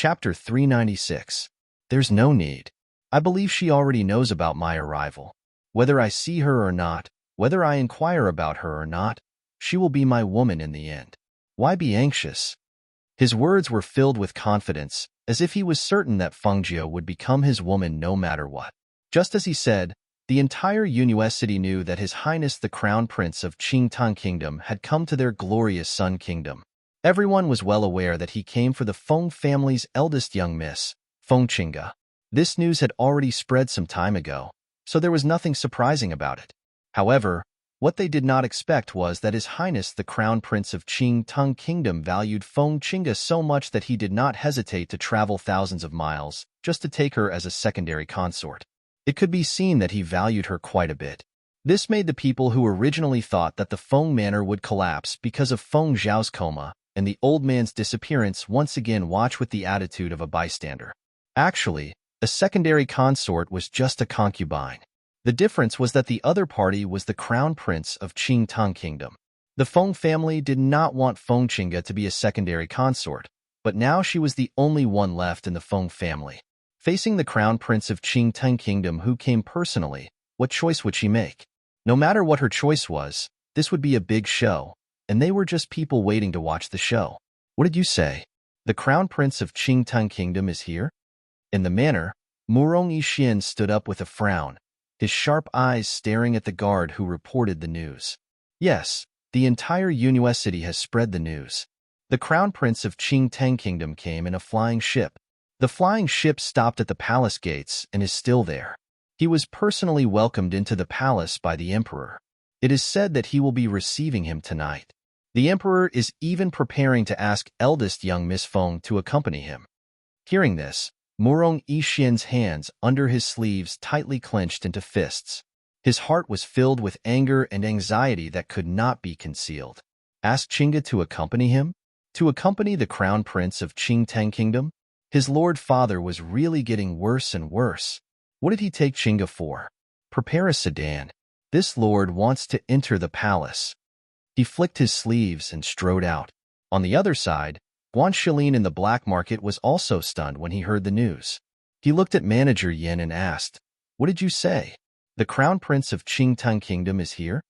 Chapter 396. There's no need. I believe she already knows about my arrival. Whether I see her or not, whether I inquire about her or not, she will be my woman in the end. Why be anxious? His words were filled with confidence, as if he was certain that Fengjie would become his woman no matter what. Just as he said, the entire university knew that His Highness the Crown Prince of Qingtang Kingdom had come to their glorious Sun Kingdom. Everyone was well aware that he came for the Feng family's eldest young miss, Feng Qingge. This news had already spread some time ago, so there was nothing surprising about it. However, what they did not expect was that His Highness the Crown Prince of Qingtang Kingdom valued Feng Qingge so much that he did not hesitate to travel thousands of miles just to take her as a secondary consort. It could be seen that he valued her quite a bit. This made the people who originally thought that the Feng manor would collapse because of Feng Zhao's coma and the old man's disappearance once again watch with the attitude of a bystander. Actually, a secondary consort was just a concubine. The difference was that the other party was the Crown Prince of Qingtang Kingdom. The Feng family did not want Feng Qingge to be a secondary consort, but now she was the only one left in the Feng family. Facing the Crown Prince of Qingtang Kingdom who came personally, what choice would she make? No matter what her choice was, this would be a big show, and they were just people waiting to watch the show. What did you say? The Crown Prince of Qingtang Kingdom is here? In the manor, Murong Yixin stood up with a frown, his sharp eyes staring at the guard who reported the news. Yes, the entire university has spread the news. The Crown Prince of Qingtang Kingdom came in a flying ship. The flying ship stopped at the palace gates and is still there. He was personally welcomed into the palace by the emperor. It is said that he will be receiving him tonight. The emperor is even preparing to ask eldest young Miss Feng to accompany him. Hearing this, Murong Yixin's hands under his sleeves tightly clenched into fists. His heart was filled with anger and anxiety that could not be concealed. Ask Qingge to accompany him? To accompany the Crown Prince of Qingtang Kingdom? His lord father was really getting worse and worse. What did he take Qingge for? Prepare a sedan. This lord wants to enter the palace. He flicked his sleeves and strode out. On the other side, Guan Shilin in the black market was also stunned when he heard the news. He looked at Manager Yin and asked, "What did you say? The Crown Prince of Qingtang Kingdom is here?"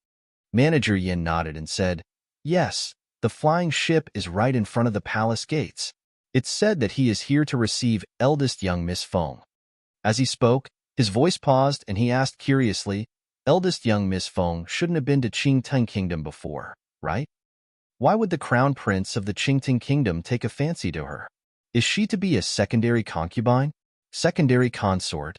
Manager Yin nodded and said, "Yes, the flying ship is right in front of the palace gates. It's said that he is here to receive eldest young Miss Feng." As he spoke, his voice paused and he asked curiously, "Eldest young Miss Feng shouldn't have been to Qingtang Kingdom before, right? Why would the Crown Prince of the Qingtang Kingdom take a fancy to her? Is she to be a secondary concubine? Secondary consort?"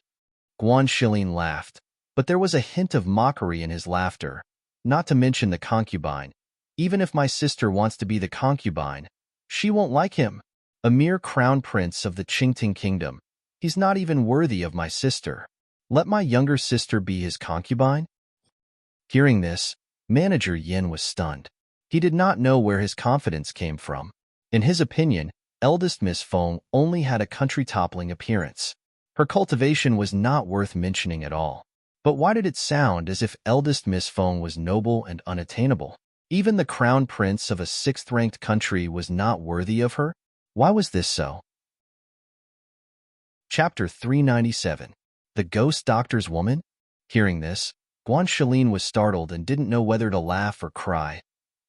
Guan Shilin laughed, but there was a hint of mockery in his laughter, not to mention the concubine. Even if my sister wants to be the concubine, she won't like him. A mere Crown Prince of the Qingtang Kingdom. He's not even worthy of my sister. Let my younger sister be his concubine? Hearing this, Manager Yin was stunned. He did not know where his confidence came from. In his opinion, eldest Miss Feng only had a country-toppling appearance. Her cultivation was not worth mentioning at all. But why did it sound as if eldest Miss Feng was noble and unattainable? Even the crown prince of a sixth-ranked country was not worthy of her? Why was this so? Chapter 397. The Ghost Doctor's Woman? Hearing this, Guan Shilin was startled and didn't know whether to laugh or cry.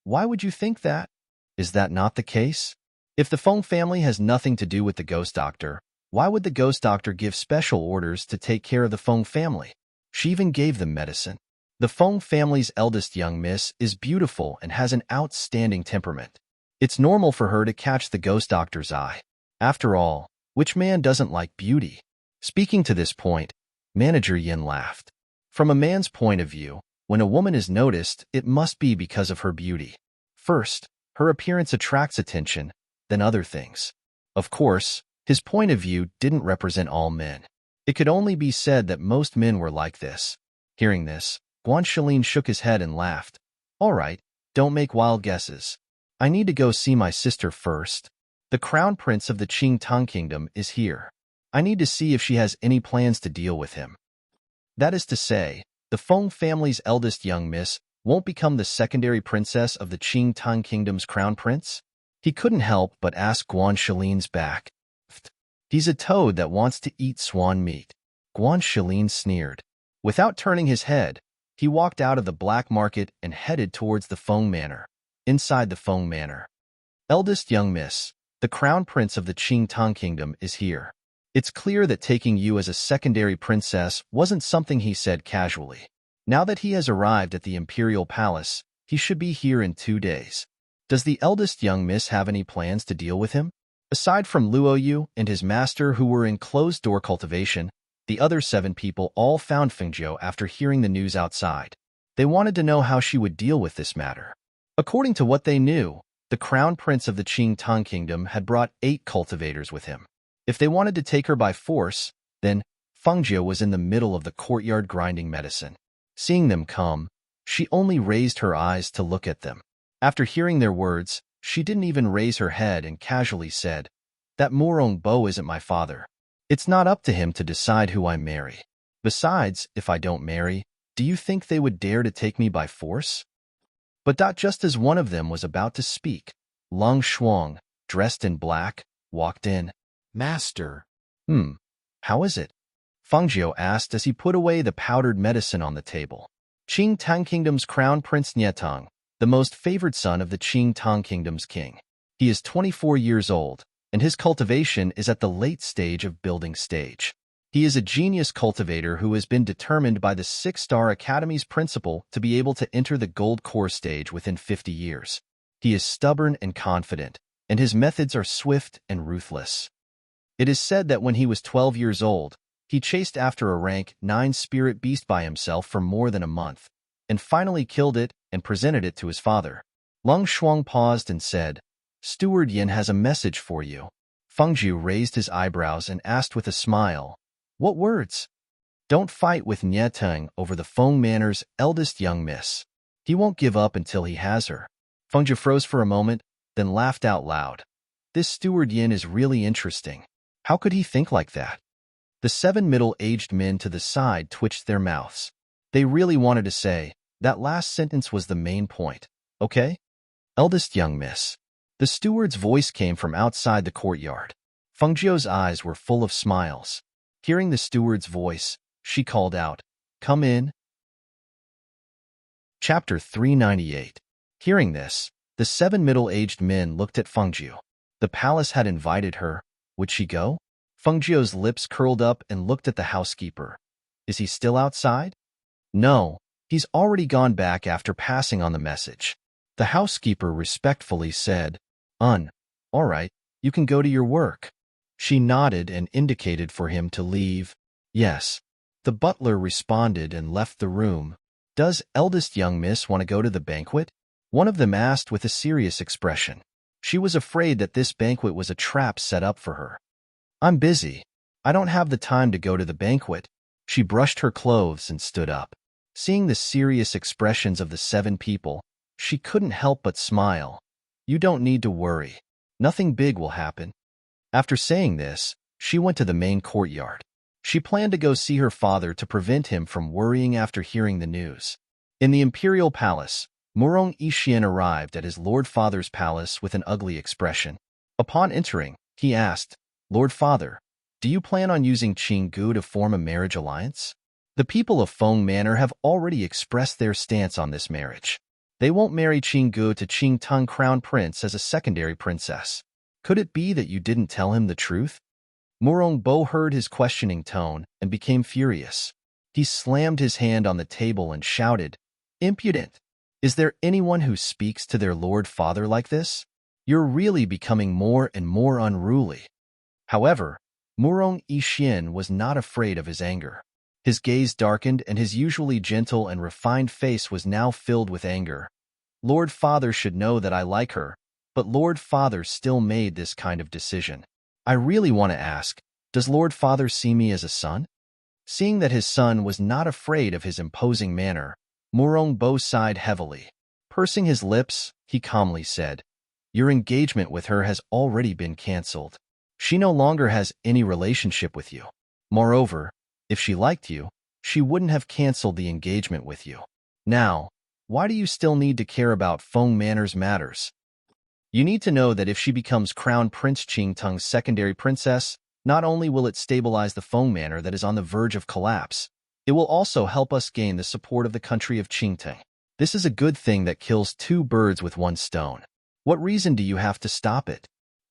Why would you think that? Is that not the case? If the Feng family has nothing to do with the Ghost Doctor, why would the Ghost Doctor give special orders to take care of the Feng family? She even gave them medicine. The Feng family's eldest young miss is beautiful and has an outstanding temperament. It's normal for her to catch the Ghost Doctor's eye. After all, which man doesn't like beauty? Speaking to this point, Manager Yin laughed. From a man's point of view, when a woman is noticed, it must be because of her beauty. First, her appearance attracts attention, then other things. Of course, his point of view didn't represent all men. It could only be said that most men were like this. Hearing this, Guan Shilin shook his head and laughed. All right, don't make wild guesses. I need to go see my sister first. The crown prince of the Qingtang Kingdom is here. I need to see if she has any plans to deal with him. That is to say, the Feng family's eldest young miss won't become the secondary princess of the Qingtang Kingdom's crown prince? He couldn't help but ask Guan Shilin's back. He's a toad that wants to eat swan meat. Guan Shilin sneered. Without turning his head, he walked out of the black market and headed towards the Feng Manor. Inside the Feng Manor, eldest young miss, the crown prince of the Qing Tang Kingdom, is here. It's clear that taking you as a secondary princess wasn't something he said casually. Now that he has arrived at the imperial palace, he should be here in 2 days. Does the eldest young miss have any plans to deal with him? Aside from Luo Yu and his master who were in closed-door cultivation, the other 7 people all found Fengjiu after hearing the news outside. They wanted to know how she would deal with this matter. According to what they knew, the crown prince of the Qing Tang Kingdom had brought 8 cultivators with him. If they wanted to take her by force, then Fengjiu was in the middle of the courtyard grinding medicine. Seeing them come, she only raised her eyes to look at them. After hearing their words, she didn't even raise her head and casually said, "That Murong Bo isn't my father. It's not up to him to decide who I marry. Besides, if I don't marry, do you think they would dare to take me by force?" But just as one of them was about to speak, Long Shuang, dressed in black, walked in. Master. How is it? Fengjiu asked as he put away the powdered medicine on the table. Qing Tang Kingdom's crown prince Nietang, the most favored son of the Qing Tang Kingdom's king. He is 24 years old, and his cultivation is at the late stage of building stage. He is a genius cultivator who has been determined by the 6-star Academy's principal to be able to enter the gold core stage within 50 years. He is stubborn and confident, and his methods are swift and ruthless. It is said that when he was 12 years old, he chased after a rank 9 spirit beast by himself for more than a month, and finally killed it and presented it to his father. Long Shuang paused and said, "Steward Yin has a message for you." Fengjiu raised his eyebrows and asked with a smile, "What words?" "Don't fight with Nietang over the Feng Manor's eldest young miss. He won't give up until he has her." Fengjiu froze for a moment, then laughed out loud. This Steward Yin is really interesting. How could he think like that? The 7 middle-aged men to the side twitched their mouths. They really wanted to say, that last sentence was the main point. Okay? Eldest young miss. The steward's voice came from outside the courtyard. Fengjiu's eyes were full of smiles. Hearing the steward's voice, she called out, "Come in." Chapter 398. Hearing this, the 7 middle-aged men looked at Fengjiu. The palace had invited her. Would she go? Fengjiu's lips curled up and looked at the housekeeper. Is he still outside? No, he's already gone back after passing on the message. The housekeeper respectfully said, all right, you can go to your work." She nodded and indicated for him to leave. Yes. The butler responded and left the room. "Does eldest young miss want to go to the banquet?" One of them asked with a serious expression. She was afraid that this banquet was a trap set up for her. "I'm busy. I don't have the time to go to the banquet." She brushed her clothes and stood up. Seeing the serious expressions of the 7 people, she couldn't help but smile. "You don't need to worry. Nothing big will happen." After saying this, she went to the main courtyard. She planned to go see her father to prevent him from worrying after hearing the news. In the imperial palace, Murong Yixian arrived at his lord father's palace with an ugly expression. Upon entering, he asked, "Lord Father, do you plan on using Qinggu to form a marriage alliance?" The people of Feng Manor have already expressed their stance on this marriage. They won't marry Qinggu to Qing Tang Crown Prince as a secondary princess. Could it be that you didn't tell him the truth? Murong Bo heard his questioning tone and became furious. He slammed his hand on the table and shouted, "Impudent! Is there anyone who speaks to their lord father like this? You're really becoming more and more unruly." However, Murong Yixian was not afraid of his anger. His gaze darkened and his usually gentle and refined face was now filled with anger. "Lord Father should know that I like her, but Lord Father still made this kind of decision. I really want to ask, does Lord Father see me as a son?" Seeing that his son was not afraid of his imposing manner, Murong Bo sighed heavily. Pursing his lips, he calmly said, "Your engagement with her has already been cancelled. She no longer has any relationship with you. Moreover, if she liked you, she wouldn't have cancelled the engagement with you. Now, why do you still need to care about Feng Manor's matters? You need to know that if she becomes Crown Prince Qing Tung's secondary princess, Not only will it stabilize the Feng manor that is on the verge of collapse, it will also help us gain the support of the country of Qingtang. This is a good thing that kills two birds with one stone. What reason do you have to stop it?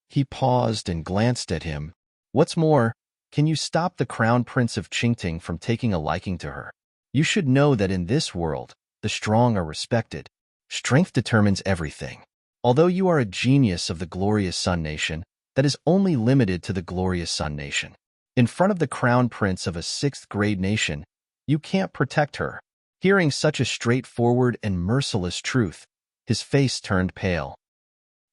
He paused and glanced at him. What's more, can you stop the Crown Prince of Qingtang from taking a liking to her? You should know that in this world, the strong are respected. Strength determines everything. Although you are a genius of the glorious Sun Nation, that is only limited to the glorious Sun Nation. In front of the Crown Prince of a 6th-grade nation, you can't protect her. Hearing such a straightforward and merciless truth, his face turned pale.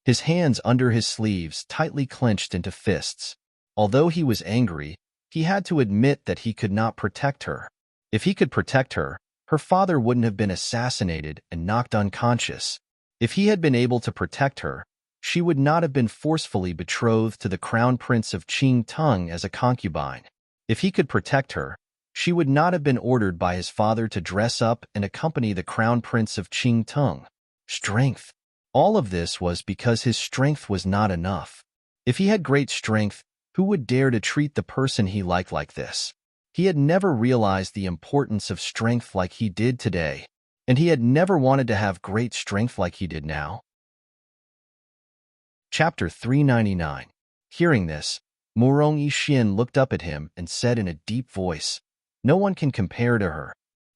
His hands under his sleeves tightly clenched into fists. Although he was angry, he had to admit that he could not protect her. If he could protect her, her father wouldn't have been assassinated and knocked unconscious. If he had been able to protect her, she would not have been forcefully betrothed to the Crown Prince of Qingtang as a concubine. If he could protect her, she would not have been ordered by his father to dress up and accompany the Crown Prince of Qingtang. Strength. All of this was because his strength was not enough. If he had great strength, who would dare to treat the person he liked like this? He had never realized the importance of strength like he did today, and he had never wanted to have great strength like he did now. Chapter 399. Hearing this, Murong Yixin looked up at him and said in a deep voice, "No one can compare to her."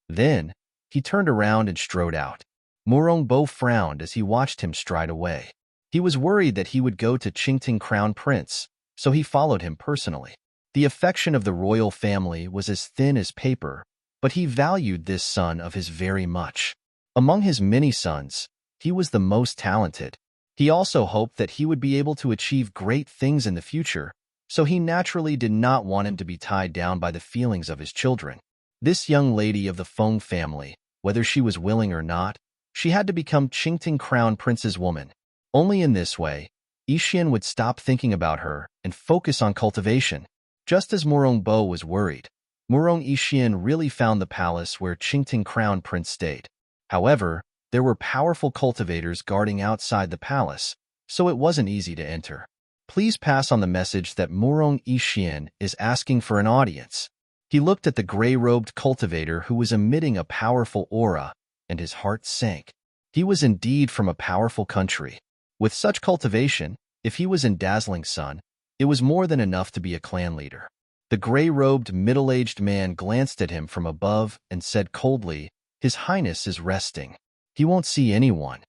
Then, he turned around and strode out. Murong Bo frowned as he watched him stride away. He was worried that he would go to Qingtang Crown Prince, so he followed him personally. The affection of the royal family was as thin as paper, but he valued this son of his very much. Among his many sons, he was the most talented. He also hoped that he would be able to achieve great things in the future, so he naturally did not want him to be tied down by the feelings of his children. This young lady of the Feng family, whether she was willing or not, she had to become Qingtang Crown Prince's woman. Only in this way, Yixin would stop thinking about her and focus on cultivation. Just as Murong Bo was worried, Murong Yixin really found the palace where Qingtang Crown Prince stayed. However, there were powerful cultivators guarding outside the palace, so it wasn't easy to enter. Please pass on the message that Murong Yixin is asking for an audience. He looked at the gray-robed cultivator who was emitting a powerful aura, and his heart sank. He was indeed from a powerful country. With such cultivation, if he was in dazzling sun, it was more than enough to be a clan leader. The gray-robed, middle-aged man glanced at him from above and said coldly, "His Highness is resting. He won't see anyone."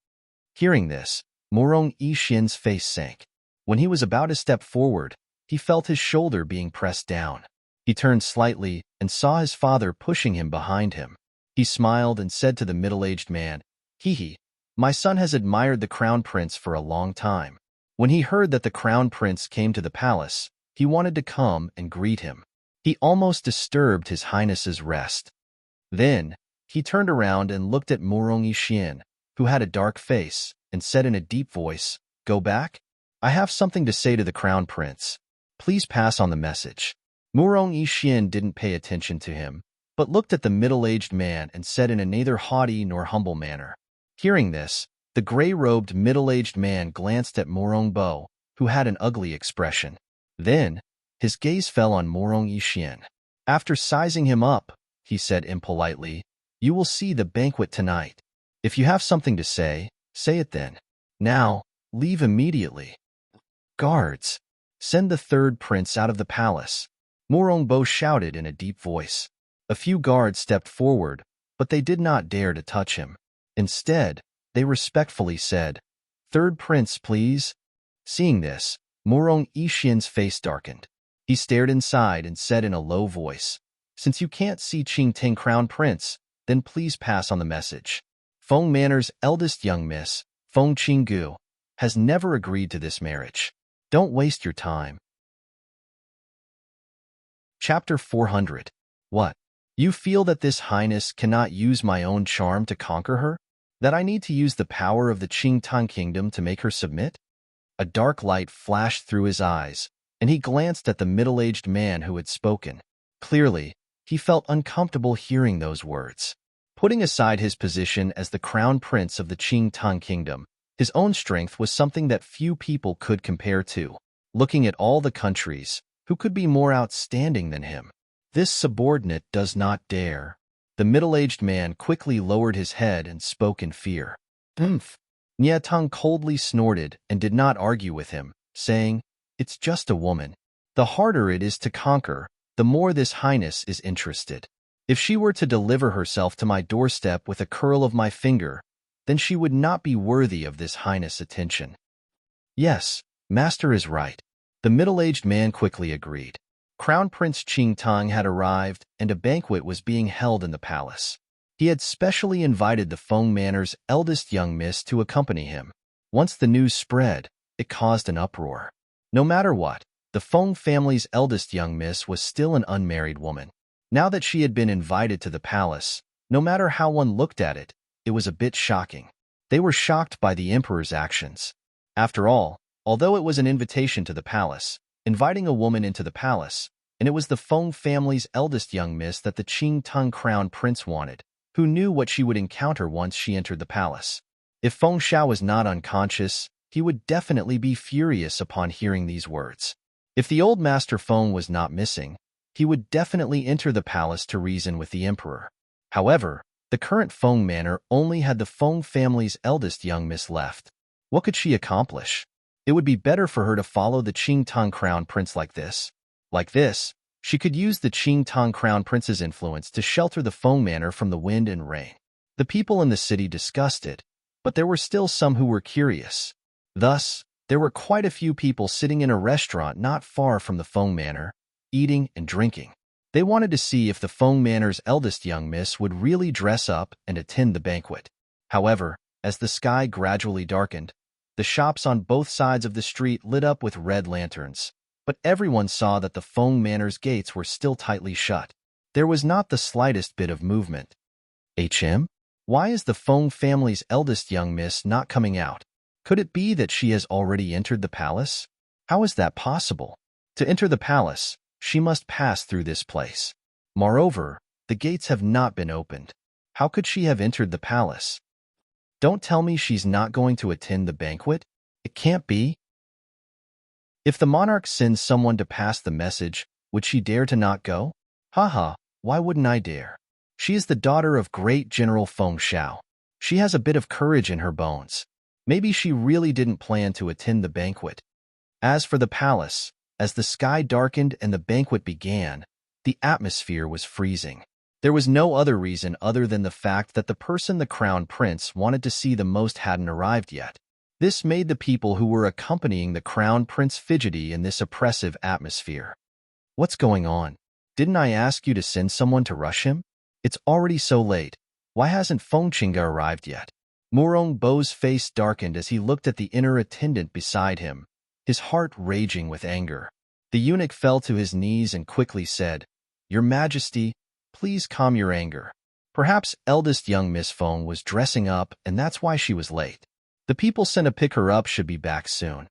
Hearing this, Murong Yixin's face sank. When he was about to step forward, he felt his shoulder being pressed down. He turned slightly and saw his father pushing him behind him. He smiled and said to the middle-aged man, "Hee, my son has admired the Crown Prince for a long time. When he heard that the Crown Prince came to the palace, he wanted to come and greet him. He almost disturbed His Highness's rest." Then, he turned around and looked at Murong Yixin, who had a dark face, and said in a deep voice, "Go back? I have something to say to the Crown Prince. Please pass on the message." Murong Yixin didn't pay attention to him, but looked at the middle-aged man and said in a neither haughty nor humble manner. Hearing this, the gray-robed middle-aged man glanced at Murong Bo, who had an ugly expression. Then, his gaze fell on Murong Yixin. After sizing him up, he said impolitely, "You will see the banquet tonight. If you have something to say it then. Now, leave immediately. Guards, send the third prince out of the palace." Murong Bo shouted in a deep voice. A few guards stepped forward, but they did not dare to touch him. Instead, they respectfully said, "Third prince, please." Seeing this, Murong Yixin's face darkened. He stared inside and said in a low voice, "Since you can't see Qingtang Crown Prince, then please pass on the message. Feng Manor's eldest young miss, Feng Qinggu, has never agreed to this marriage. Don't waste your time." Chapter 400. What? You feel that this highness cannot use my own charm to conquer her? That I need to use the power of the Qingtang kingdom to make her submit? A dark light flashed through his eyes, and he glanced at the middle-aged man who had spoken. Clearly, he felt uncomfortable hearing those words. Putting aside his position as the crown prince of the Qingtang kingdom, his own strength was something that few people could compare to. Looking at all the countries, Who could be more outstanding than him? This subordinate does not dare. The middle-aged man quickly lowered his head and spoke in fear. Umph. Niatang coldly snorted and did not argue with him, saying, "It's just a woman. The harder it is to conquer, the more this highness is interested. If she were to deliver herself to my doorstep with a curl of my finger, then she would not be worthy of this highness' attention." Yes, master is right. The middle-aged man quickly agreed. Crown Prince Qingtang had arrived, and a banquet was being held in the palace. He had specially invited the Feng Manor's eldest young miss to accompany him. Once the news spread, it caused an uproar. No matter what, the Feng family's eldest young miss was still an unmarried woman. Now that she had been invited to the palace, no matter how one looked at it, it was a bit shocking. They were shocked by the emperor's actions. After all, although it was an invitation to the palace, inviting a woman into the palace, and it was the Feng family's eldest young miss that the Qingtang crown prince wanted, who knew what she would encounter once she entered the palace. If Feng Xiao was not unconscious, he would definitely be furious upon hearing these words. If the old Master Feng was not missing, he would definitely enter the palace to reason with the emperor. However, the current Feng manor only had the Feng family's eldest young miss left. What could she accomplish? It would be better for her to follow the Qingtang crown prince like this. Like this, she could use the Qingtang crown prince's influence to shelter the Feng manor from the wind and rain. The people in the city discussed it, but there were still some who were curious. Thus, there were quite a few people sitting in a restaurant not far from the Feng manor, eating and drinking. They wanted to see if the Feng manor's eldest young miss would really dress up and attend the banquet. However, as the sky gradually darkened, the shops on both sides of the street lit up with red lanterns, but everyone saw that the Feng manor's gates were still tightly shut. There was not the slightest bit of movement. Why is the Feng family's eldest young miss not coming out? Could it be that she has already entered the palace? How is that possible? To enter the palace, she must pass through this place. Moreover, the gates have not been opened. How could she have entered the palace? Don't tell me she's not going to attend the banquet? It can't be. If the monarch sends someone to pass the message, would she dare to not go? Haha, why wouldn't I dare? She is the daughter of great General Feng Xiao. She has a bit of courage in her bones. Maybe she really didn't plan to attend the banquet. As for the palace, as the sky darkened and the banquet began, the atmosphere was freezing. There was no other reason other than the fact that the person the crown prince wanted to see the most hadn't arrived yet. This made the people who were accompanying the crown prince fidgety in this oppressive atmosphere. What's going on? Didn't I ask you to send someone to rush him? It's already so late. Why hasn't Feng Qingge arrived yet? Murong Bo's face darkened as he looked at the inner attendant beside him, his heart raging with anger. The eunuch fell to his knees and quickly said, "Your Majesty, please calm your anger. Perhaps eldest young Miss Feng was dressing up and that's why she was late. The people sent to pick her up should be back soon."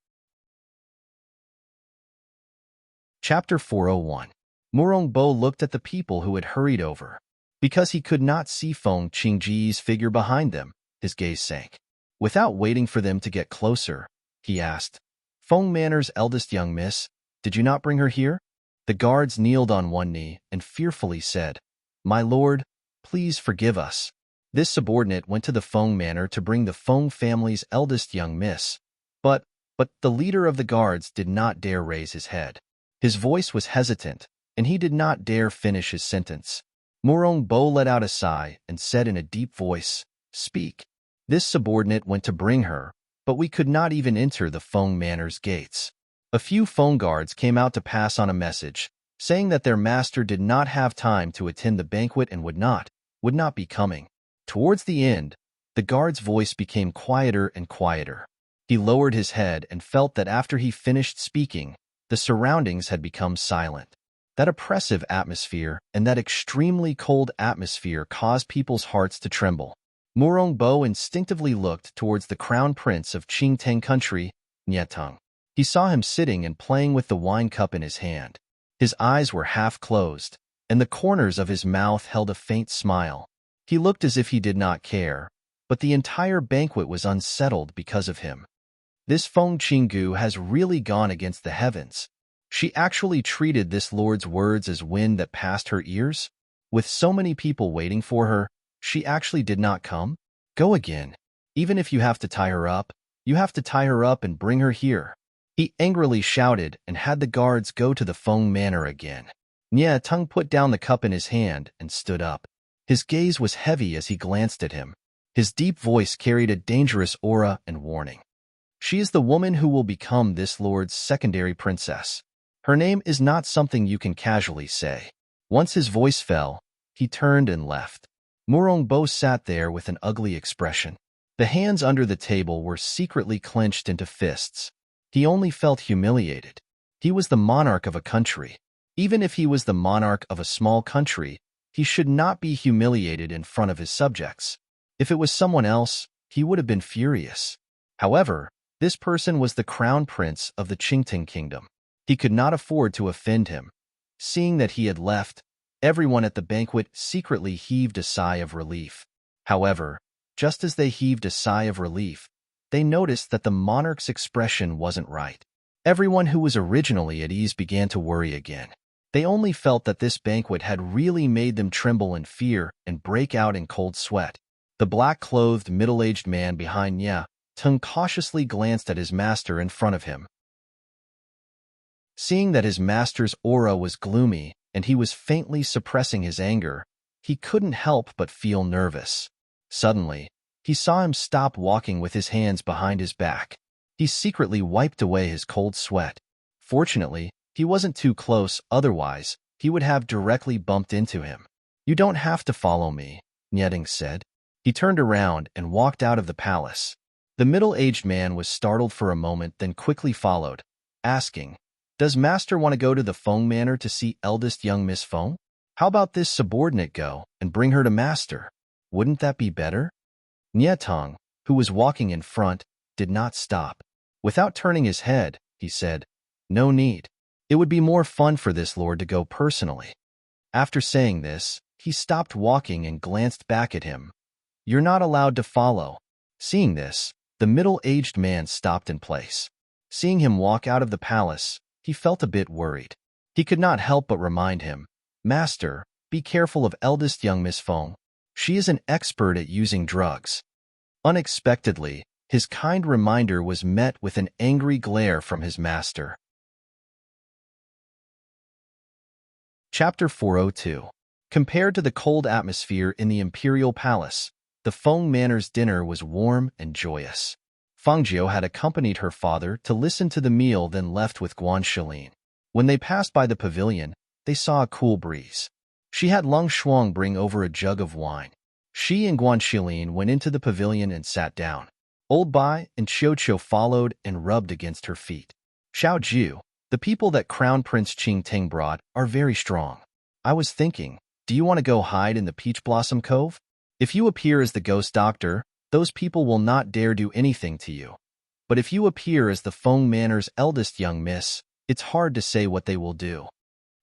Chapter 401. Murong Bo looked at the people who had hurried over. Because he could not see Feng Qingji's figure behind them, his gaze sank. Without waiting for them to get closer, he asked, "Feng Manor's eldest young miss, did you not bring her here?" The guards kneeled on one knee and fearfully said, "My lord, please forgive us." This subordinate went to the Feng manor to bring the Feng family's eldest young miss, but the leader of the guards did not dare raise his head. His voice was hesitant, and he did not dare finish his sentence. Murong Bo let out a sigh and said in a deep voice, "Speak." This subordinate went to bring her, but we could not even enter the Feng manor's gates. A few Feng guards came out to pass on a message, saying that their master did not have time to attend the banquet and would not be coming. Towards the end, the guard's voice became quieter and quieter. He lowered his head and felt that after he finished speaking, the surroundings had become silent. That oppressive atmosphere and that extremely cold atmosphere caused people's hearts to tremble. Murong Bo instinctively looked towards the crown prince of Qingtang country, Niatang. He saw him sitting and playing with the wine cup in his hand. His eyes were half closed, and the corners of his mouth held a faint smile. He looked as if he did not care, but the entire banquet was unsettled because of him. This Feng Qinggu has really gone against the heavens. She actually treated this lord's words as wind that passed her ears. With so many people waiting for her, she actually did not come? Go again. Even if you have to tie her up, you have to tie her up and bring her here. He angrily shouted and had the guards go to the Feng Manor again. Nye Tung put down the cup in his hand and stood up. His gaze was heavy as he glanced at him. His deep voice carried a dangerous aura and warning. She is the woman who will become this lord's secondary princess. Her name is not something you can casually say. Once his voice fell, he turned and left. Murongbo sat there with an ugly expression. The hands under the table were secretly clenched into fists. He only felt humiliated. He was the monarch of a country. Even if he was the monarch of a small country, he should not be humiliated in front of his subjects. If it was someone else, he would have been furious. However, this person was the crown prince of the Qingting kingdom. He could not afford to offend him. Seeing that he had left, everyone at the banquet secretly heaved a sigh of relief. However, just as they heaved a sigh of relief, they noticed that the monarch's expression wasn't right. Everyone who was originally at ease began to worry again. They only felt that this banquet had really made them tremble in fear and break out in cold sweat. The black-clothed, middle-aged man behind Nye Tung cautiously glanced at his master in front of him. Seeing that his master's aura was gloomy and he was faintly suppressing his anger, he couldn't help but feel nervous. Suddenly, he saw him stop walking with his hands behind his back. He secretly wiped away his cold sweat. Fortunately, he wasn't too close, otherwise, he would have directly bumped into him. "You don't have to follow me," Nye Tung said. He turned around and walked out of the palace. The middle-aged man was startled for a moment, then quickly followed, asking, "Does Master want to go to the Feng Manor to see eldest young Miss Feng? How about this subordinate go and bring her to Master? Wouldn't that be better?" Nye Tung, who was walking in front, did not stop. Without turning his head, he said, "No need. It would be more fun for this lord to go personally." After saying this, he stopped walking and glanced back at him. "You're not allowed to follow." Seeing this, the middle-aged man stopped in place. Seeing him walk out of the palace, he felt a bit worried. He could not help but remind him, "Master, be careful of eldest young Miss Feng. She is an expert at using drugs." Unexpectedly, his kind reminder was met with an angry glare from his master. Chapter 402. Compared to the cold atmosphere in the imperial palace, the Feng Manor's dinner was warm and joyous. Fangjiu had accompanied her father to listen to the meal, then left with Guanxilin. When they passed by the pavilion, they saw a cool breeze. She had Lung Shuang bring over a jug of wine. She and Guanxilin went into the pavilion and sat down. Old Bai and Qiuqiu followed and rubbed against her feet. "Xiao Jiu, the people that Crown Prince Qingting brought are very strong. I was thinking, do you want to go hide in the Peach Blossom Cove? If you appear as the ghost doctor, those people will not dare do anything to you. But if you appear as the Feng Manor's eldest young miss, it's hard to say what they will do."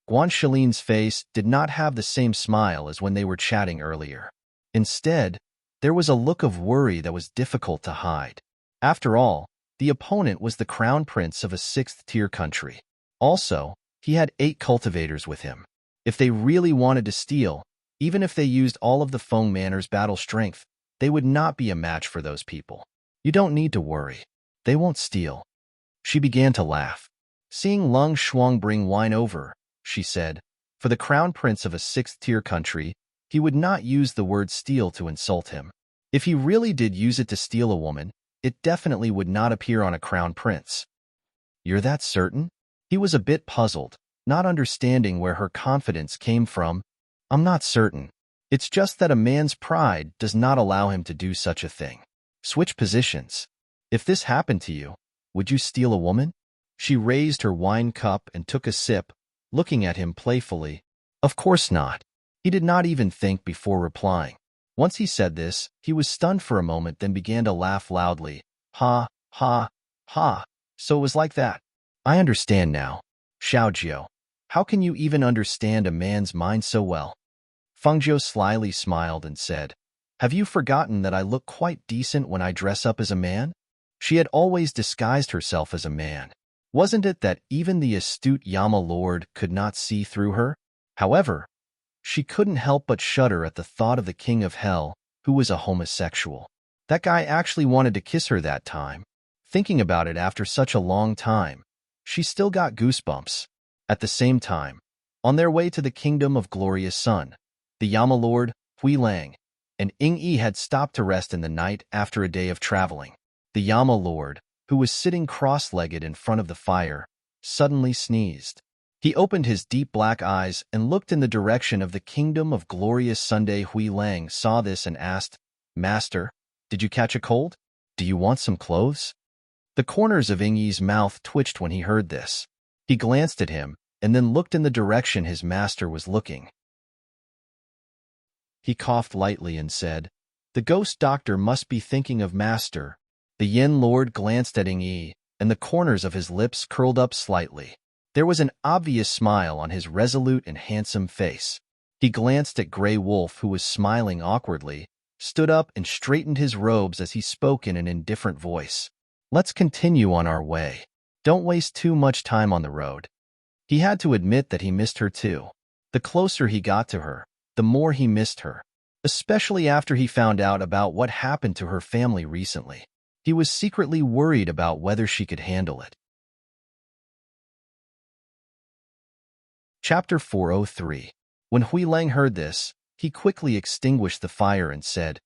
Guanxilin's face did not have the same smile as when they were chatting earlier. Instead, there was a look of worry that was difficult to hide. After all, the opponent was the crown prince of a 6th-tier country. Also, he had 8 cultivators with him. If they really wanted to steal, even if they used all of the Feng Manor's battle strength, they would not be a match for those people. "You don't need to worry. They won't steal." She began to laugh. Seeing Lung Shuang bring wine over, she said, "For the crown prince of a 6th-tier country, he would not use the word steal to insult him. If he really did use it to steal a woman, it definitely would not appear on a crown prince." "You're that certain?" He was a bit puzzled, not understanding where her confidence came from. "I'm not certain. It's just that a man's pride does not allow him to do such a thing." "Switch positions. If this happened to you, would you steal a woman?" She raised her wine cup and took a sip, looking at him playfully. "Of course not." He did not even think before replying. Once he said this, he was stunned for a moment, then began to laugh loudly. "Ha, ha, ha. So it was like that. I understand now. Xiaojiu, how can you even understand a man's mind so well?" Fangjiu slyly smiled and said, "Have you forgotten that I look quite decent when I dress up as a man?" She had always disguised herself as a man. Wasn't it that even the astute Yama Lord could not see through her? However, she couldn't help but shudder at the thought of the king of hell, who was a homosexual. That guy actually wanted to kiss her that time. Thinking about it after such a long time, she still got goosebumps. At the same time, on their way to the kingdom of Glorious Sun, the Yama Lord, Hui Lang, and Ying Yi had stopped to rest in the night after a day of traveling. The Yama Lord, who was sitting cross-legged in front of the fire, suddenly sneezed. He opened his deep black eyes and looked in the direction of the kingdom of Glorious Sunday. Hui Lang saw this and asked, "Master, did you catch a cold? Do you want some clothes?" The corners of Ying Yi's mouth twitched when he heard this. He glanced at him and then looked in the direction his master was looking. He coughed lightly and said, "The ghost doctor must be thinking of master." The Yin Lord glanced at Ying Yi, and the corners of his lips curled up slightly. There was an obvious smile on his resolute and handsome face. He glanced at Grey Wolf, who was smiling awkwardly, stood up and straightened his robes as he spoke in an indifferent voice. "Let's continue on our way. Don't waste too much time on the road." He had to admit that he missed her too. The closer he got to her, the more he missed her, especially after he found out about what happened to her family recently. He was secretly worried about whether she could handle it. Chapter 403. When Hui Lang heard this, he quickly extinguished the fire and said,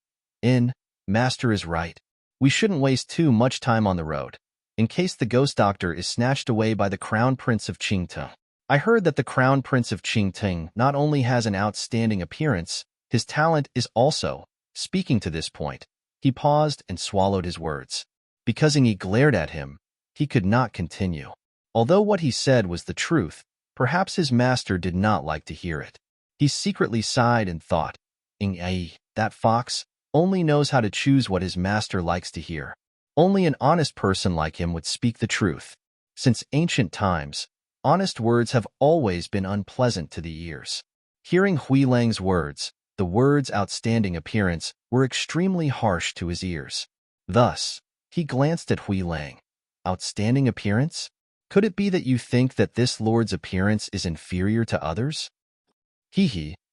Master is right. We shouldn't waste too much time on the road, in case the ghost doctor is snatched away by the Crown Prince of Qingtang. I heard that the Crown Prince of Qingtang not only has an outstanding appearance, his talent is also. Speaking to this point, he paused and swallowed his words. Because Ying Yi glared at him, he could not continue. Although what he said was the truth, perhaps his master did not like to hear it. He secretly sighed and thought, Ying Yi, that fox, only knows how to choose what his master likes to hear. Only an honest person like him would speak the truth. Since ancient times, honest words have always been unpleasant to the ears. Hearing Hui Lang's words, the words outstanding appearance, were extremely harsh to his ears. Thus, he glanced at Hui Lang. Outstanding appearance? Could it be that you think that this lord's appearance is inferior to others?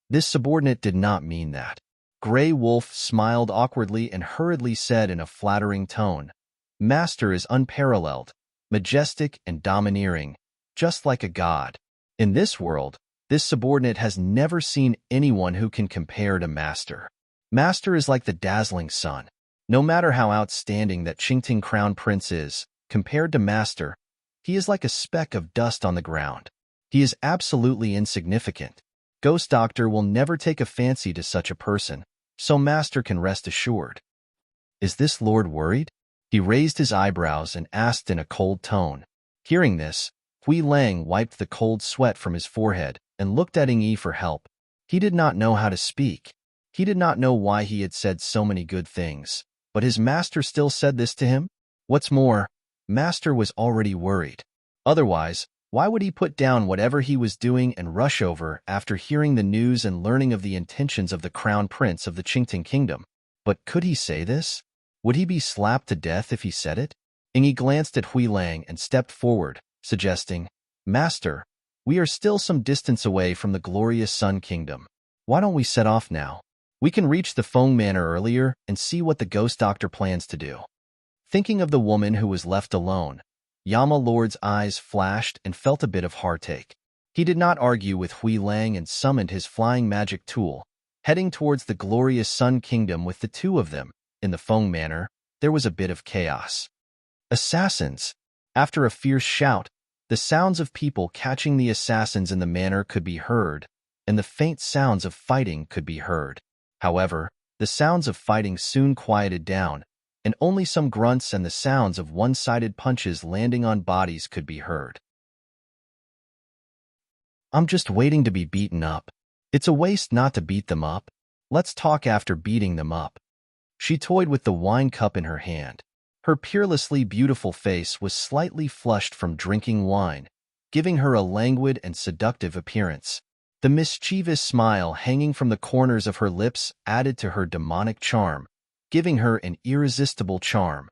This subordinate did not mean that. Grey Wolf smiled awkwardly and hurriedly said in a flattering tone, Master is unparalleled, majestic and domineering, just like a god. In this world, this subordinate has never seen anyone who can compare to Master. Master is like the dazzling sun. No matter how outstanding that Qingtang Crown Prince is, compared to Master, he is like a speck of dust on the ground. He is absolutely insignificant. Ghost Doctor will never take a fancy to such a person, so Master can rest assured. Is this lord worried? He raised his eyebrows and asked in a cold tone. Hearing this, Hui Lang wiped the cold sweat from his forehead and looked at Ying Yi for help. He did not know how to speak. He did not know why he had said so many good things, but his master still said this to him. What's more, Master was already worried. Otherwise, why would he put down whatever he was doing and rush over after hearing the news and learning of the intentions of the Crown Prince of the Qingtang Kingdom? But could he say this? Would he be slapped to death if he said it? Ying Yi glanced at Hui Lang and stepped forward, suggesting, Master, we are still some distance away from the Glorious Sun Kingdom. Why don't we set off now? We can reach the Feng Manor earlier and see what the Ghost Doctor plans to do. Thinking of the woman who was left alone, Yama Lord's eyes flashed and felt a bit of heartache. He did not argue with Hui Lang and summoned his flying magic tool, heading towards the Glorious Sun Kingdom with the two of them. In the Feng Manor, there was a bit of chaos. Assassins! After a fierce shout, the sounds of people catching the assassins in the manor could be heard, and the faint sounds of fighting could be heard. However, the sounds of fighting soon quieted down, and only some grunts and the sounds of one-sided punches landing on bodies could be heard. I'm just waiting to be beaten up. It's a waste not to beat them up. Let's talk after beating them up. She toyed with the wine cup in her hand. Her peerlessly beautiful face was slightly flushed from drinking wine, giving her a languid and seductive appearance. The mischievous smile hanging from the corners of her lips added to her demonic charm, giving her an irresistible charm.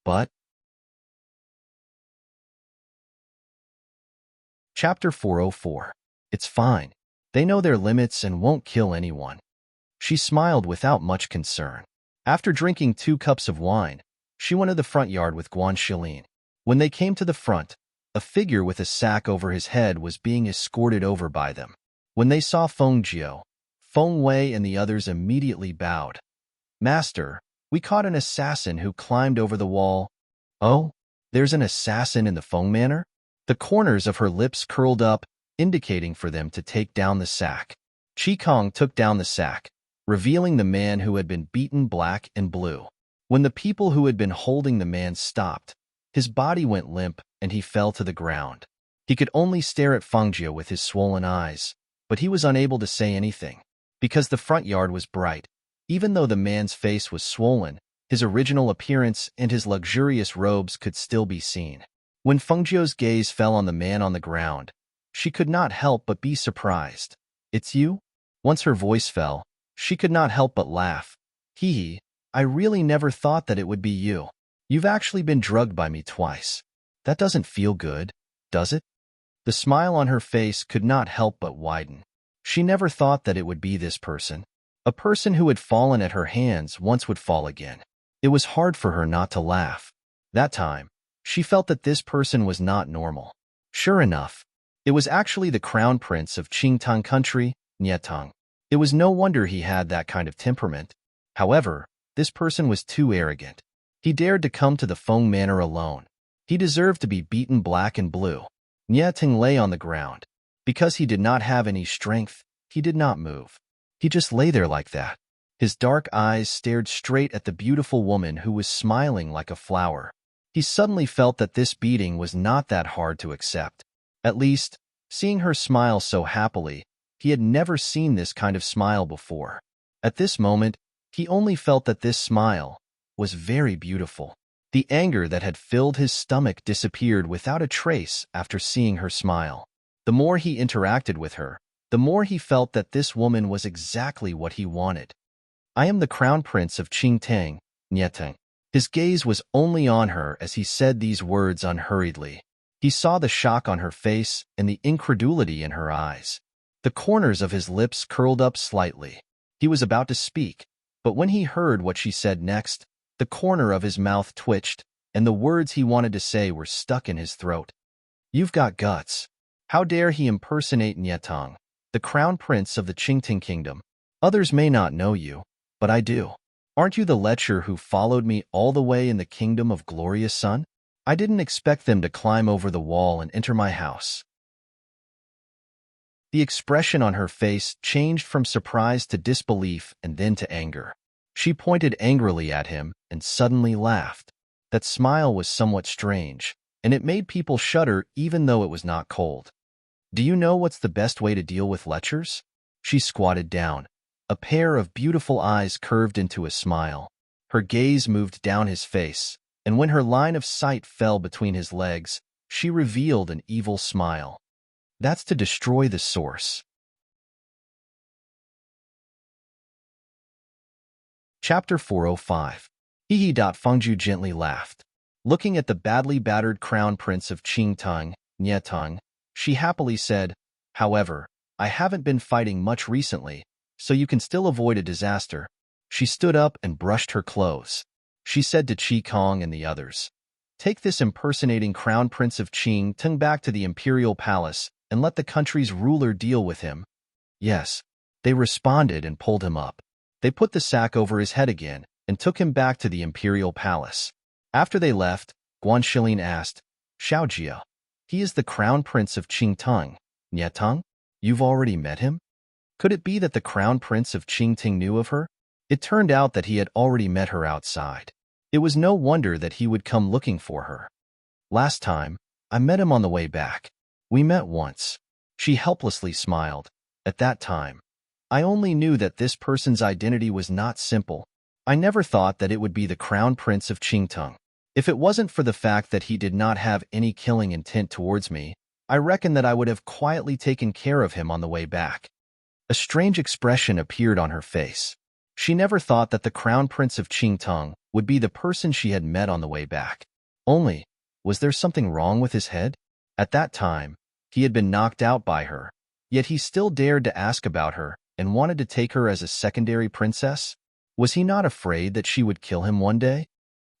But Chapter 404. It's fine. They know their limits and won't kill anyone. She smiled without much concern. After drinking 2 cups of wine, she went to the front yard with Guanxilin. When they came to the front, a figure with a sack over his head was being escorted over by them. When they saw Feng Jiu, Feng Wei and the others immediately bowed. Master, we caught an assassin who climbed over the wall. Oh, there's an assassin in the Feng Manor? The corners of her lips curled up, indicating for them to take down the sack. Qi Kong took down the sack, revealing the man who had been beaten black and blue. When the people who had been holding the man stopped, his body went limp and he fell to the ground. He could only stare at Feng Jiu with his swollen eyes, but he was unable to say anything. Because the front yard was bright, even though the man's face was swollen, his original appearance and his luxurious robes could still be seen. When Feng Jiu's gaze fell on the man on the ground, she could not help but be surprised. It's you? Once her voice fell, she could not help but laugh. Hee, I really never thought that it would be you. You've actually been drugged by me twice. That doesn't feel good, does it? The smile on her face could not help but widen. She never thought that it would be this person. A person who had fallen at her hands once would fall again. It was hard for her not to laugh. That time, she felt that this person was not normal. Sure enough, it was actually the crown prince of Qingtang country, Nietang. It was no wonder he had that kind of temperament. However, this person was too arrogant. He dared to come to the Feng Manor alone. He deserved to be beaten black and blue. Nietang lay on the ground. Because he did not have any strength, he did not move. He just lay there like that. His dark eyes stared straight at the beautiful woman who was smiling like a flower. He suddenly felt that this beating was not that hard to accept. At least, seeing her smile so happily, he had never seen this kind of smile before. At this moment, he only felt that this smile was very beautiful. The anger that had filled his stomach disappeared without a trace after seeing her smile. The more he interacted with her, the more he felt that this woman was exactly what he wanted. I am the crown prince of Qingtang, Nietang. His gaze was only on her as he said these words unhurriedly. He saw the shock on her face and the incredulity in her eyes. The corners of his lips curled up slightly. He was about to speak, but when he heard what she said next, the corner of his mouth twitched, and the words he wanted to say were stuck in his throat. You've got guts. How dare he impersonate Nietang, the crown prince of the Qingtang kingdom? Others may not know you, but I do. Aren't you the lecher who followed me all the way in the kingdom of Glorious Sun? I didn't expect them to climb over the wall and enter my house. The expression on her face changed from surprise to disbelief and then to anger. She pointed angrily at him and suddenly laughed. That smile was somewhat strange, and it made people shudder even though it was not cold. Do you know what's the best way to deal with lechers? She squatted down. A pair of beautiful eyes curved into a smile. Her gaze moved down his face, and when her line of sight fell between his legs, she revealed an evil smile. That's to destroy the source. Chapter 405. Fengju gently laughed. Looking at the badly battered crown prince of Qingtang, Nietang, she happily said, however, I haven't been fighting much recently, so you can still avoid a disaster. She stood up and brushed her clothes. She said to Qi Kong and the others, take this impersonating crown prince of Qingtang back to the imperial palace and let the country's ruler deal with him. Yes, they responded and pulled him up. They put the sack over his head again and took him back to the imperial palace. After they left, Guanxilin asked, Xiaojia, he is the crown prince of Qingtang, Nietang? You've already met him? Could it be that the crown prince of Qingtang knew of her? It turned out that he had already met her outside. It was no wonder that he would come looking for her. Last time, I met him on the way back. We met once. She helplessly smiled. At that time, I only knew that this person's identity was not simple. I never thought that it would be the crown prince of Qingtang. If it wasn't for the fact that he did not have any killing intent towards me, I reckon that I would have quietly taken care of him on the way back. A strange expression appeared on her face. She never thought that the crown prince of Qingtang would be the person she had met on the way back. Only, was there something wrong with his head? At that time, He had been knocked out by her, yet he still dared to ask about her and wanted to take her as a secondary princess? Was he not afraid that she would kill him one day?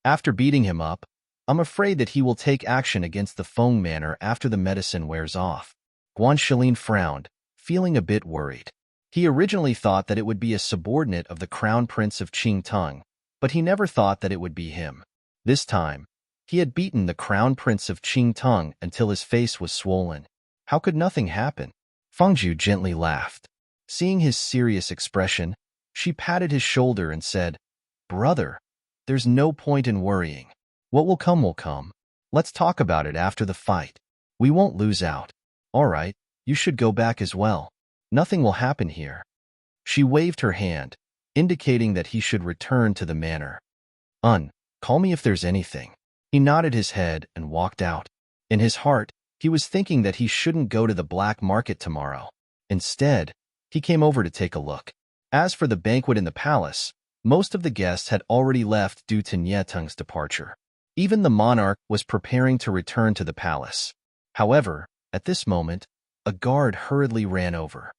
After beating him up, I'm afraid that he will take action against the Feng Manor after the medicine wears off. Guanshelin frowned, feeling a bit worried. He originally thought that it would be a subordinate of the Crown Prince of Qingtung, but he never thought that it would be him. This time, he had beaten the Crown Prince of Qingtung until his face was swollen. How could nothing happen? Fengju gently laughed. Seeing his serious expression, she patted his shoulder and said, "Brother, there's no point in worrying. What will come will come. Let's talk about it after the fight. We won't lose out. All right, you should go back as well. Nothing will happen here." She waved her hand, indicating that he should return to the manor. Call me if there's anything." He nodded his head and walked out. In his heart, he was thinking that he shouldn't go to the black market tomorrow. Instead, he came over to take a look. As for the banquet in the palace, most of the guests had already left due to Nieteng's departure. Even the monarch was preparing to return to the palace. However, at this moment, a guard hurriedly ran over.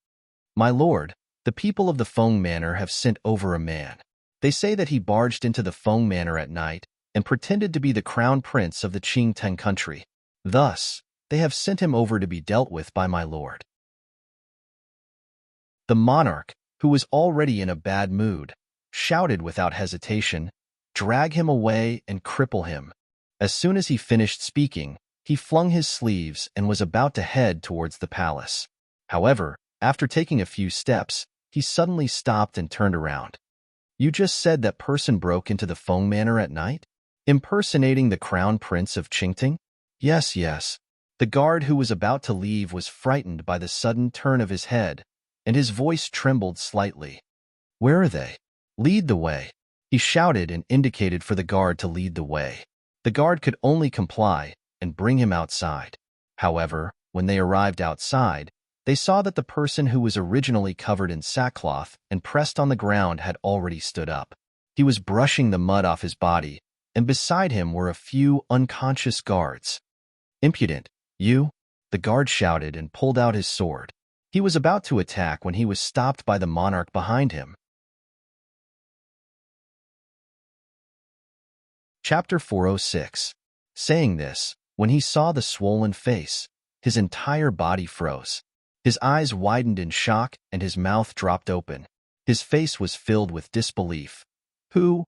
"My lord, the people of the Feng Manor have sent over a man. They say that he barged into the Feng Manor at night and pretended to be the crown prince of the Qingteng country. Thus, they have sent him over to be dealt with by my lord." The monarch, who was already in a bad mood, shouted without hesitation, "Drag him away and cripple him." As soon as he finished speaking, he flung his sleeves and was about to head towards the palace. However, after taking a few steps, he suddenly stopped and turned around. "You just said that person broke into the Feng Manor at night? Impersonating the Crown Prince of Qingting?" Yes. The guard who was about to leave was frightened by the sudden turn of his head, and his voice trembled slightly. "Where are they? Lead the way." He shouted and indicated for the guard to lead the way. The guard could only comply and bring him outside. However, when they arrived outside, they saw that the person who was originally covered in sackcloth and pressed on the ground had already stood up. He was brushing the mud off his body, and beside him were a few unconscious guards. "Impudent, you!" the guard shouted and pulled out his sword. He was about to attack when he was stopped by the monarch behind him. Chapter 406. Saying this, when he saw the swollen face, his entire body froze. His eyes widened in shock and his mouth dropped open. His face was filled with disbelief. Who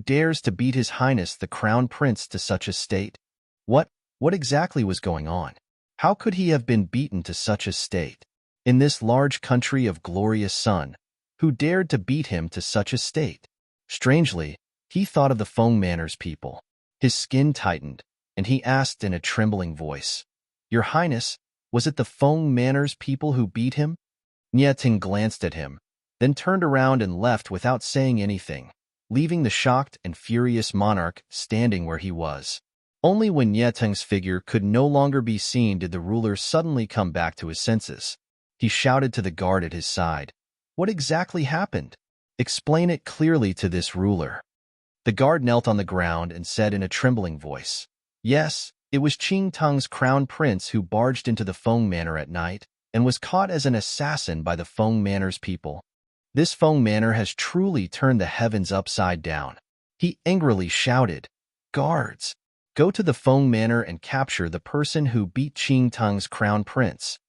dares to beat His Highness the Crown Prince to such a state? What exactly was going on? How could he have been beaten to such a state? In this large country of glorious sun, who dared to beat him to such a state? Strangely, he thought of the Feng Manor's people. His skin tightened, and he asked in a trembling voice, "Your Highness, was it the Feng Manor's people who beat him?" Nieteng glanced at him, then turned around and left without saying anything, leaving the shocked and furious monarch standing where he was. Only when Nieteng's figure could no longer be seen did the ruler suddenly come back to his senses. He shouted to the guard at his side, "What exactly happened? Explain it clearly to this ruler." The guard knelt on the ground and said in a trembling voice, "Yes, it was Qingtung's crown prince who barged into the Feng Manor at night and was caught as an assassin by the Feng Manor's people. This Feng Manor has truly turned the heavens upside down." He angrily shouted, "Guards, go to the Feng Manor and capture the person who beat Qingtung's crown prince."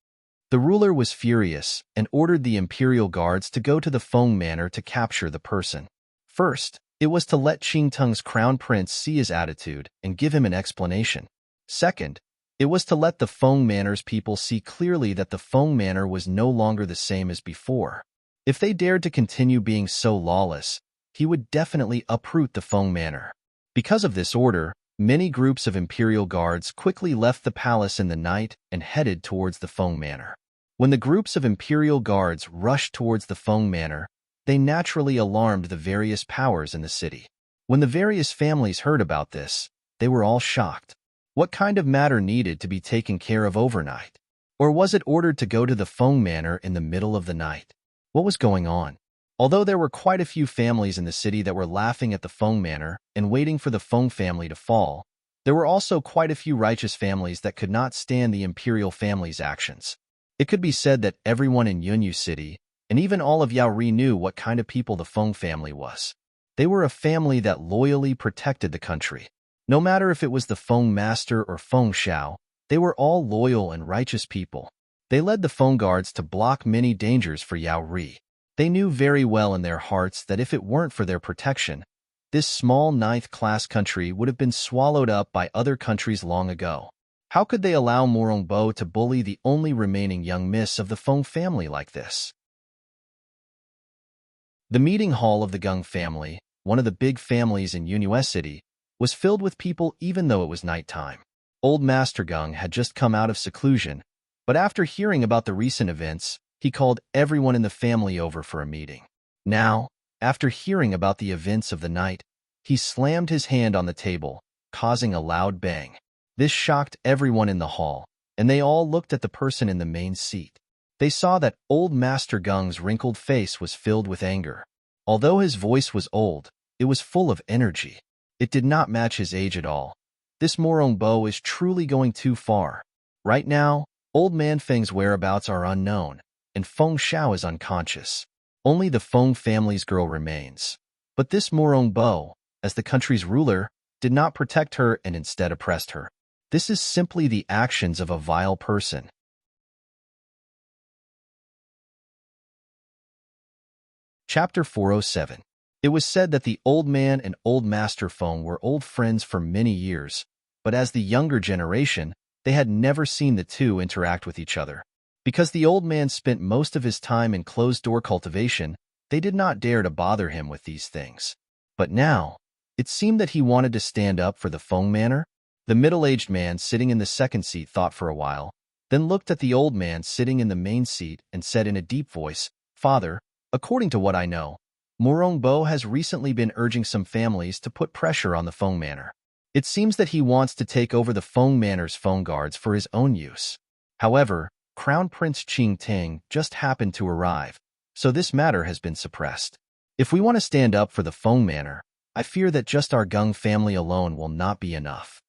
The ruler was furious and ordered the imperial guards to go to the Feng Manor to capture the person. First, it was to let Qingtung's crown prince see his attitude and give him an explanation. Second, it was to let the Feng Manor's people see clearly that the Feng Manor was no longer the same as before. If they dared to continue being so lawless, he would definitely uproot the Feng Manor. Because of this order, many groups of imperial guards quickly left the palace in the night and headed towards the Feng Manor. When the groups of imperial guards rushed towards the Feng Manor, they naturally alarmed the various powers in the city. When the various families heard about this, they were all shocked. What kind of matter needed to be taken care of overnight? Or was it ordered to go to the Feng Manor in the middle of the night? What was going on? Although there were quite a few families in the city that were laughing at the Feng Manor and waiting for the Feng family to fall, There were also quite a few righteous families that could not stand the imperial family's actions. It could be said that everyone in Yunyu City, and even all of Yaori, knew what kind of people the Feng family was. They were a family that loyally protected the country. No matter if it was the Feng Master or Feng Xiao, they were all loyal and righteous people. They led the Feng guards to block many dangers for Yaori. They knew very well in their hearts that if it weren't for their protection, this small ninth-class country would have been swallowed up by other countries long ago. How could they allow Morongbo to bully the only remaining young miss of the Feng family like this? The meeting hall of the Gung family, one of the big families in Yunyu City, was filled with people even though it was nighttime. Old Master Gung had just come out of seclusion, but after hearing about the recent events, he called everyone in the family over for a meeting. Now, after hearing about the events of the night, he slammed his hand on the table, causing a loud bang. This shocked everyone in the hall, and they all looked at the person in the main seat. They saw that old Master Gung's wrinkled face was filled with anger. Although his voice was old, it was full of energy. It did not match his age at all. This Morongbo is truly going too far. Right now, Old Man Feng's whereabouts are unknown, and Feng Xiao is unconscious. Only the Feng family's girl remains. But this Morongbo, as the country's ruler, did not protect her and instead oppressed her. This is simply the actions of a vile person. Chapter 407. It was said that the old man and old Master Feng were old friends for many years, but as the younger generation, they had never seen the two interact with each other. Because the old man spent most of his time in closed-door cultivation, they did not dare to bother him with these things. But now, it seemed that he wanted to stand up for the Feng manor. The middle-aged man sitting in the second seat thought for a while, then looked at the old man sitting in the main seat and said in a deep voice, "Father, according to what I know, Morongbo has recently been urging some families to put pressure on the Feng manor. It seems that he wants to take over the Feng manor's Feng guards for his own use. However, Crown Prince Qing Ting just happened to arrive, so this matter has been suppressed. If we want to stand up for the Feng manor, I fear that just our Gung family alone will not be enough.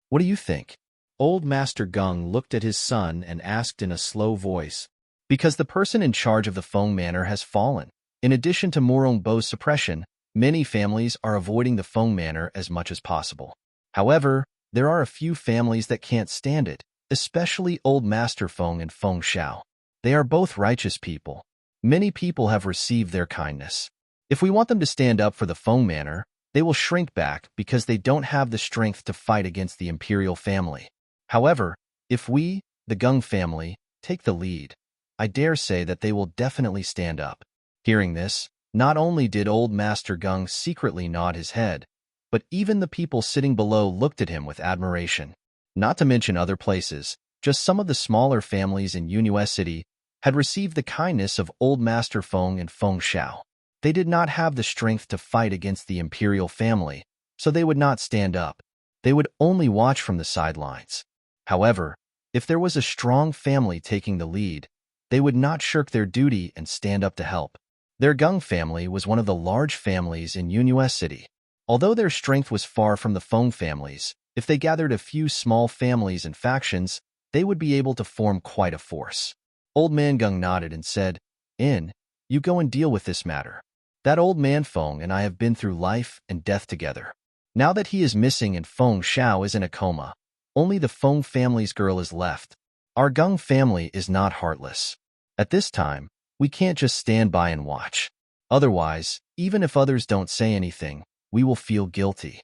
What do you think?" Old Master Gung looked at his son and asked in a slow voice. Because the person in charge of the Feng manor has fallen. In addition to Morongbo's suppression, many families are avoiding the Feng manor as much as possible. However, there are a few families that can't stand it, especially Old Master Feng and Feng Xiao. They are both righteous people. Many people have received their kindness. If we want them to stand up for the Feng manor, they will shrink back because they don't have the strength to fight against the imperial family. However, if we, the Gung family, take the lead, I dare say that they will definitely stand up. Hearing this, not only did old Master Gung secretly nod his head, but even the people sitting below looked at him with admiration. Not to mention other places, just some of the smaller families in Yunyu City had received the kindness of old Master Feng and Feng Xiao. They did not have the strength to fight against the imperial family, so they would not stand up. They would only watch from the sidelines. However, if there was a strong family taking the lead, they would not shirk their duty and stand up to help. Their Gung family was one of the large families in Yunyu City. Although their strength was far from the Feng families, if they gathered a few small families and factions, they would be able to form quite a force. Old Man Gung nodded and said, You go and deal with this matter. That old man Feng and I have been through life and death together. Now that he is missing and Feng Xiao is in a coma, only the Feng family's girl is left. Our Gung family is not heartless. At this time, we can't just stand by and watch. Otherwise, even if others don't say anything, we will feel guilty.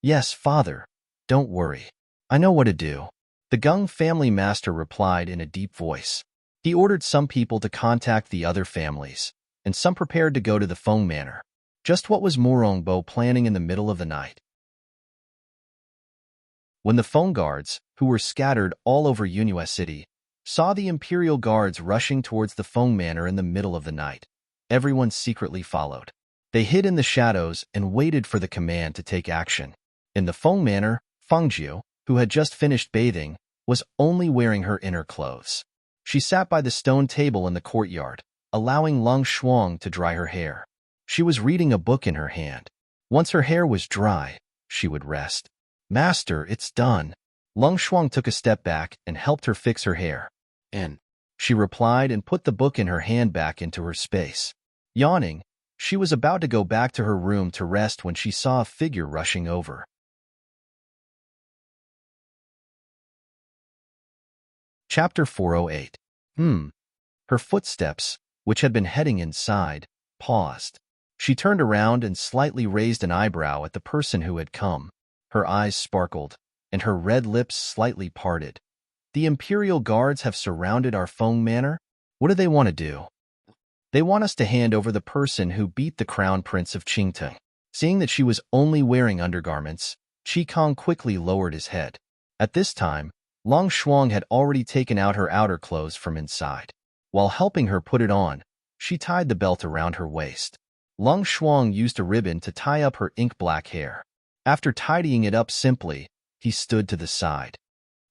Yes, father. Don't worry. I know what to do. The Gung family master replied in a deep voice. He ordered some people to contact the other families, and some prepared to go to the Feng manor. Just what was Morongbo planning in the middle of the night? When the Feng guards, who were scattered all over Yunyu City, saw the imperial guards rushing towards the Feng manor in the middle of the night, everyone secretly followed. They hid in the shadows and waited for the command to take action. In the Feng manor, Fengjiu, who had just finished bathing, was only wearing her inner clothes. She sat by the stone table in the courtyard, allowing Lung Shuang to dry her hair. She was reading a book in her hand. Once her hair was dry, she would rest. Master, it's done. Lung Shuang took a step back and helped her fix her hair. And she replied and put the book in her hand back into her space. Yawning, she was about to go back to her room to rest when she saw a figure rushing over. Chapter 408. Her footsteps, which had been heading inside, paused. She turned around and slightly raised an eyebrow at the person who had come. Her eyes sparkled, and her red lips slightly parted. The Imperial Guards have surrounded our Feng Manor? What do they want to do? They want us to hand over the person who beat the Crown Prince of Qingtang. Seeing that she was only wearing undergarments, Qi Kong quickly lowered his head. At this time, Long Shuang had already taken out her outer clothes from inside. While helping her put it on, she tied the belt around her waist. Long Shuang used a ribbon to tie up her ink-black hair. After tidying it up simply, he stood to the side.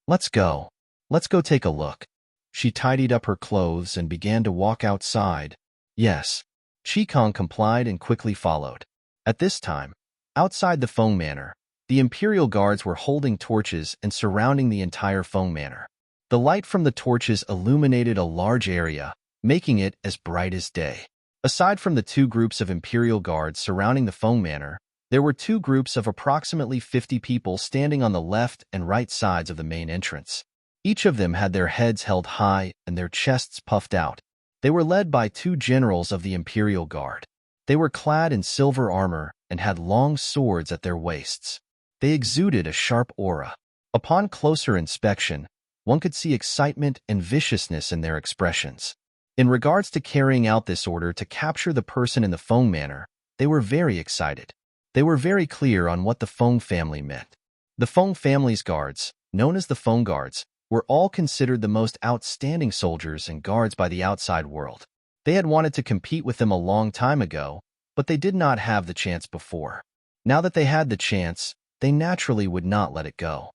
Let's go. Let's go take a look. She tidied up her clothes and began to walk outside. Yes. Qi Kong complied and quickly followed. At this time, outside the Feng Manor, the Imperial Guards were holding torches and surrounding the entire Feng Manor. The light from the torches illuminated a large area, making it as bright as day. Aside from the two groups of Imperial Guards surrounding the Feng Manor, there were two groups of approximately 50 people standing on the left and right sides of the main entrance. Each of them had their heads held high and their chests puffed out. They were led by two generals of the Imperial Guard. They were clad in silver armor and had long swords at their waists. They exuded a sharp aura. Upon closer inspection, one could see excitement and viciousness in their expressions. In regards to carrying out this order to capture the person in the Feng Manor, they were very excited. They were very clear on what the Feng family meant. The Feng family's guards, known as the Feng Guards, were all considered the most outstanding soldiers and guards by the outside world. They had wanted to compete with them a long time ago, but they did not have the chance before. Now that they had the chance, they naturally would not let it go.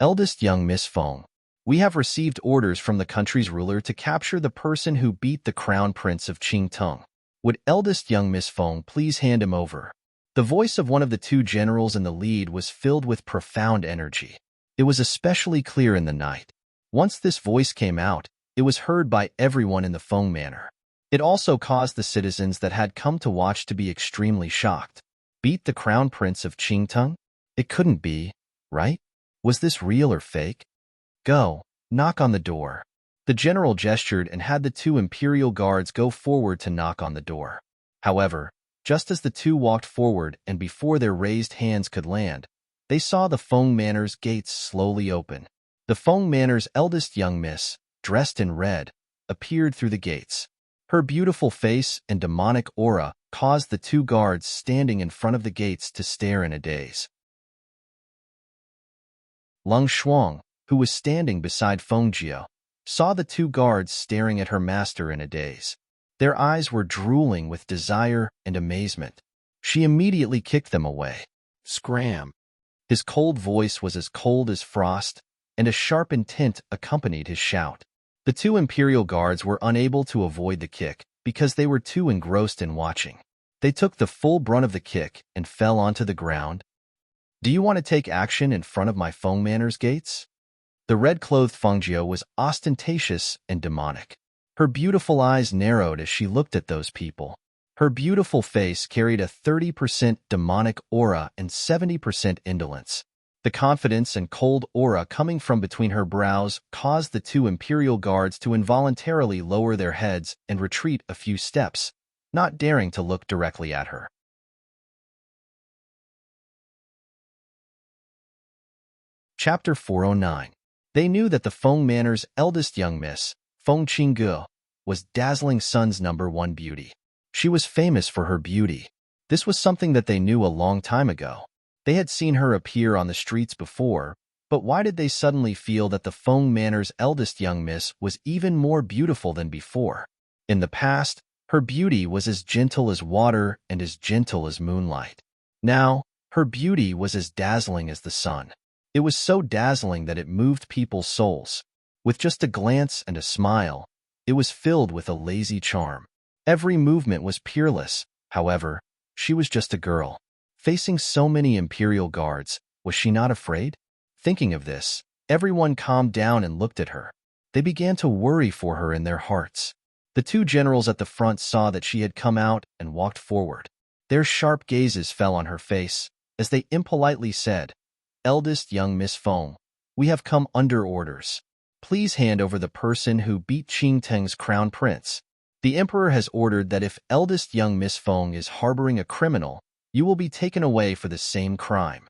Eldest young Miss Feng, we have received orders from the country's ruler to capture the person who beat the Crown Prince of Qingtang. Would eldest young Miss Feng please hand him over? The voice of one of the two generals in the lead was filled with profound energy. It was especially clear in the night. Once this voice came out, it was heard by everyone in the Feng Manor. It also caused the citizens that had come to watch to be extremely shocked. Beat the Crown Prince of Qingtang? It couldn't be, right? Was this real or fake? Go, knock on the door. The general gestured and had the two Imperial Guards go forward to knock on the door. However, just as the two walked forward and before their raised hands could land, they saw the Feng Manor's gates slowly open. The Feng Manor's eldest young miss, dressed in red, appeared through the gates. Her beautiful face and demonic aura caused the two guards standing in front of the gates to stare in a daze. Lung Shuang, who was standing beside Feng Jie, saw the two guards staring at her master in a daze. Their eyes were drooling with desire and amazement. She immediately kicked them away. Scram! His cold voice was as cold as frost, and a sharp intent accompanied his shout. The two Imperial Guards were unable to avoid the kick because they were too engrossed in watching. They took the full brunt of the kick and fell onto the ground. Do you want to take action in front of my Feng Manor's gates? The red-clothed Feng Jie was ostentatious and demonic. Her beautiful eyes narrowed as she looked at those people. Her beautiful face carried a 30% demonic aura and 70% indolence. The confidence and cold aura coming from between her brows caused the two Imperial Guards to involuntarily lower their heads and retreat a few steps, not daring to look directly at her. Chapter 409. They knew that the Feng Manor's eldest young miss, Feng Qingge, was dazzling Sun's #1 beauty. She was famous for her beauty. This was something that they knew a long time ago. They had seen her appear on the streets before, but why did they suddenly feel that the Feng Manor's eldest young miss was even more beautiful than before? In the past, her beauty was as gentle as water and as gentle as moonlight. Now, her beauty was as dazzling as the sun. It was so dazzling that it moved people's souls. With just a glance and a smile, it was filled with a lazy charm. Every movement was peerless. However, she was just a girl. Facing so many Imperial Guards, Was she not afraid? Thinking of this, everyone calmed down and looked at her. They began to worry for her in their hearts. The two generals at the front saw that she had come out and walked forward. Their sharp gazes fell on her face as they impolitely said, "Eldest young Miss Feng, we have come under orders. Please hand over the person who beat Qing Teng's crown prince. The emperor has ordered that if eldest young Miss Feng is harboring a criminal, you will be taken away for the same crime."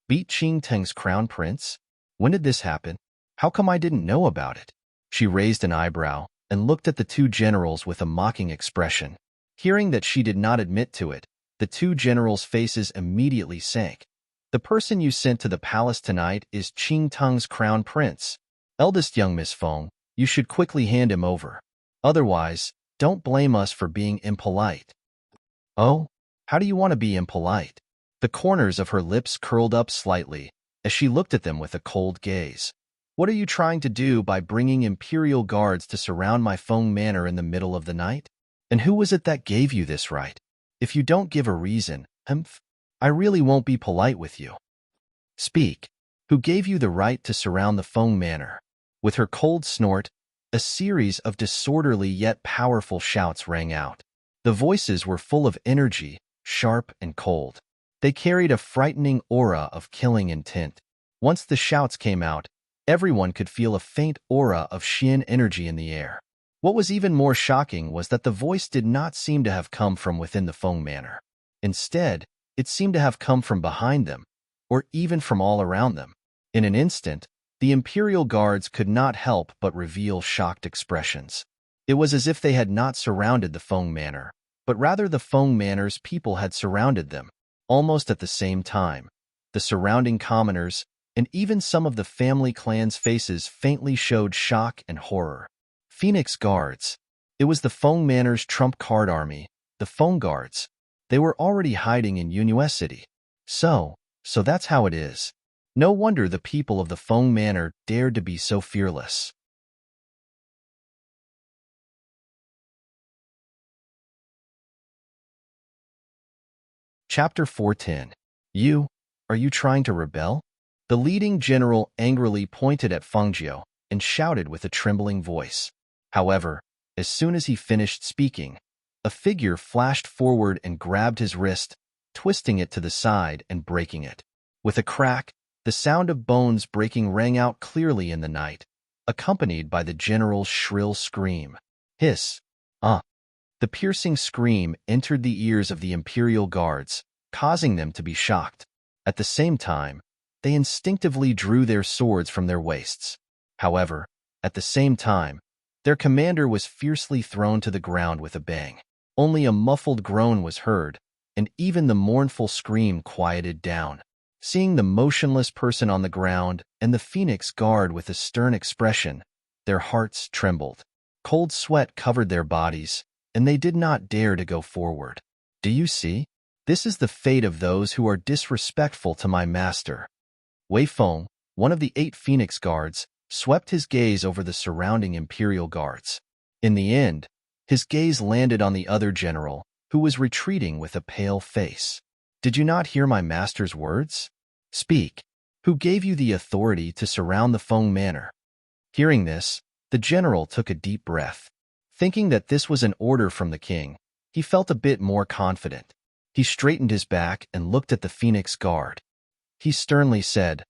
Beat Qing Teng's crown prince? When did this happen? How come I didn't know about it? She raised an eyebrow and looked at the two generals with a mocking expression. Hearing that she did not admit to it, the two generals' faces immediately sank. "The person you sent to the palace tonight is Qing Teng's crown prince. Eldest young Miss Feng, you should quickly hand him over. Otherwise, don't blame us for being impolite." "Oh, how do you want to be impolite?" The corners of her lips curled up slightly as she looked at them with a cold gaze. "What are you trying to do by bringing imperial guards to surround my Feng manor in the middle of the night? And who was it that gave you this right? If you don't give a reason, I really won't be polite with you. Speak. Who gave you the right to surround the Feng manor?" With her cold snort, a series of disorderly yet powerful shouts rang out. The voices were full of energy, sharp and cold. They carried a frightening aura of killing intent. Once the shouts came out, everyone could feel a faint aura of Xian energy in the air. What was even more shocking was that the voice did not seem to have come from within the Feng manor. Instead, it seemed to have come from behind them, or even from all around them. In an instant, the imperial guards could not help but reveal shocked expressions. It was as if they had not surrounded the Feng manor, but rather the Feng manor's people had surrounded them. Almost at the same time, the surrounding commoners and even some of the family clan's faces faintly showed shock and horror. Phoenix Guards. It was the Feng manor's trump card army, the Feng Guards. They were already hiding in Yunhua City. So that's how it is. No wonder the people of the Feng manor dared to be so fearless. Chapter 410. Are you trying to rebel? The leading general angrily pointed at Fengjiu and shouted with a trembling voice. However, as soon as he finished speaking, a figure flashed forward and grabbed his wrist, twisting it to the side and breaking it. With a crack, the sound of bones breaking rang out clearly in the night, accompanied by the general's shrill scream. Hiss! The piercing scream entered the ears of the imperial guards, causing them to be shocked. At the same time, they instinctively drew their swords from their waists. However, at the same time, their commander was fiercely thrown to the ground with a bang. Only a muffled groan was heard, and even the mournful scream quieted down. Seeing the motionless person on the ground and the Phoenix Guard with a stern expression, their hearts trembled. Cold sweat covered their bodies, and they did not dare to go forward. "Do you see? This is the fate of those who are disrespectful to my master." Wei Feng, one of the 8 Phoenix Guards, swept his gaze over the surrounding imperial guards. In the end, his gaze landed on the other general, who was retreating with a pale face. "Did you not hear my master's words? Speak. Who gave you the authority to surround the Feng manor?" Hearing this, the general took a deep breath. Thinking that this was an order from the king, he felt a bit more confident. He straightened his back and looked at the Phoenix Guard. He sternly said,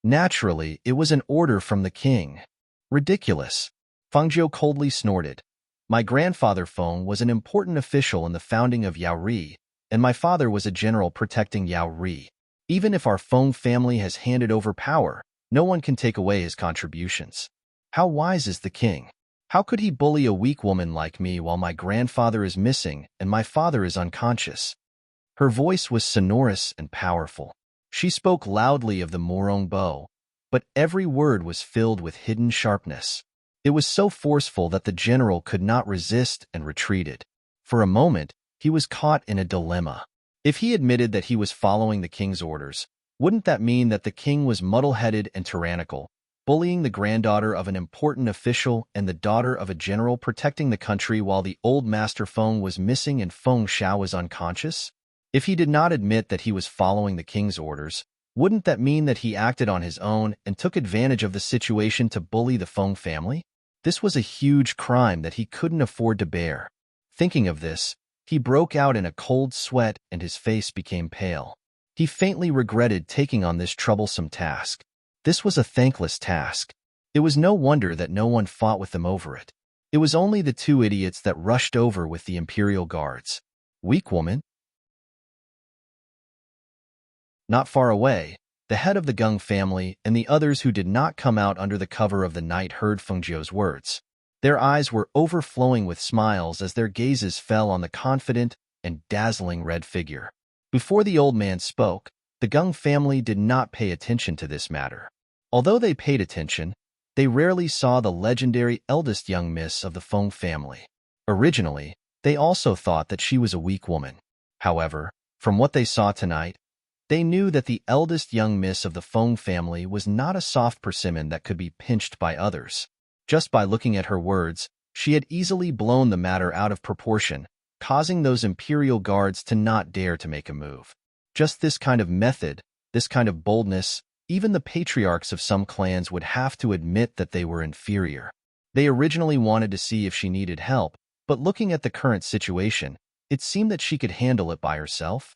"Naturally, it was an order from the king." "Ridiculous." Fengjiu coldly snorted. "My grandfather Feng was an important official in the founding of Yaori, and my father was a general protecting Yaori. Even if our Feng family has handed over power, no one can take away his contributions. How wise is the king? How could he bully a weak woman like me while my grandfather is missing and my father is unconscious?" Her voice was sonorous and powerful. She spoke loudly of the Morong bow, but every word was filled with hidden sharpness. It was so forceful that the general could not resist and retreated. For a moment, he was caught in a dilemma. If he admitted that he was following the king's orders, wouldn't that mean that the king was muddle-headed and tyrannical, bullying the granddaughter of an important official and the daughter of a general protecting the country while the old master Feng was missing and Feng Xiao was unconscious? If he did not admit that he was following the king's orders, Wouldn't that mean that he acted on his own and took advantage of the situation to bully the Feng family? This was a huge crime that he couldn't afford to bear. Thinking of this, he broke out in a cold sweat and his face became pale. He faintly regretted taking on this troublesome task. This was a thankless task. It was no wonder that no one fought with them over it. It was only the two idiots that rushed over with the Imperial Guards. Weak woman? Not far away, the head of the Gung family and the others who did not come out under the cover of the night heard Fengjiu's words. Their eyes were overflowing with smiles as their gazes fell on the confident and dazzling red figure. Before the old man spoke, the Gung family did not pay attention to this matter. Although they paid attention, they rarely saw the legendary eldest young miss of the Feng family. Originally, they also thought that she was a weak woman. However, from what they saw tonight, they knew that the eldest young miss of the Feng family was not a soft persimmon that could be pinched by others. Just by looking at her words, she had easily blown the matter out of proportion, causing those Imperial Guards to not dare to make a move. Just this kind of method, this kind of boldness, even the patriarchs of some clans would have to admit that they were inferior. They originally wanted to see if she needed help, but looking at the current situation, it seemed that she could handle it by herself.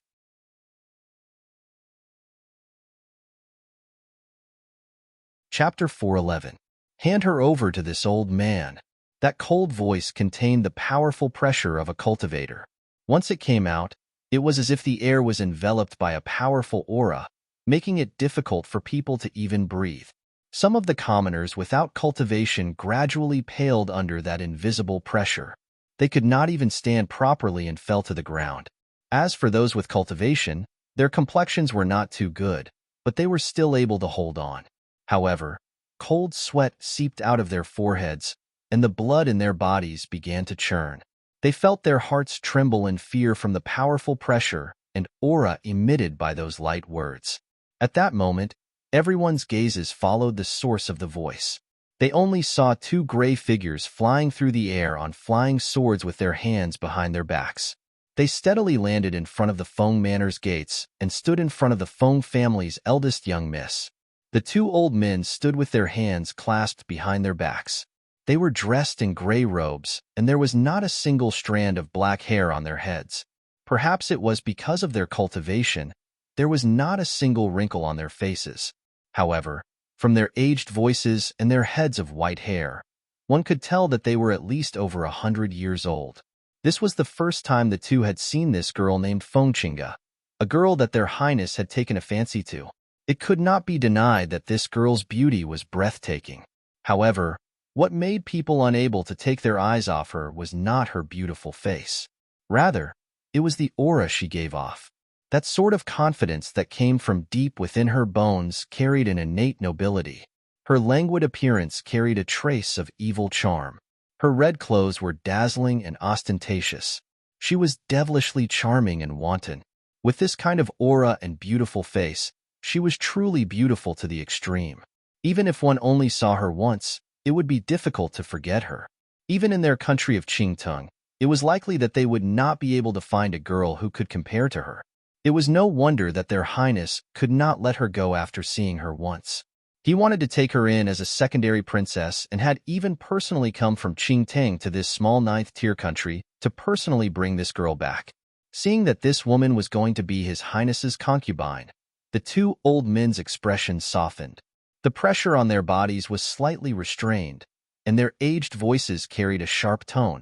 Chapter 411. Hand her over to this old man. That cold voice contained the powerful pressure of a cultivator. Once it came out, it was as if the air was enveloped by a powerful aura, making it difficult for people to even breathe. Some of the commoners without cultivation gradually paled under that invisible pressure. They could not even stand properly and fell to the ground. As for those with cultivation, their complexions were not too good, but they were still able to hold on. However, cold sweat seeped out of their foreheads, and the blood in their bodies began to churn. They felt their hearts tremble in fear from the powerful pressure and aura emitted by those light words. At that moment, everyone's gazes followed the source of the voice. They only saw two gray figures flying through the air on flying swords with their hands behind their backs. They steadily landed in front of the Feng Manor's gates and stood in front of the Feng family's eldest young miss. The two old men stood with their hands clasped behind their backs. They were dressed in gray robes, and there was not a single strand of black hair on their heads. Perhaps it was because of their cultivation, there was not a single wrinkle on their faces. However, from their aged voices and their heads of white hair, one could tell that they were at least over 100 years old. This was the first time the two had seen this girl named Fengqinga, a girl that their highness had taken a fancy to. It could not be denied that this girl's beauty was breathtaking. However, what made people unable to take their eyes off her was not her beautiful face. Rather, it was the aura she gave off. That sort of confidence that came from deep within her bones carried an innate nobility. Her languid appearance carried a trace of evil charm. Her red clothes were dazzling and ostentatious. She was devilishly charming and wanton. With this kind of aura and beautiful face, she was truly beautiful to the extreme. Even if one only saw her once, it would be difficult to forget her. Even in their country of Qingtung, it was likely that they would not be able to find a girl who could compare to her. It was no wonder that their highness could not let her go after seeing her once. He wanted to take her in as a secondary princess and had even personally come from Qingtang to this small ninth-tier country to personally bring this girl back. Seeing that this woman was going to be his highness's concubine, the two old men's expressions softened. The pressure on their bodies was slightly restrained, and their aged voices carried a sharp tone.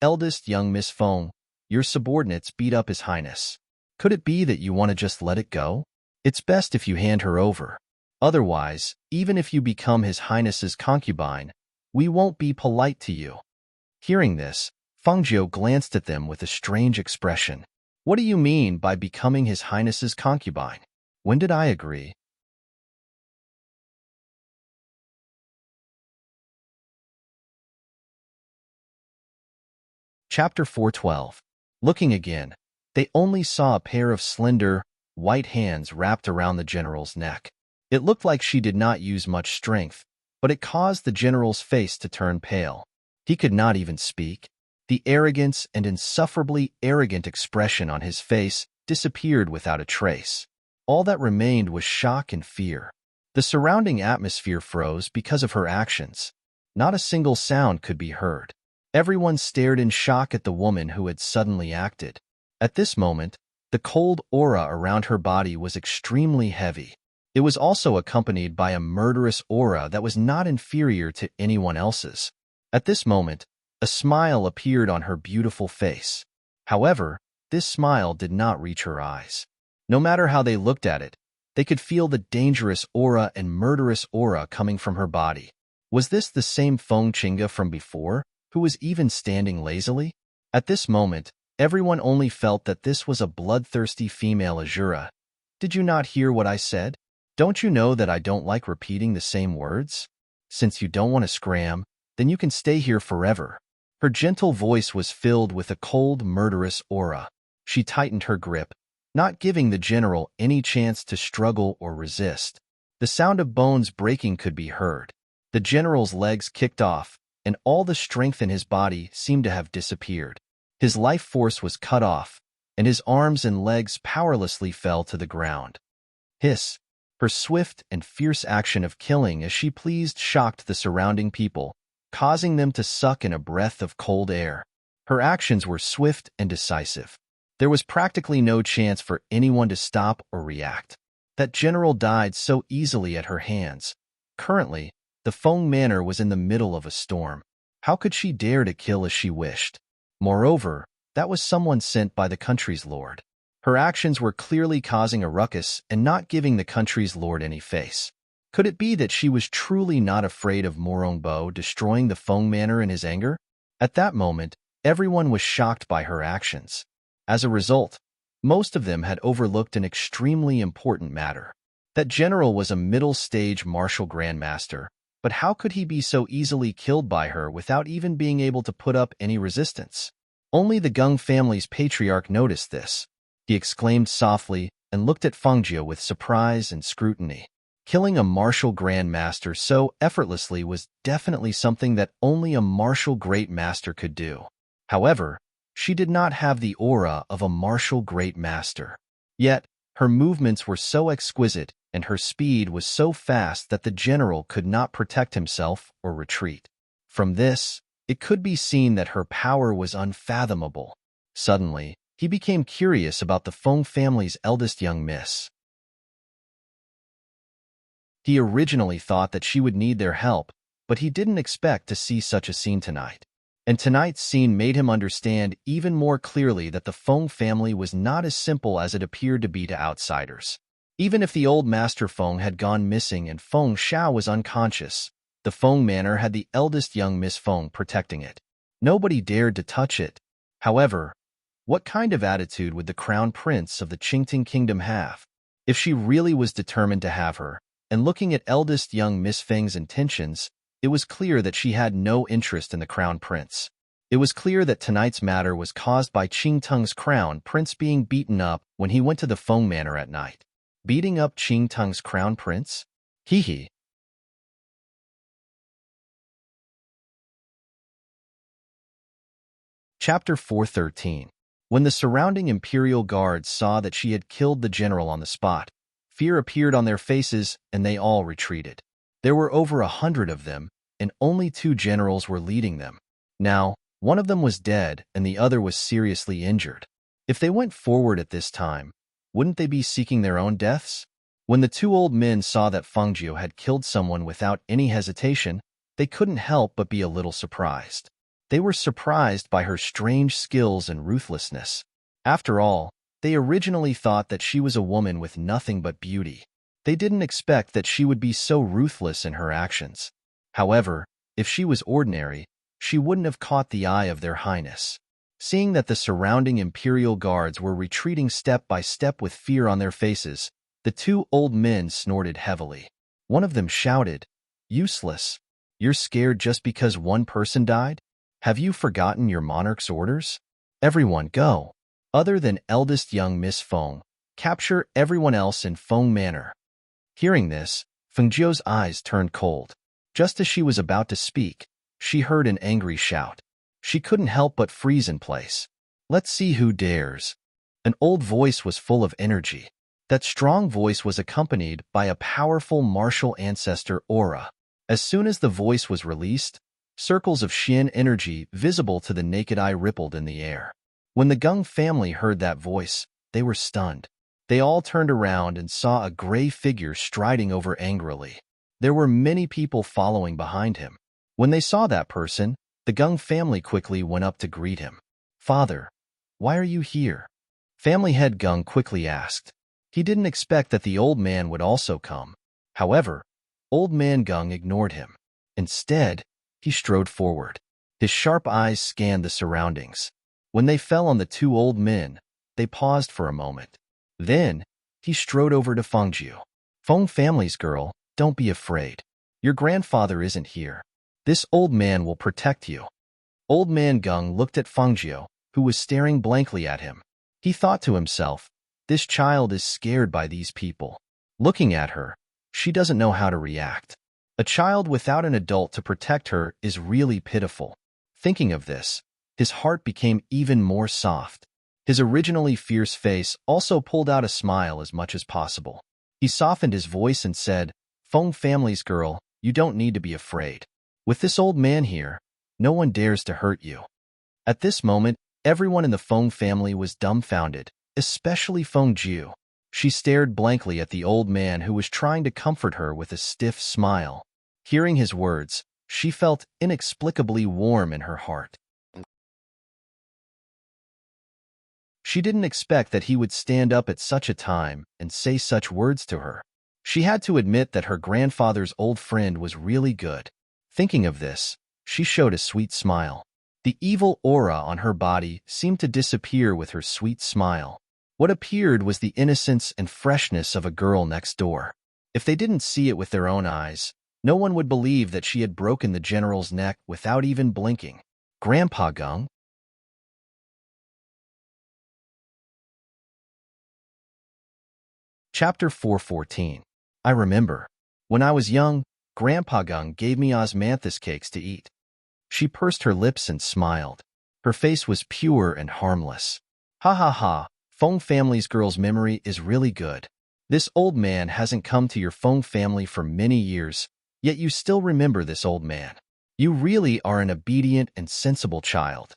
Eldest young Miss Feng, your subordinates beat up his highness. Could it be that you want to just let it go? It's best if you hand her over. Otherwise, even if you become his highness's concubine, we won't be polite to you. Hearing this, Fengjiu glanced at them with a strange expression. What do you mean by becoming his highness's concubine? When did I agree? Chapter 412. Looking again, they only saw a pair of slender, white hands wrapped around the general's neck. It looked like she did not use much strength, but it caused the general's face to turn pale. He could not even speak. The arrogance and insufferably arrogant expression on his face disappeared without a trace. All that remained was shock and fear. The surrounding atmosphere froze because of her actions. Not a single sound could be heard. Everyone stared in shock at the woman who had suddenly acted. At this moment, the cold aura around her body was extremely heavy. It was also accompanied by a murderous aura that was not inferior to anyone else's. At this moment, a smile appeared on her beautiful face. However, this smile did not reach her eyes. No matter how they looked at it, they could feel the dangerous aura and murderous aura coming from her body. Was this the same Feng Chinga from before, who was even standing lazily? At this moment, everyone only felt that this was a bloodthirsty female Azura. Did you not hear what I said? Don't you know that I don't like repeating the same words? Since you don't want to scram, then you can stay here forever. Her gentle voice was filled with a cold, murderous aura. She tightened her grip, not giving the general any chance to struggle or resist. The sound of bones breaking could be heard. The general's legs kicked off, and all the strength in his body seemed to have disappeared. His life force was cut off, and his arms and legs powerlessly fell to the ground. Hiss! Her swift and fierce action of killing as she pleased shocked the surrounding people, causing them to suck in a breath of cold air. Her actions were swift and decisive. There was practically no chance for anyone to stop or react. That general died so easily at her hands. Currently, the Feng Manor was in the middle of a storm. How could she dare to kill as she wished? Moreover, that was someone sent by the country's lord. Her actions were clearly causing a ruckus and not giving the country's lord any face. Could it be that she was truly not afraid of Morongbo destroying the Feng Manor in his anger? At that moment, everyone was shocked by her actions. As a result, most of them had overlooked an extremely important matter. That general was a middle-stage martial grandmaster, but how could he be so easily killed by her without even being able to put up any resistance? Only the Gung family's patriarch noticed this. He exclaimed softly and looked at Fengjie with surprise and scrutiny. Killing a martial grandmaster so effortlessly was definitely something that only a martial great master could do. However, she did not have the aura of a martial great master. Yet, her movements were so exquisite and her speed was so fast that the general could not protect himself or retreat. From this, it could be seen that her power was unfathomable. Suddenly, he became curious about the Feng family's eldest young miss. He originally thought that she would need their help, but he didn't expect to see such a scene tonight. And tonight's scene made him understand even more clearly that the Feng family was not as simple as it appeared to be to outsiders. Even if the old Master Feng had gone missing and Feng Xiao was unconscious, the Feng Manor had the eldest young Miss Feng protecting it. Nobody dared to touch it. However, what kind of attitude would the Crown Prince of the Qingting Kingdom have? If she really was determined to have her, and looking at eldest young Miss Feng's intentions, it was clear that she had no interest in the Crown Prince. It was clear that tonight's matter was caused by Qingtung's Crown Prince being beaten up when he went to the Feng Manor at night. Beating up Qingtung's Crown Prince? Hee hee. Chapter 413. When the surrounding Imperial guards saw that she had killed the general on the spot, fear appeared on their faces and they all retreated. There were over 100 of them, and only 2 generals were leading them. Now, one of them was dead and the other was seriously injured. If they went forward at this time, wouldn't they be seeking their own deaths? When the 2 old men saw that Fengjie had killed someone without any hesitation, they couldn't help but be a little surprised. They were surprised by her strange skills and ruthlessness. After all, they originally thought that she was a woman with nothing but beauty. They didn't expect that she would be so ruthless in her actions. However, if she was ordinary, she wouldn't have caught the eye of their highness. Seeing that the surrounding Imperial guards were retreating step by step with fear on their faces, the 2 old men snorted heavily. One of them shouted, "Useless! You're scared just because one person died? Have you forgotten your monarch's orders? Everyone go! Other than eldest young Miss Feng, capture everyone else in Feng Manor." Hearing this, Fengjie's eyes turned cold. Just as she was about to speak, she heard an angry shout. She couldn't help but freeze in place. "Let's see who dares." An old voice was full of energy. That strong voice was accompanied by a powerful martial ancestor aura. As soon as the voice was released, circles of Xin energy visible to the naked eye rippled in the air. When the Gung family heard that voice, they were stunned. They all turned around and saw a gray figure striding over angrily. There were many people following behind him. When they saw that person, the Gung family quickly went up to greet him. "Father, why are you here?" Family head Gung quickly asked. He didn't expect that the old man would also come. However, old man Gung ignored him. Instead, he strode forward. His sharp eyes scanned the surroundings. When they fell on the two old men, they paused for a moment. Then, he strode over to Fengjiu. "Feng family's girl, don't be afraid. Your grandfather isn't here. This old man will protect you." Old man Gung looked at Fengjiu, who was staring blankly at him. He thought to himself, this child is scared by these people. Looking at her, she doesn't know how to react. A child without an adult to protect her is really pitiful. Thinking of this, his heart became even more soft. His originally fierce face also pulled out a smile as much as possible. He softened his voice and said, "Feng family's girl, you don't need to be afraid. With this old man here, no one dares to hurt you." At this moment, everyone in the Feng family was dumbfounded, especially Fengjiu. She stared blankly at the old man who was trying to comfort her with a stiff smile. Hearing his words, she felt inexplicably warm in her heart. She didn't expect that he would stand up at such a time and say such words to her. She had to admit that her grandfather's old friend was really good. Thinking of this, she showed a sweet smile. The evil aura on her body seemed to disappear with her sweet smile. What appeared was the innocence and freshness of a girl next door. If they didn't see it with their own eyes, no one would believe that she had broken the general's neck without even blinking. Grandpa Gung? Chapter 414. I remember. When I was young, Grandpa Gung gave me osmanthus cakes to eat. She pursed her lips and smiled. Her face was pure and harmless. Ha ha ha, Feng family's girl's memory is really good. This old man hasn't come to your Feng family for many years, yet you still remember this old man. You really are an obedient and sensible child.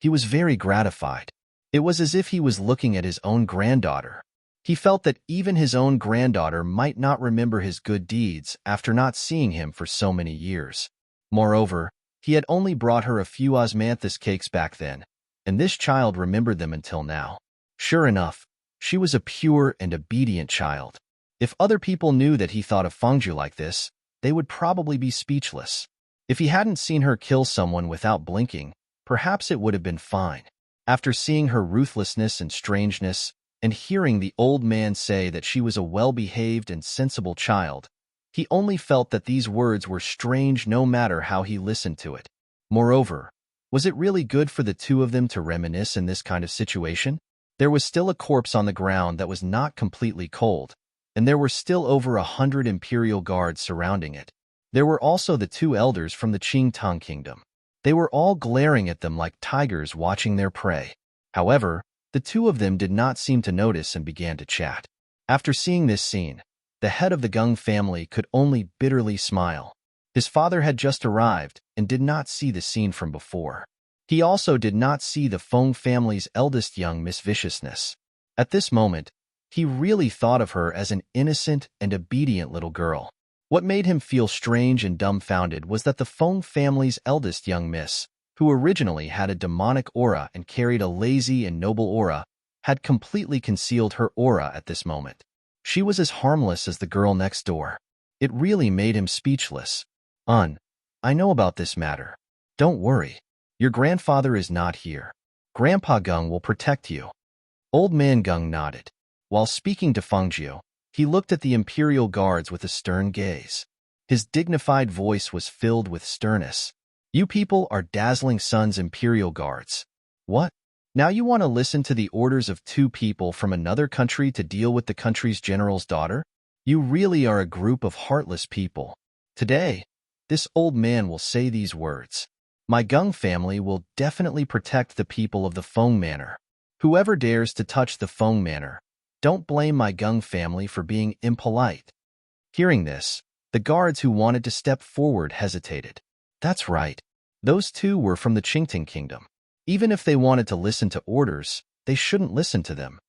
He was very gratified. It was as if he was looking at his own granddaughter. He felt that even his own granddaughter might not remember his good deeds after not seeing him for so many years. Moreover, he had only brought her a few osmanthus cakes back then, and this child remembered them until now. Sure enough, she was a pure and obedient child. If other people knew that he thought of Fengjiu like this, they would probably be speechless. If he hadn't seen her kill someone without blinking, perhaps it would have been fine. After seeing her ruthlessness and strangeness, and hearing the old man say that she was a well-behaved and sensible child, he only felt that these words were strange no matter how he listened to it. Moreover, was it really good for the two of them to reminisce in this kind of situation? There was still a corpse on the ground that was not completely cold, and there were still over 100 imperial guards surrounding it. There were also the two elders from the Qingtang kingdom. They were all glaring at them like tigers watching their prey. However, the two of them did not seem to notice and began to chat. After seeing this scene, the head of the Gung family could only bitterly smile. His father had just arrived and did not see the scene from before. He also did not see the Feng family's eldest young Miss Viciousness. At this moment, he really thought of her as an innocent and obedient little girl. What made him feel strange and dumbfounded was that the Feng family's eldest young miss, who originally had a demonic aura and carried a lazy and noble aura, had completely concealed her aura at this moment. She was as harmless as the girl next door. It really made him speechless. I know about this matter. Don't worry. Your grandfather is not here. Grandpa Gung will protect you. Old man Gung nodded. While speaking to Fengjiu, he looked at the imperial guards with a stern gaze. His dignified voice was filled with sternness. You people are Dazzling Sun's imperial guards. What? Now you want to listen to the orders of two people from another country to deal with the country's general's daughter? You really are a group of heartless people. Today, this old man will say these words. My Gung family will definitely protect the people of the Feng Manor. Whoever dares to touch the Feng Manor, Don't blame my Gung family for being impolite." Hearing this, the guards who wanted to step forward hesitated. That's right. Those two were from the Qingting kingdom. Even if they wanted to listen to orders, they shouldn't listen to them.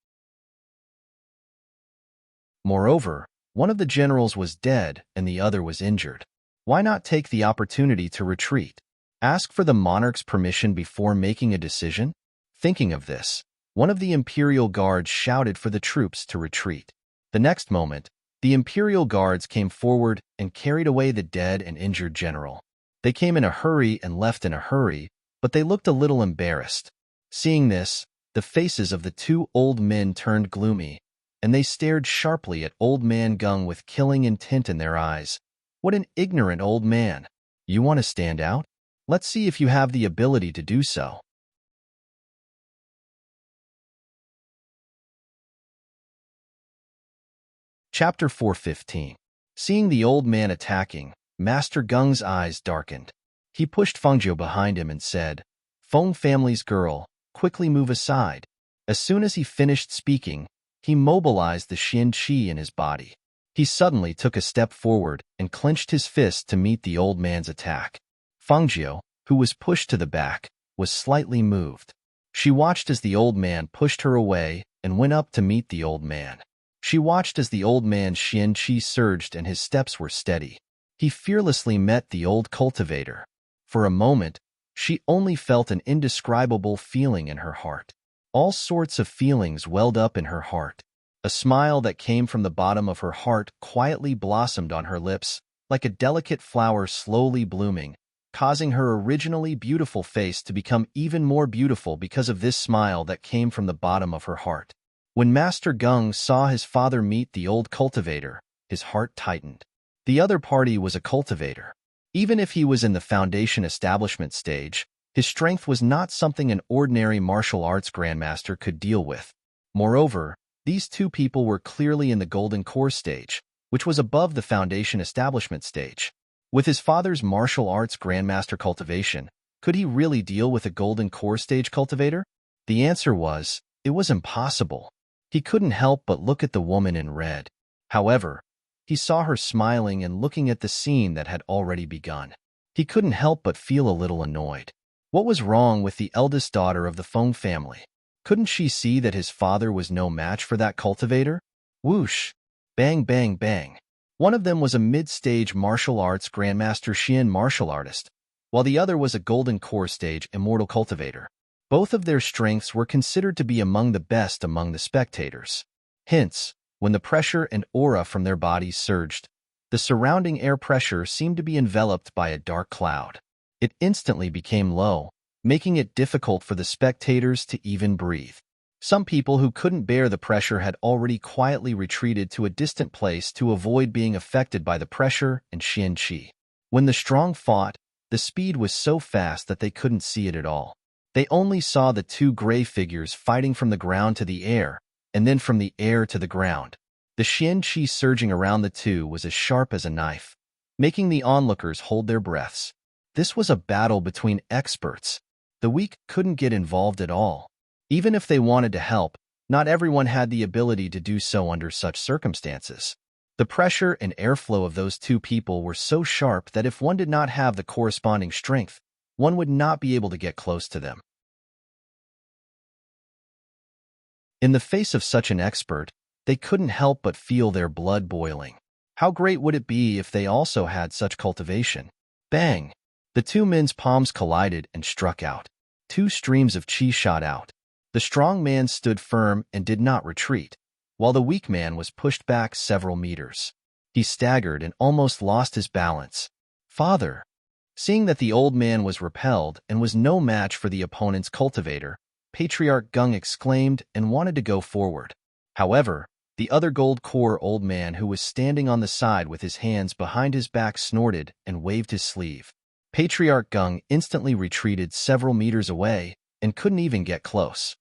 Moreover, one of the generals was dead and the other was injured. Why not take the opportunity to retreat? Ask for the monarch's permission before making a decision? Thinking of this, one of the imperial guards shouted for the troops to retreat. The next moment, the imperial guards came forward and carried away the dead and injured general. They came in a hurry and left in a hurry, but they looked a little embarrassed. Seeing this, the faces of the two old men turned gloomy, and they stared sharply at old man Gung with killing intent in their eyes. What an ignorant old man! You want to stand out? Let's see if you have the ability to do so. Chapter 415. Seeing the old man attacking, Master Gung's eyes darkened. He pushed Fengjiu behind him and said, "Feng family's girl, quickly move aside." As soon as he finished speaking, he mobilized the Xian Qi in his body. He suddenly took a step forward and clenched his fist to meet the old man's attack. Fengjiu, who was pushed to the back, was slightly moved. She watched as the old man pushed her away and went up to meet the old man. She watched as the old man's Xian Qi surged and his steps were steady. He fearlessly met the old cultivator. For a moment, she only felt an indescribable feeling in her heart. All sorts of feelings welled up in her heart. A smile that came from the bottom of her heart quietly blossomed on her lips, like a delicate flower slowly blooming, causing her originally beautiful face to become even more beautiful because of this smile that came from the bottom of her heart. When Master Gung saw his father meet the old cultivator, his heart tightened. The other party was a cultivator. Even if he was in the foundation establishment stage, his strength was not something an ordinary martial arts grandmaster could deal with. Moreover, these two people were clearly in the golden core stage, which was above the foundation establishment stage. With his father's martial arts grandmaster cultivation, could he really deal with a golden core stage cultivator? The answer was, it was impossible. He couldn't help but look at the woman in red. However, he saw her smiling and looking at the scene that had already begun. He couldn't help but feel a little annoyed. What was wrong with the eldest daughter of the Feng family? Couldn't she see that his father was no match for that cultivator? Whoosh! Bang, bang, bang. One of them was a mid-stage martial arts grandmaster Xian martial artist, while the other was a golden core stage immortal cultivator. Both of their strengths were considered to be among the best among the spectators. Hence, when the pressure and aura from their bodies surged, the surrounding air pressure seemed to be enveloped by a dark cloud. It instantly became low, making it difficult for the spectators to even breathe. Some people who couldn't bear the pressure had already quietly retreated to a distant place to avoid being affected by the pressure and Xian Qi. When the strong fought, the speed was so fast that they couldn't see it at all. They only saw the two gray figures fighting from the ground to the air, and then from the air to the ground. The Xian Qi surging around the two was as sharp as a knife, making the onlookers hold their breaths. This was a battle between experts. The weak couldn't get involved at all. Even if they wanted to help, not everyone had the ability to do so under such circumstances. The pressure and airflow of those two people were so sharp that if one did not have the corresponding strength, one would not be able to get close to them. In the face of such an expert, they couldn't help but feel their blood boiling. How great would it be if they also had such cultivation? Bang! The two men's palms collided and struck out. Two streams of qi shot out. The strong man stood firm and did not retreat, while the weak man was pushed back several meters. He staggered and almost lost his balance. "Father!" Seeing that the old man was repelled and was no match for the opponent's cultivator, Patriarch Gung exclaimed and wanted to go forward. However, the other gold core old man who was standing on the side with his hands behind his back snorted and waved his sleeve. Patriarch Gung instantly retreated several meters away and couldn't even get close.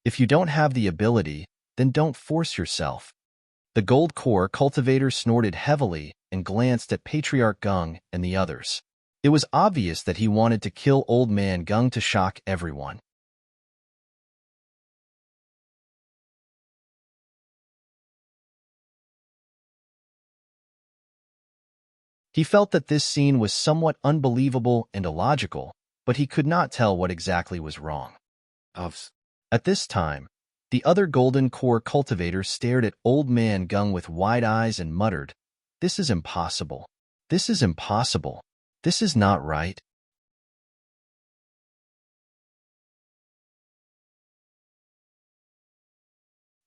If you don't have the ability, then don't force yourself. The gold core cultivator snorted heavily and glanced at Patriarch Gung and the others. It was obvious that he wanted to kill old man Gung to shock everyone. He felt that this scene was somewhat unbelievable and illogical, but he could not tell what exactly was wrong. At this time, the other golden core cultivator stared at Old Man Gung with wide eyes and muttered, "This is impossible. This is impossible. This is not right."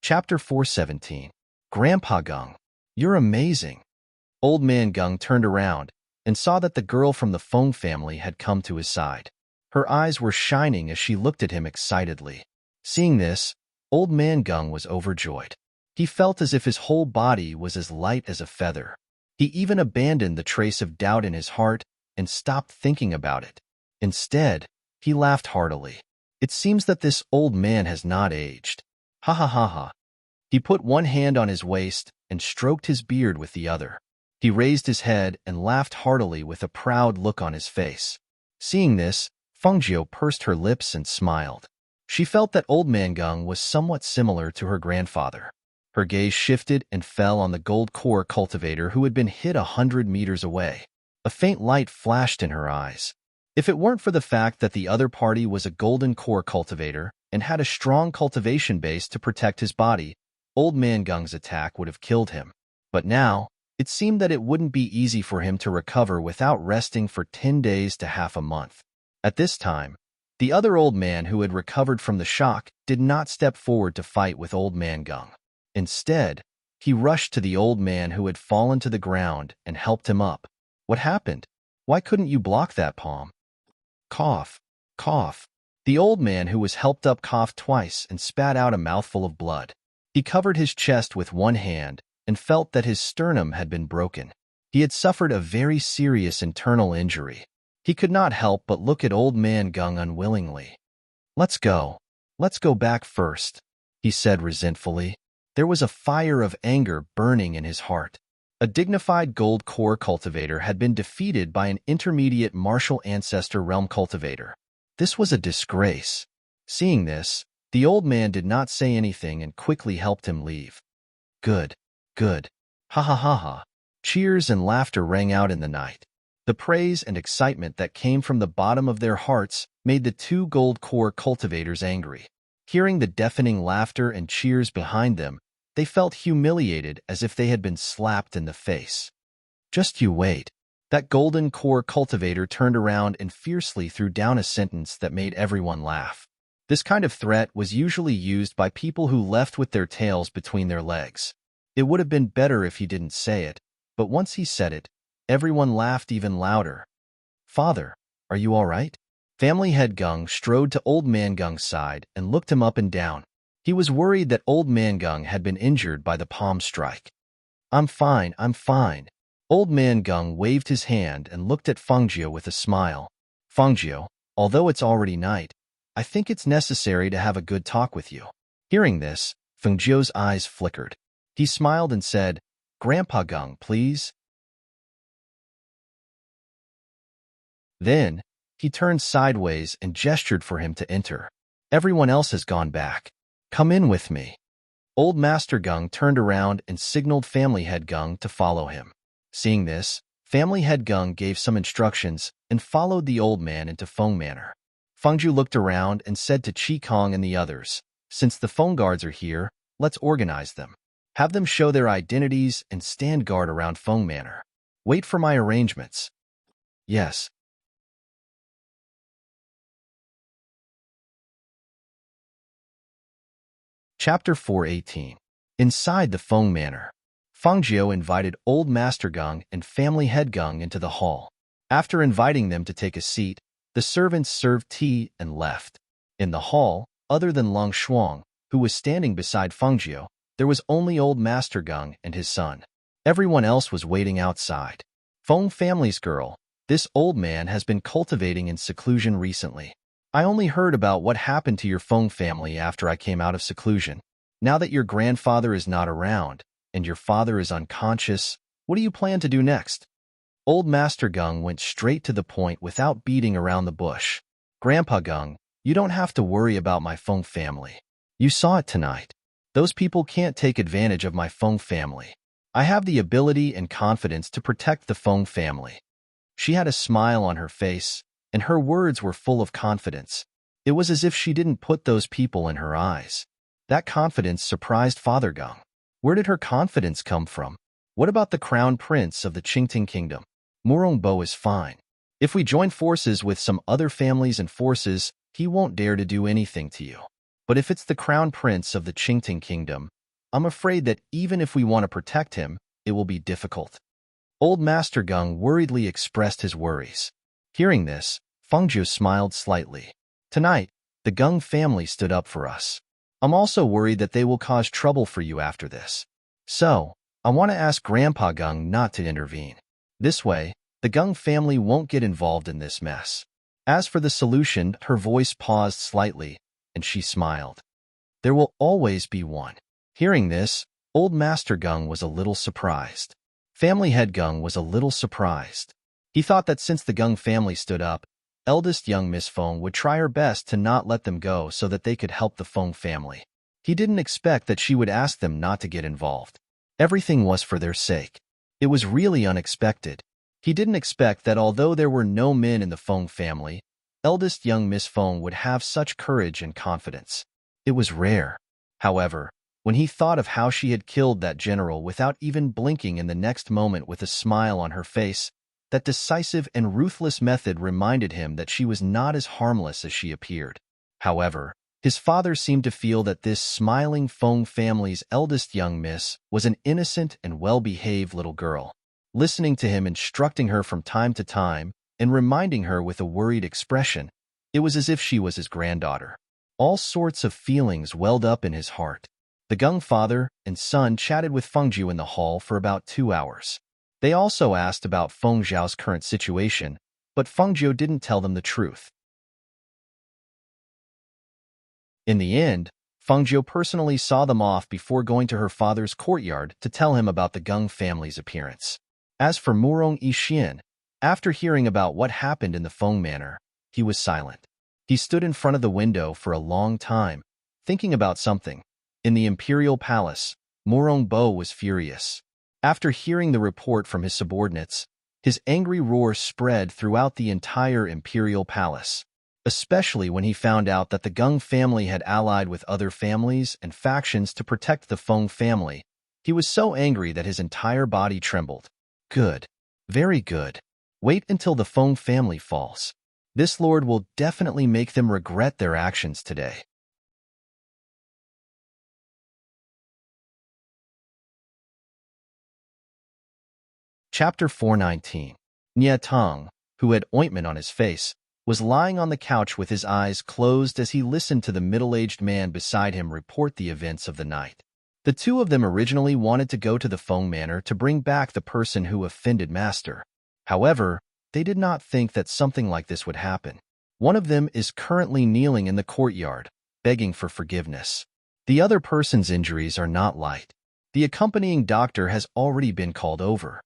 Chapter 417. Grandpa Gung, you're amazing. Old Man Gung turned around and saw that the girl from the Feng family had come to his side. Her eyes were shining as she looked at him excitedly. Seeing this, Old Man Gung was overjoyed. He felt as if his whole body was as light as a feather. He even abandoned the trace of doubt in his heart and stopped thinking about it. Instead, he laughed heartily. It seems that this old man has not aged. Ha ha ha ha. He put one hand on his waist and stroked his beard with the other. He raised his head and laughed heartily with a proud look on his face. Seeing this, Fengjiu pursed her lips and smiled. She felt that Old Man Gung was somewhat similar to her grandfather. Her gaze shifted and fell on the gold core cultivator who had been hit 100 meters away. A faint light flashed in her eyes. If it weren't for the fact that the other party was a golden core cultivator and had a strong cultivation base to protect his body, Old Man Gung's attack would have killed him. But now, it seemed that it wouldn't be easy for him to recover without resting for 10 days to half a month. At this time, the other old man who had recovered from the shock did not step forward to fight with Old Man Gung. Instead, he rushed to the old man who had fallen to the ground and helped him up. "What happened? Why couldn't you block that palm?" Cough, cough. The old man who was helped up coughed twice and spat out a mouthful of blood. He covered his chest with one hand and felt that his sternum had been broken. He had suffered a very serious internal injury. He could not help but look at Old Man Gung unwillingly. Let's go back first," he said resentfully. There was a fire of anger burning in his heart. A dignified gold core cultivator had been defeated by an intermediate martial ancestor realm cultivator. This was a disgrace. Seeing this, the old man did not say anything and quickly helped him leave. Good. Ha ha ha ha. Cheers and laughter rang out in the night. The praise and excitement that came from the bottom of their hearts made the two gold core cultivators angry. Hearing the deafening laughter and cheers behind them, they felt humiliated as if they had been slapped in the face. "Just you wait." That golden core cultivator turned around and fiercely threw down a sentence that made everyone laugh. This kind of threat was usually used by people who left with their tails between their legs. It would have been better if he didn't say it, but once he said it, everyone laughed even louder. "Father, are you all right?" Family head Gung strode to Old Man Gung's side and looked him up and down. He was worried that Old Man Gung had been injured by the palm strike. I'm fine. Old Man Gung waved his hand and looked at Fengjiu with a smile. "Fengjiu, although it's already night, I think it's necessary to have a good talk with you." Hearing this, Fengjiu's eyes flickered. He smiled and said, "Grandpa Gung, please." Then, he turned sideways and gestured for him to enter. "Everyone else has gone back. Come in with me." Old Master Gung turned around and signaled Family Head Gung to follow him. Seeing this, Family Head Gung gave some instructions and followed the old man into Feng Manor. Fengju looked around and said to Chi Kong and the others, "Since the Feng guards are here, let's organize them. Have them show their identities and stand guard around Feng Manor. Wait for my arrangements." "Yes." Chapter 418. Inside the Feng Manor, Fengjiu invited Old Master Gung and Family Head Gung into the hall. After inviting them to take a seat, the servants served tea and left. In the hall, other than Long Shuang, who was standing beside Fengjiu, there was only Old Master Gung and his son. Everyone else was waiting outside. "Feng family's girl, this old man has been cultivating in seclusion recently. I only heard about what happened to your Feng family after I came out of seclusion. Now that your grandfather is not around, and your father is unconscious, what do you plan to do next?" Old Master Gung went straight to the point without beating around the bush. "Grandpa Gung, you don't have to worry about my Feng family. You saw it tonight. Those people can't take advantage of my Feng family. I have the ability and confidence to protect the Feng family. She had a smile on her face, and her words were full of confidence. It was as if she didn't put those people in her eyes. That confidence surprised Father Gung. Where did her confidence come from? What about the crown prince of the Qingting kingdom? Murongbo is fine. If we join forces with some other families and forces, he won't dare to do anything to you. But if it's the crown prince of the Qingting kingdom, I'm afraid that even if we want to protect him, it will be difficult. Old Master Gung worriedly expressed his worries. Hearing this, Fengzhu smiled slightly. Tonight, the Gung family stood up for us. I'm also worried that they will cause trouble for you after this. So, I want to ask Grandpa Gung not to intervene. This way, the Gung family won't get involved in this mess. As for the solution, her voice paused slightly, and she smiled. There will always be one. Hearing this, Old Master Gung was a little surprised. Family Head Gung was a little surprised. He thought that since the Gung family stood up, eldest young Miss Feng would try her best to not let them go so that they could help the Feng family. He didn't expect that she would ask them not to get involved. Everything was for their sake. It was really unexpected. He didn't expect that although there were no men in the Feng family, eldest young Miss Feng would have such courage and confidence. It was rare. However, when he thought of how she had killed that general without even blinking in the next moment with a smile on her face, that decisive and ruthless method reminded him that she was not as harmless as she appeared. However, his father seemed to feel that this smiling Feng family's eldest young miss was an innocent and well-behaved little girl. Listening to him instructing her from time to time and reminding her with a worried expression, it was as if she was his granddaughter. All sorts of feelings welled up in his heart. The Gung father and son chatted with Fengzhu in the hall for about 2 hours. They also asked about Feng Zhao's current situation, but Fengzhu didn't tell them the truth. In the end, Fengzhu personally saw them off before going to her father's courtyard to tell him about the Gung family's appearance. As for Murong Yixin, after hearing about what happened in the Feng manor, he was silent. He stood in front of the window for a long time, thinking about something. In the imperial palace, Murongbo was furious. After hearing the report from his subordinates, his angry roar spread throughout the entire imperial palace, especially when he found out that the Gung family had allied with other families and factions to protect the Feng family. He was so angry that his entire body trembled. Good. Very good. Wait until the Feng family falls. This lord will definitely make them regret their actions today. Chapter 419. Nie Tong, who had ointment on his face, was lying on the couch with his eyes closed as he listened to the middle-aged man beside him report the events of the night. The two of them originally wanted to go to the Feng manor to bring back the person who offended Master. However, they did not think that something like this would happen. One of them is currently kneeling in the courtyard, begging for forgiveness. The other person's injuries are not light. The accompanying doctor has already been called over.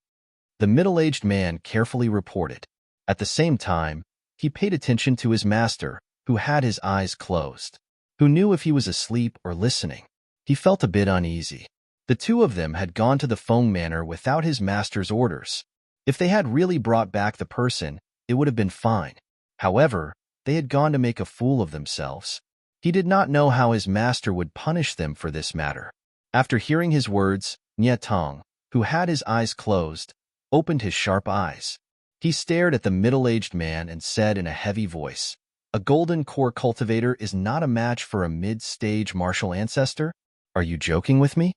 The middle-aged man carefully reported. At the same time, he paid attention to his master, who had his eyes closed, who knew if he was asleep or listening. He felt a bit uneasy. The two of them had gone to the Feng manor without his master's orders. If they had really brought back the person, it would have been fine. However, they had gone to make a fool of themselves. He did not know how his master would punish them for this matter. After hearing his words, Nie Tong, who had his eyes closed, opened his sharp eyes. He stared at the middle-aged man and said in a heavy voice, "A golden core cultivator is not a match for a mid-stage martial ancestor? Are you joking with me?"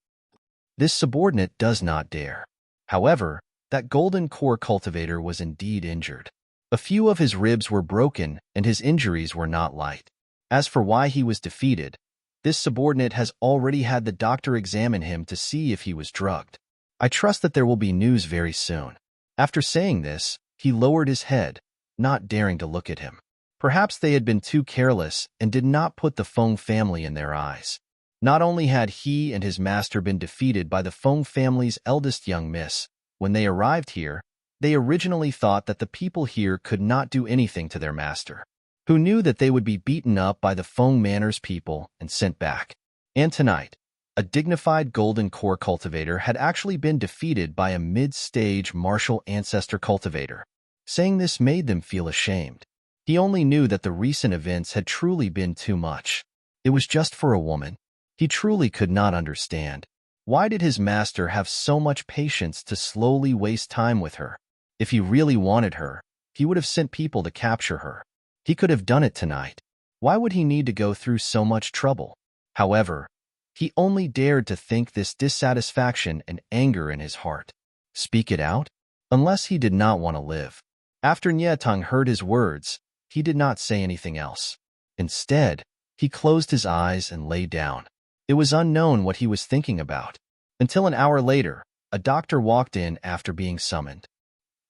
This subordinate does not dare. However, that golden core cultivator was indeed injured. A few of his ribs were broken and his injuries were not light. As for why he was defeated, this subordinate has already had the doctor examine him to see if he was drugged. I trust that there will be news very soon. After saying this, he lowered his head, not daring to look at him. Perhaps they had been too careless and did not put the Feng family in their eyes. Not only had he and his master been defeated by the Feng family's eldest young miss, when they arrived here, they originally thought that the people here could not do anything to their master, who knew that they would be beaten up by the Feng manor's people and sent back. And tonight, A dignified golden core cultivator had actually been defeated by a mid-stage martial ancestor cultivator. Saying this made them feel ashamed. He only knew that the recent events had truly been too much. It was just for a woman. He truly could not understand. Why did his master have so much patience to slowly waste time with her? If he really wanted her, he would have sent people to capture her. He could have done it tonight. Why would he need to go through so much trouble? However, he only dared to think this dissatisfaction and anger in his heart. Speak it out? Unless he did not want to live. After Nietang heard his words, he did not say anything else. Instead, he closed his eyes and lay down. It was unknown what he was thinking about. Until an hour later, a doctor walked in after being summoned.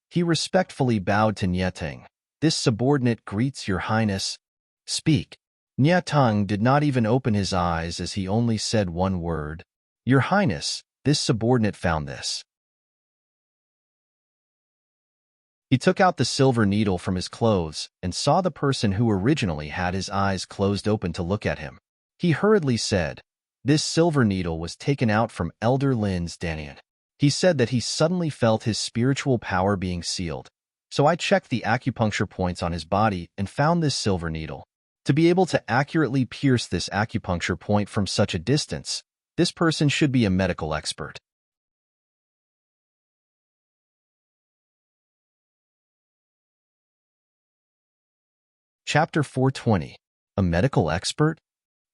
He respectfully bowed to Nietang. This subordinate greets your highness. Speak. Nietang did not even open his eyes as he only said one word. Your highness, this subordinate found this. He took out the silver needle from his clothes and saw the person who originally had his eyes closed open to look at him. He hurriedly said, this silver needle was taken out from Elder Lin's Danian. He said that he suddenly felt his spiritual power being sealed. So I checked the acupuncture points on his body and found this silver needle. To be able to accurately pierce this acupuncture point from such a distance, this person should be a medical expert. Chapter 420. A medical expert?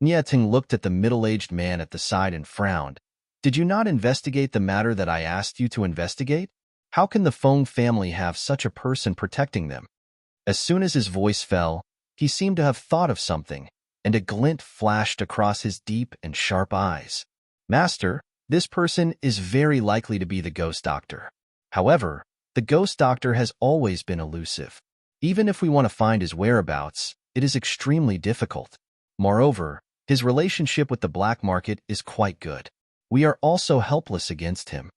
Nietang looked at the middle-aged man at the side and frowned. Did you not investigate the matter that I asked you to investigate? How can the Feng family have such a person protecting them? As soon as his voice fell, he seemed to have thought of something, and a glint flashed across his deep and sharp eyes. Master, this person is very likely to be the ghost doctor. However, the ghost doctor has always been elusive. Even if we want to find his whereabouts, it is extremely difficult. Moreover, his relationship with the black market is quite good. We are also helpless against him.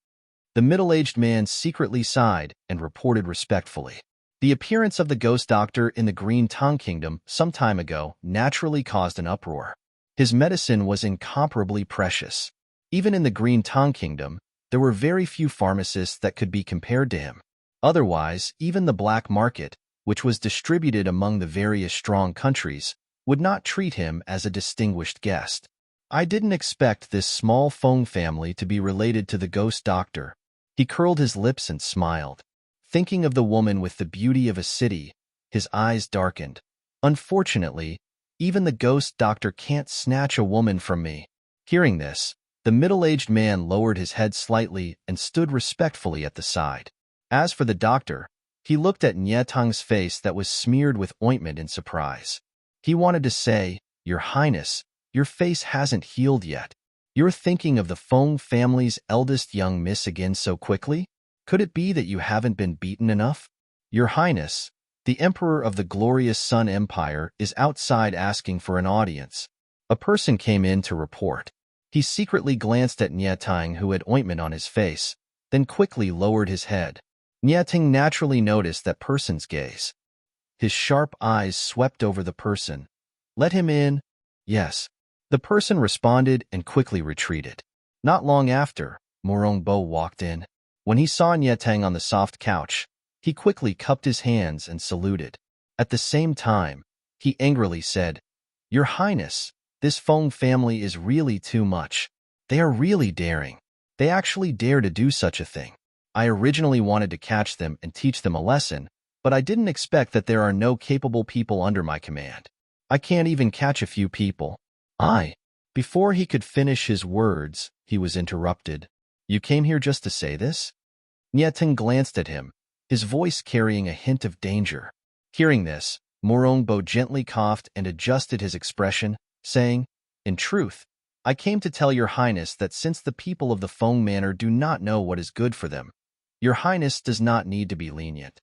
The middle-aged man secretly sighed and reported respectfully. The appearance of the ghost doctor in the Green Tang Kingdom some time ago naturally caused an uproar. His medicine was incomparably precious. Even in the Green Tang Kingdom, there were very few pharmacists that could be compared to him. Otherwise, even the black market, which was distributed among the various strong countries, would not treat him as a distinguished guest. I didn't expect this small Feng family to be related to the ghost doctor. He curled his lips and smiled. Thinking of the woman with the beauty of a city, his eyes darkened. Unfortunately, even the ghost doctor can't snatch a woman from me. Hearing this, the middle-aged man lowered his head slightly and stood respectfully at the side. As for the doctor, he looked at Nietang's face that was smeared with ointment in surprise. He wanted to say, Your Highness, your face hasn't healed yet. You're thinking of the Feng family's eldest young miss again so quickly? Could it be that you haven't been beaten enough? Your Highness, the Emperor of the Glorious Sun Empire is outside asking for an audience. A person came in to report. He secretly glanced at Nietang, who had ointment on his face, then quickly lowered his head. Nietang naturally noticed that person's gaze. His sharp eyes swept over the person. Let him in. Yes. The person responded and quickly retreated. Not long after, Morongbo walked in. When he saw Nietang on the soft couch, he quickly cupped his hands and saluted. At the same time, he angrily said, Your Highness, this Feng family is really too much. They are really daring. They actually dare to do such a thing. I originally wanted to catch them and teach them a lesson, but I didn't expect that there are no capable people under my command. I can't even catch a few people. Before he could finish his words, he was interrupted. You came here just to say this? Nietang glanced at him, his voice carrying a hint of danger. Hearing this, Morongbo gently coughed and adjusted his expression, saying, In truth, I came to tell your Highness that since the people of the Feng Manor do not know what is good for them, your Highness does not need to be lenient.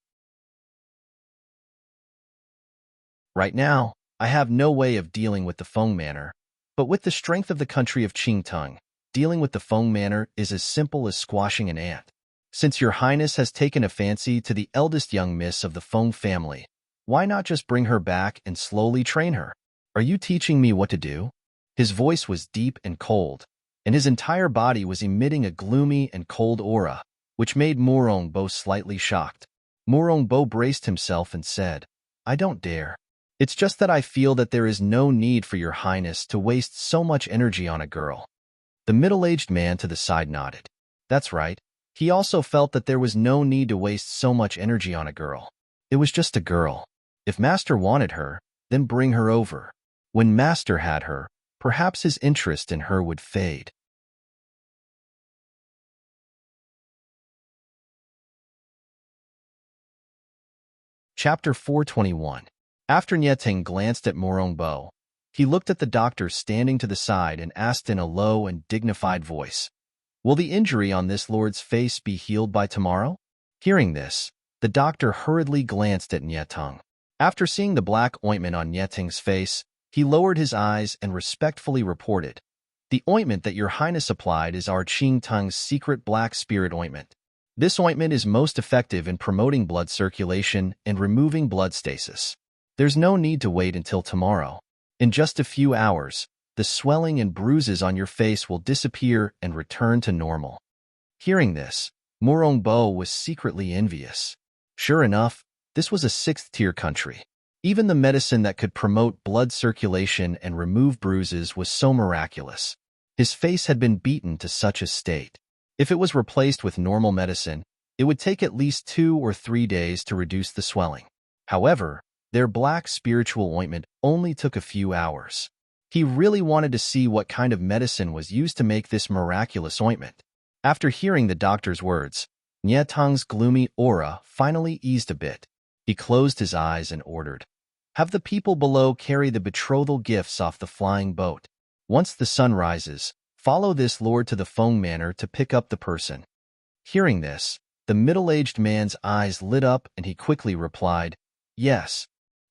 Right now, I have no way of dealing with the Feng Manor, but with the strength of the country of Qingtung, dealing with the Feng Manor is as simple as squashing an ant. Since your Highness has taken a fancy to the eldest young miss of the Feng family, why not just bring her back and slowly train her? Are you teaching me what to do? His voice was deep and cold. and his entire body was emitting a gloomy and cold aura, which made Morongbo slightly shocked. Morongbo braced himself and said, "I don't dare. It's just that I feel that there is no need for your highness to waste so much energy on a girl." The middle-aged man to the side nodded. That's right. He also felt that there was no need to waste so much energy on a girl. It was just a girl. If Master wanted her, then bring her over. When Master had her, perhaps his interest in her would fade. Chapter 421. After Nyeteng glanced at Morongbo, he looked at the doctor standing to the side and asked in a low and dignified voice, "Will the injury on this lord's face be healed by tomorrow?" Hearing this, the doctor hurriedly glanced at Nyeteng. After seeing the black ointment on Nyeteng's face, he lowered his eyes and respectfully reported, "The ointment that your highness applied is our Qing Teng's secret black spirit ointment. This ointment is most effective in promoting blood circulation and removing blood stasis. There's no need to wait until tomorrow. In just a few hours, the swelling and bruises on your face will disappear and return to normal." Hearing this, Morongbo was secretly envious. Sure enough, this was a sixth-tier country. Even the medicine that could promote blood circulation and remove bruises was so miraculous. His face had been beaten to such a state. If it was replaced with normal medicine, it would take at least 2 or 3 days to reduce the swelling. However, their black spiritual ointment only took a few hours. He really wanted to see what kind of medicine was used to make this miraculous ointment. After hearing the doctor's words, Nyeteng's gloomy aura finally eased a bit. He closed his eyes and ordered, "Have the people below carry the betrothal gifts off the flying boat. Once the sun rises, follow this lord to the Feng Manor to pick up the person." Hearing this, the middle-aged man's eyes lit up and he quickly replied, "Yes."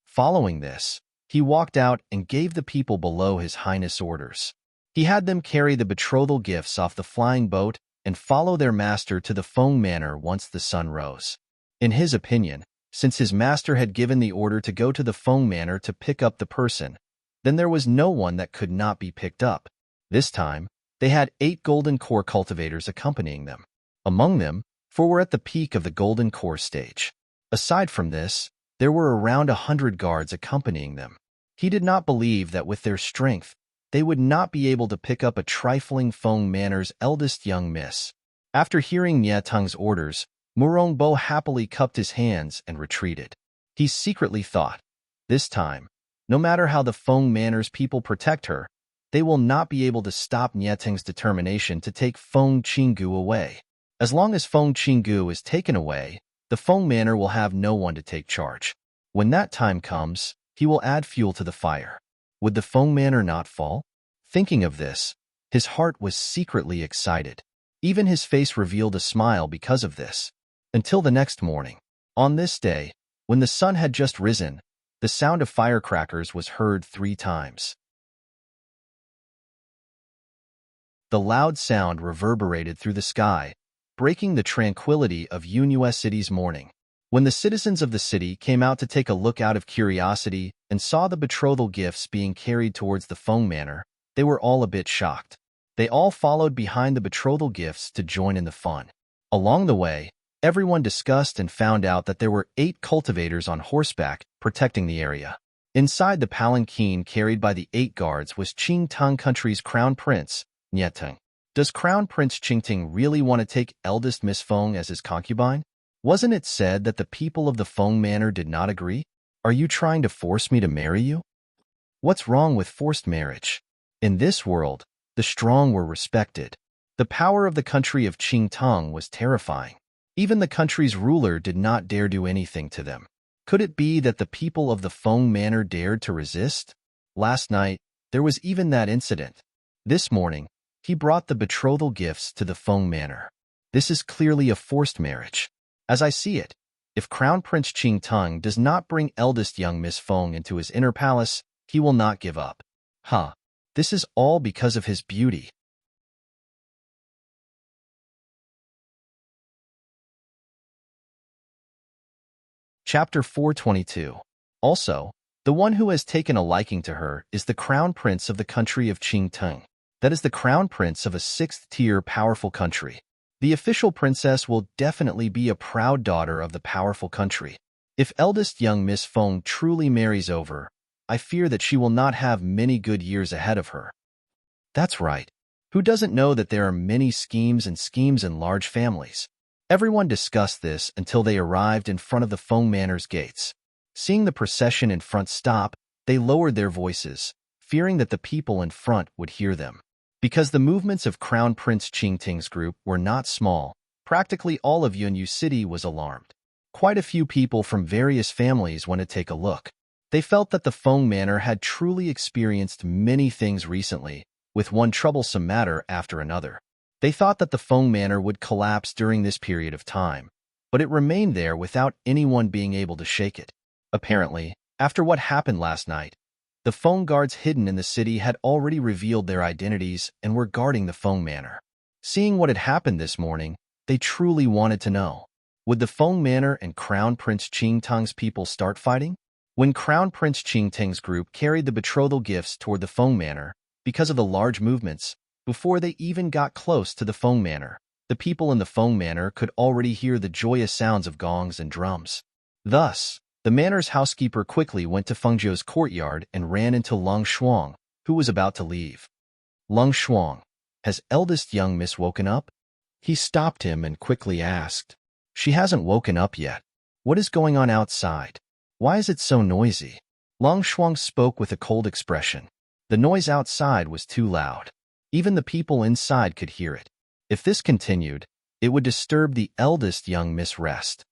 Following this, he walked out and gave the people below his highness orders. He had them carry the betrothal gifts off the flying boat and follow their master to the Feng Manor once the sun rose. In his opinion, since his master had given the order to go to the Feng Manor to pick up the person, then there was no one that could not be picked up. This time, they had 8 golden core cultivators accompanying them. Among them, 4 were at the peak of the golden core stage. Aside from this, there were around 100 guards accompanying them. He did not believe that with their strength, they would not be able to pick up a trifling Feng Manor's eldest young miss. After hearing Nyeteng's orders, Morongbo happily cupped his hands and retreated. He secretly thought, this time, no matter how the Feng Manor's people protect her, they will not be able to stop Nyeteng's determination to take Feng Qinggu away. As long as Feng Qinggu is taken away, the Feng Manor will have no one to take charge. When that time comes, he will add fuel to the fire. Would the Feng Manor not fall? Thinking of this, his heart was secretly excited. Even his face revealed a smile because of this. Until the next morning. On this day, when the sun had just risen, the sound of firecrackers was heard 3 times. The loud sound reverberated through the sky, breaking the tranquility of Yunhua City's morning. When the citizens of the city came out to take a look out of curiosity and saw the betrothal gifts being carried towards the Feng Manor, they were all a bit shocked. They all followed behind the betrothal gifts to join in the fun. Along the way, everyone discussed and found out that there were 8 cultivators on horseback protecting the area. Inside the palanquin carried by the 8 guards was Qing Tang Country's crown prince, Nyeteng. Does Crown Prince Qingting really want to take eldest Miss Feng as his concubine? Wasn't it said that the people of the Feng Manor did not agree? Are you trying to force me to marry you? What's wrong with forced marriage? In this world, the strong were respected. The power of the country of Qing Tang was terrifying. Even the country's ruler did not dare do anything to them. Could it be that the people of the Feng Manor dared to resist? Last night, there was even that incident. This morning, he brought the betrothal gifts to the Feng Manor. This is clearly a forced marriage. As I see it, if Crown Prince Qing Tang does not bring eldest young Miss Feng into his inner palace, he will not give up. This is all because of his beauty. Chapter 422. Also, the one who has taken a liking to her is the Crown Prince of the country of Qing Tang. That is the crown prince of a sixth-tier powerful country. The official princess will definitely be a proud daughter of the powerful country. If eldest young Miss Feng truly marries over, I fear that she will not have many good years ahead of her. That's right. Who doesn't know that there are many schemes in large families? Everyone discussed this until they arrived in front of the Feng Manor's gates. Seeing the procession in front stop, they lowered their voices, fearing that the people in front would hear them. Because the movements of Crown Prince Qingting's group were not small, practically all of Yunyu City was alarmed. Quite a few people from various families went to take a look. They felt that the Feng Manor had truly experienced many things recently, with one troublesome matter after another. They thought that the Feng Manor would collapse during this period of time, but it remained there without anyone being able to shake it. Apparently, after what happened last night, the Feng guards hidden in the city had already revealed their identities and were guarding the Feng Manor. Seeing what had happened this morning, they truly wanted to know. Would the Feng Manor and Crown Prince Qingtang's people start fighting? When Crown Prince Qingtang's group carried the betrothal gifts toward the Feng Manor, because of the large movements, before they even got close to the Feng Manor, the people in the Feng Manor could already hear the joyous sounds of gongs and drums. Thus, the manor's housekeeper quickly went to Fengzhou's courtyard and ran into Leng Shuang, who was about to leave. Leng Shuang, has eldest young Miss woken up? He stopped him and quickly asked. She hasn't woken up yet. What is going on outside? Why is it so noisy? Leng Shuang spoke with a cold expression. The noise outside was too loud. Even the people inside could hear it. If this continued, it would disturb the eldest young Miss rest.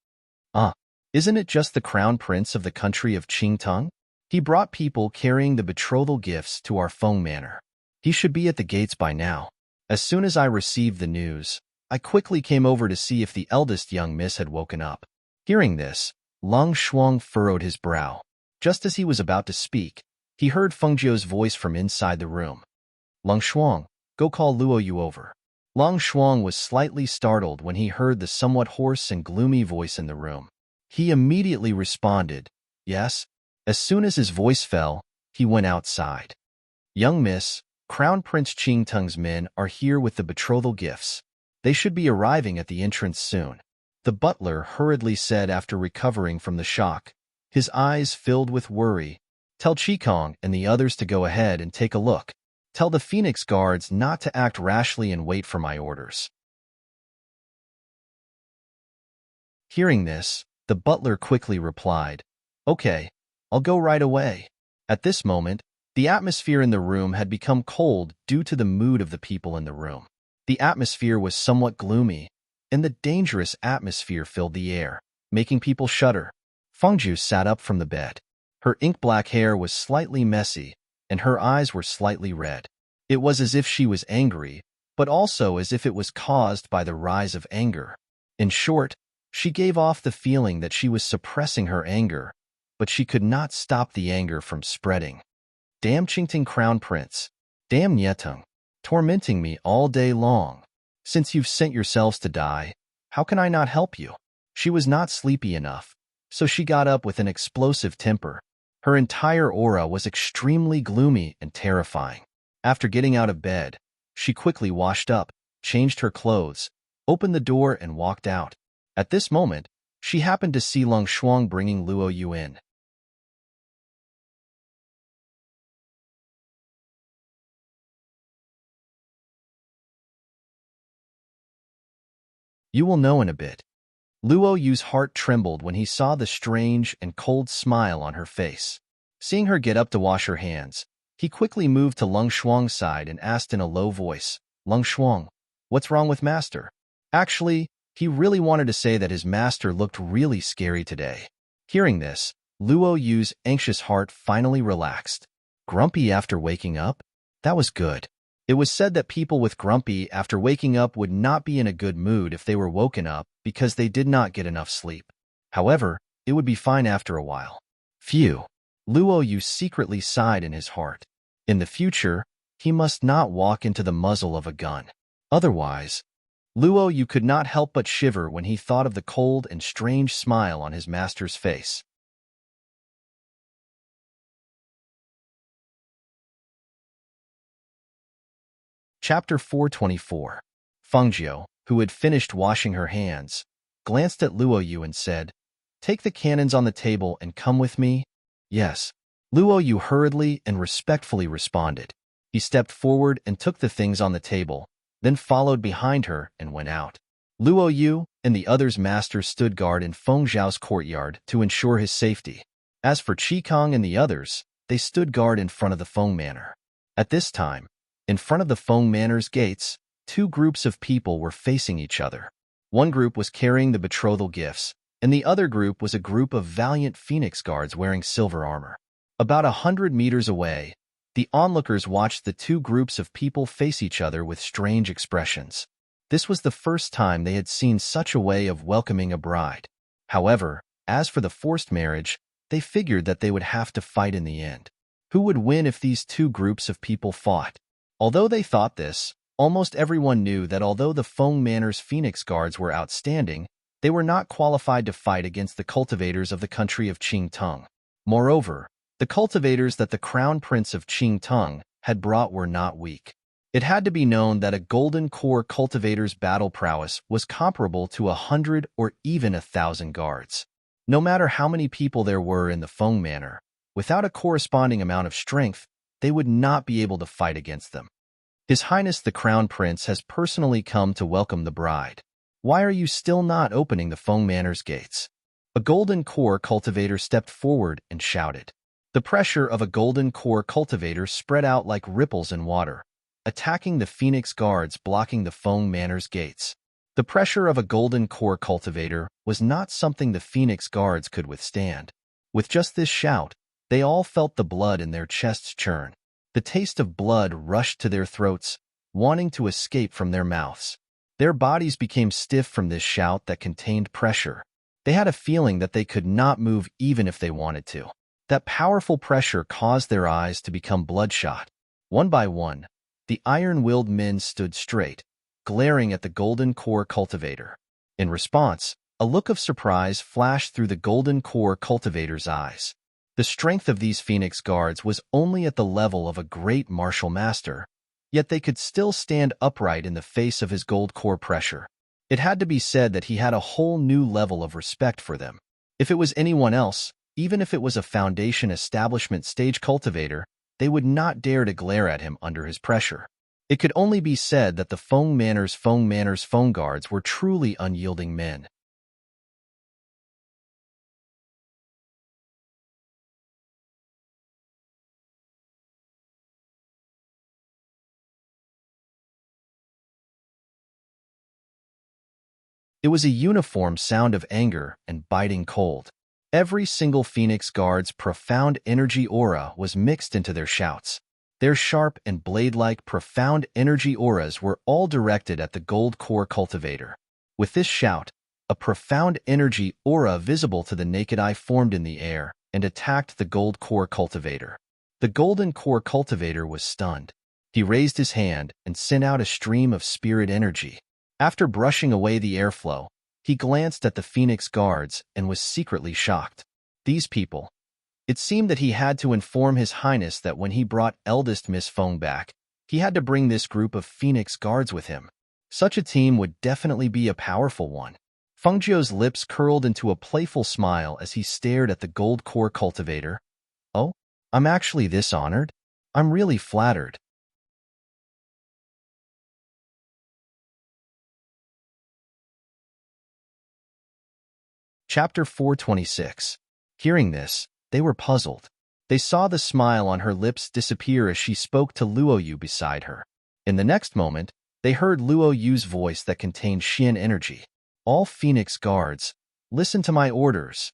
Isn't it just the crown prince of the country of Qingtang? He brought people carrying the betrothal gifts to our Feng Manor. He should be at the gates by now. As soon as I received the news, I quickly came over to see if the eldest young miss had woken up. Hearing this, Leng Shuang furrowed his brow. Just as he was about to speak, he heard Fengzhou's voice from inside the room. Leng Shuang, go call Luo Yu over. Leng Shuang was slightly startled when he heard the somewhat hoarse and gloomy voice in the room. He immediately responded, yes. As soon as his voice fell, he went outside. Young Miss, Crown Prince Qingtang's men are here with the betrothal gifts. They should be arriving at the entrance soon. The butler hurriedly said after recovering from the shock, his eyes filled with worry. Tell Qikong and the others to go ahead and take a look. Tell the Phoenix guards not to act rashly and wait for my orders. Hearing this, the butler quickly replied, okay, I'll go right away. At this moment, the atmosphere in the room had become cold due to the mood of the people in the room. The atmosphere was somewhat gloomy, and the dangerous atmosphere filled the air, making people shudder. Fengzhou sat up from the bed. Her ink-black hair was slightly messy, and her eyes were slightly red. It was as if she was angry, but also as if it was caused by the rise of anger. In short, she gave off the feeling that she was suppressing her anger, but she could not stop the anger from spreading. Damn Qingting Crown Prince. Damn Nietung. Tormenting me all day long. Since you've sent yourselves to die, how can I not help you? She was not sleepy enough, so she got up with an explosive temper. Her entire aura was extremely gloomy and terrifying. After getting out of bed, she quickly washed up, changed her clothes, opened the door and walked out. At this moment, she happened to see Leng Shuang bringing Luo Yu in. You will know in a bit. Luo Yu's heart trembled when he saw the strange and cold smile on her face. Seeing her get up to wash her hands, he quickly moved to Leng Shuang's side and asked in a low voice, Leng Shuang, what's wrong with Master? Actually, he really wanted to say that his master looked really scary today. Hearing this, Luo Yu's anxious heart finally relaxed. Grumpy after waking up? That was good. It was said that people with grumpy after waking up would not be in a good mood if they were woken up because they did not get enough sleep. However, it would be fine after a while. Phew. Luo Yu secretly sighed in his heart. In the future, he must not walk into the muzzle of a gun. Otherwise, Luo Yu could not help but shiver when he thought of the cold and strange smile on his master's face. Chapter 424. Fengjiu, who had finished washing her hands, glanced at Luo Yu and said, "Take the cannons on the table and come with me." "Yes." Luo Yu hurriedly and respectfully responded. He stepped forward and took the things on the table, then followed behind her and went out. Luo Yu and the others' masters stood guard in Fengjiu's courtyard to ensure his safety. As for Qikong and the others, they stood guard in front of the Feng Manor. At this time, in front of the Feng Manor's gates, two groups of people were facing each other. One group was carrying the betrothal gifts, and the other group was a group of valiant phoenix guards wearing silver armor. About 100 meters away, the onlookers watched the two groups of people face each other with strange expressions. This was the first time they had seen such a way of welcoming a bride. However, as for the forced marriage, they figured that they would have to fight in the end. Who would win if these two groups of people fought? Although they thought this, almost everyone knew that although the Feng Manor's Phoenix Guards were outstanding, they were not qualified to fight against the cultivators of the country of Qingtung. Moreover, the cultivators that the Crown Prince of Qingtung had brought were not weak. It had to be known that a Golden Core cultivator's battle prowess was comparable to 100 or even 1,000 guards. No matter how many people there were in the Feng Manor, without a corresponding amount of strength, they would not be able to fight against them. His Highness the Crown Prince has personally come to welcome the bride. Why are you still not opening the Feng Manor's gates? A Golden Core cultivator stepped forward and shouted. The pressure of a Golden Core cultivator spread out like ripples in water, attacking the Phoenix Guards blocking the Feng Manor's gates. The pressure of a Golden Core cultivator was not something the Phoenix Guards could withstand. With just this shout, they all felt the blood in their chests churn. The taste of blood rushed to their throats, wanting to escape from their mouths. Their bodies became stiff from this shout that contained pressure. They had a feeling that they could not move even if they wanted to. That powerful pressure caused their eyes to become bloodshot. One by one, the iron-willed men stood straight, glaring at the Golden Core cultivator. In response, a look of surprise flashed through the Golden Core cultivator's eyes. The strength of these Phoenix Guards was only at the level of a great martial master, yet they could still stand upright in the face of his Gold Core pressure. It had to be said that he had a whole new level of respect for them. If it was anyone else, even if it was a Foundation Establishment stage cultivator, they would not dare to glare at him under his pressure. It could only be said that the Feng Manor's Feng Guards were truly unyielding men. It was a uniform sound of anger and biting cold. Every single Phoenix Guard's profound energy aura was mixed into their shouts. Their sharp and blade-like profound energy auras were all directed at the Gold Core cultivator. With this shout, a profound energy aura visible to the naked eye formed in the air and attacked the Gold Core cultivator. The Golden Core cultivator was stunned. He raised his hand and sent out a stream of spirit energy. After brushing away the airflow, he glanced at the Phoenix Guards and was secretly shocked. These people. It seemed that he had to inform His Highness that when he brought eldest Miss Feng back, he had to bring this group of Phoenix Guards with him. Such a team would definitely be a powerful one. Fengjiu's lips curled into a playful smile as he stared at the Gold Core cultivator. Oh, I'm actually this honored? I'm really flattered. Chapter 426. Hearing this, they were puzzled. They saw the smile on her lips disappear as she spoke to Luo Yu beside her. In the next moment, they heard Luo Yu's voice that contained Xian energy. All Phoenix Guards, listen to my orders.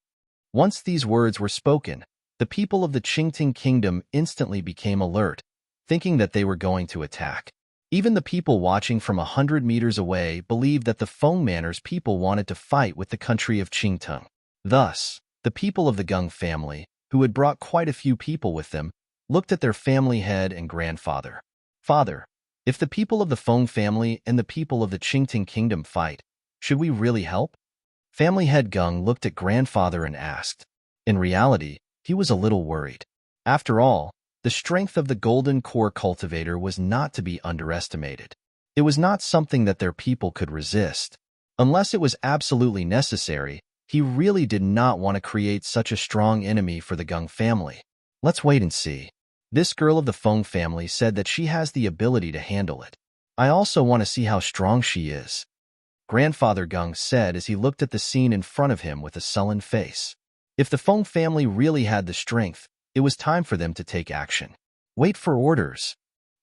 Once these words were spoken, the people of the Qingting Kingdom instantly became alert, thinking that they were going to attack. Even the people watching from 100 meters away believed that the Feng Manor's people wanted to fight with the country of Qingtung. Thus, the people of the Gung family, who had brought quite a few people with them, looked at their family head and grandfather. Father, if the people of the Feng family and the people of the Qingting Kingdom fight, should we really help? Family head Gung looked at grandfather and asked. In reality, he was a little worried. After all, The strength of the golden core cultivator was not to be underestimated. It was not something that their people could resist. Unless it was absolutely necessary, he really did not want to create such a strong enemy for the Gung family. Let's wait and see. This girl of the Feng family said that she has the ability to handle it. I also want to see how strong she is. Grandfather Gung said as he looked at the scene in front of him with a sullen face. If the Feng family really had the strength, it was time for them to take action. Wait for orders.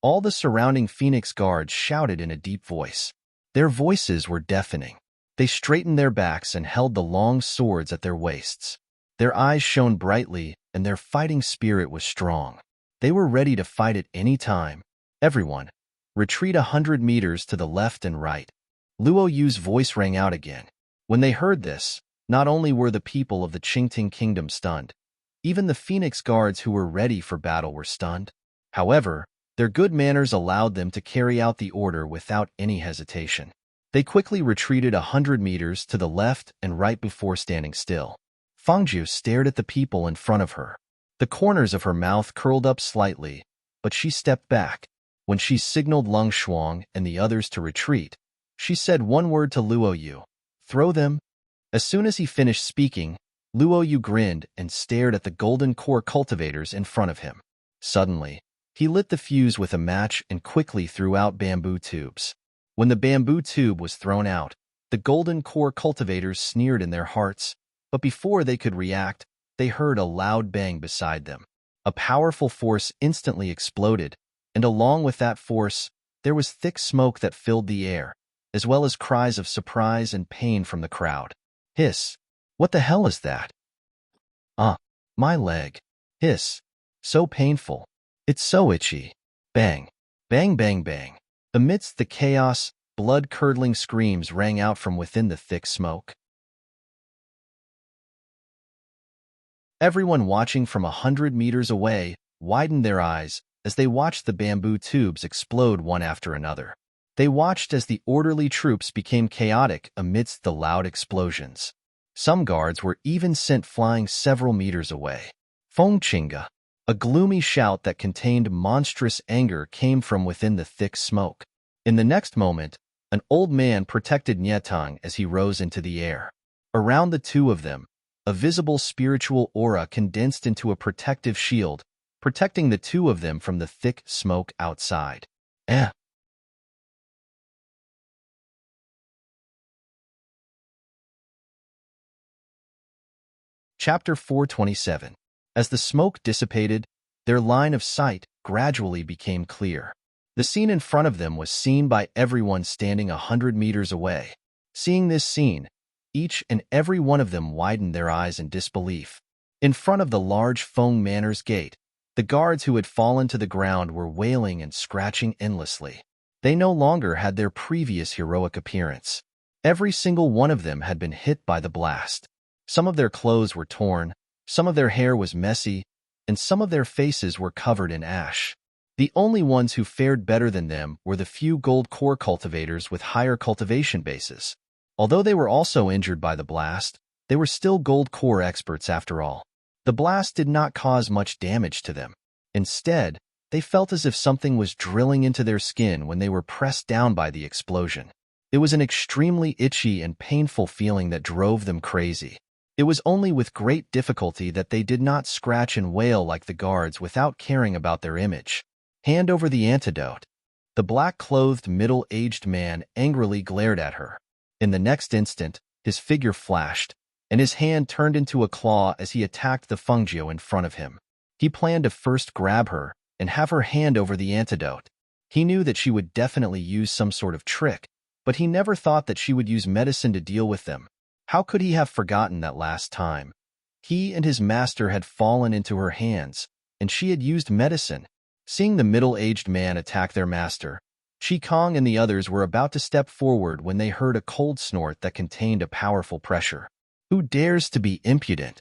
All the surrounding Phoenix guards shouted in a deep voice. Their voices were deafening. They straightened their backs and held the long swords at their waists. Their eyes shone brightly, and their fighting spirit was strong. They were ready to fight at any time. Everyone, retreat 100 meters to the left and right. Luo Yu's voice rang out again. When they heard this, not only were the people of the Qingting kingdom stunned, even the Phoenix guards who were ready for battle were stunned. However, their good manners allowed them to carry out the order without any hesitation. They quickly retreated 100 meters to the left and right before standing still. Fangju stared at the people in front of her. The corners of her mouth curled up slightly, but she stepped back. When she signaled Lung Shuang and the others to retreat, she said one word to Luo Yu. Throw them. As soon as he finished speaking, Luo Yu grinned and stared at the golden core cultivators in front of him. Suddenly, he lit the fuse with a match and quickly threw out bamboo tubes. When the bamboo tube was thrown out, the golden core cultivators sneered in their hearts, but before they could react, they heard a loud bang beside them. A powerful force instantly exploded, and along with that force, there was thick smoke that filled the air, as well as cries of surprise and pain from the crowd. Hiss! What the hell is that? My leg. Hiss! So painful. It's so itchy. Bang! Bang bang bang. Amidst the chaos, blood-curdling screams rang out from within the thick smoke. Everyone watching from 100 meters away widened their eyes as they watched the bamboo tubes explode one after another. They watched as the orderly troops became chaotic amidst the loud explosions. Some guards were even sent flying several meters away. Fengqinga, a gloomy shout that contained monstrous anger came from within the thick smoke. In the next moment, an old man protected Nietang as he rose into the air. Around the two of them, a visible spiritual aura condensed into a protective shield, protecting the two of them from the thick smoke outside. Chapter 427. As the smoke dissipated, their line of sight gradually became clear. The scene in front of them was seen by everyone standing 100 meters away. Seeing this scene, each and every one of them widened their eyes in disbelief. In front of the large Feng Manor's gate, the guards who had fallen to the ground were wailing and scratching endlessly. They no longer had their previous heroic appearance. Every single one of them had been hit by the blast. Some of their clothes were torn, some of their hair was messy, and some of their faces were covered in ash. The only ones who fared better than them were the few gold core cultivators with higher cultivation bases. Although they were also injured by the blast, they were still gold core experts after all. The blast did not cause much damage to them. Instead, they felt as if something was drilling into their skin when they were pressed down by the explosion. It was an extremely itchy and painful feeling that drove them crazy. It was only with great difficulty that they did not scratch and wail like the guards without caring about their image. Hand over the antidote. The black-clothed middle-aged man angrily glared at her. In the next instant, his figure flashed, and his hand turned into a claw as he attacked the Fengjiu in front of him. He planned to first grab her and have her hand over the antidote. He knew that she would definitely use some sort of trick, but he never thought that she would use medicine to deal with them. How could he have forgotten that last time? He and his master had fallen into her hands, and she had used medicine. Seeing the middle-aged man attack their master, Chi Kong and the others were about to step forward when they heard a cold snort that contained a powerful pressure. Who dares to be impudent?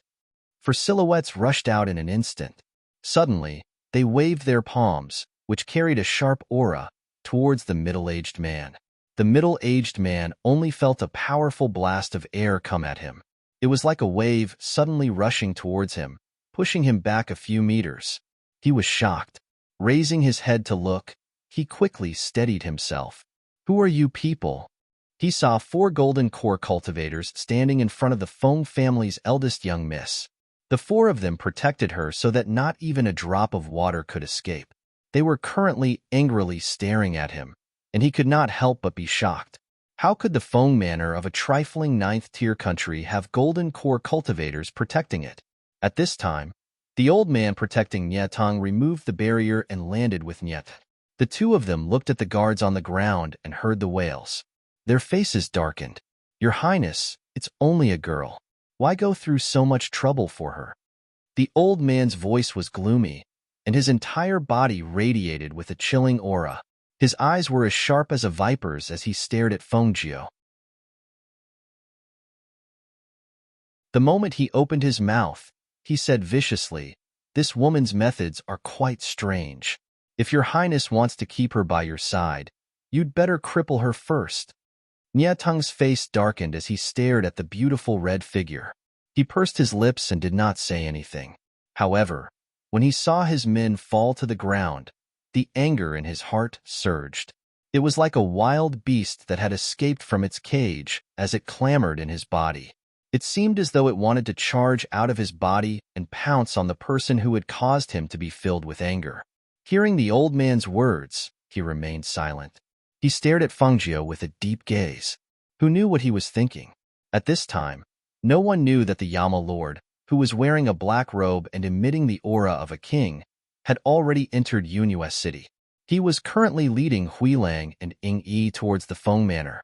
For silhouettes rushed out in an instant. Suddenly, they waved their palms, which carried a sharp aura, towards the middle-aged man. The middle-aged man only felt a powerful blast of air come at him. It was like a wave suddenly rushing towards him, pushing him back a few meters. He was shocked. Raising his head to look, he quickly steadied himself. Who are you people? He saw 4 golden core cultivators standing in front of the Feng family's eldest young miss. The 4 of them protected her so that not even a drop of water could escape. They were currently angrily staring at him, and he could not help but be shocked. How could the Feng manor of a trifling 9th-tier country have golden core cultivators protecting it? At this time, the old man protecting Nyetang removed the barrier and landed with Nyet. The 2 of them looked at the guards on the ground and heard the wails. Their faces darkened. Your Highness, it's only a girl. Why go through so much trouble for her? The old man's voice was gloomy, and his entire body radiated with a chilling aura. His eyes were as sharp as a viper's as he stared at Fengjiu. The moment he opened his mouth, he said viciously, "This woman's methods are quite strange. If your Highness wants to keep her by your side, you'd better cripple her first." Niatang's face darkened as he stared at the beautiful red figure. He pursed his lips and did not say anything. However, when he saw his men fall to the ground, the anger in his heart surged. It was like a wild beast that had escaped from its cage as it clamored in his body. It seemed as though it wanted to charge out of his body and pounce on the person who had caused him to be filled with anger. Hearing the old man's words, he remained silent. He stared at Fengjiu with a deep gaze. Who knew what he was thinking? At this time, no one knew that the Yama Lord, who was wearing a black robe and emitting the aura of a king, had already entered Yunhua City. He was currently leading Huilang and Ying Yi towards the Feng Manor.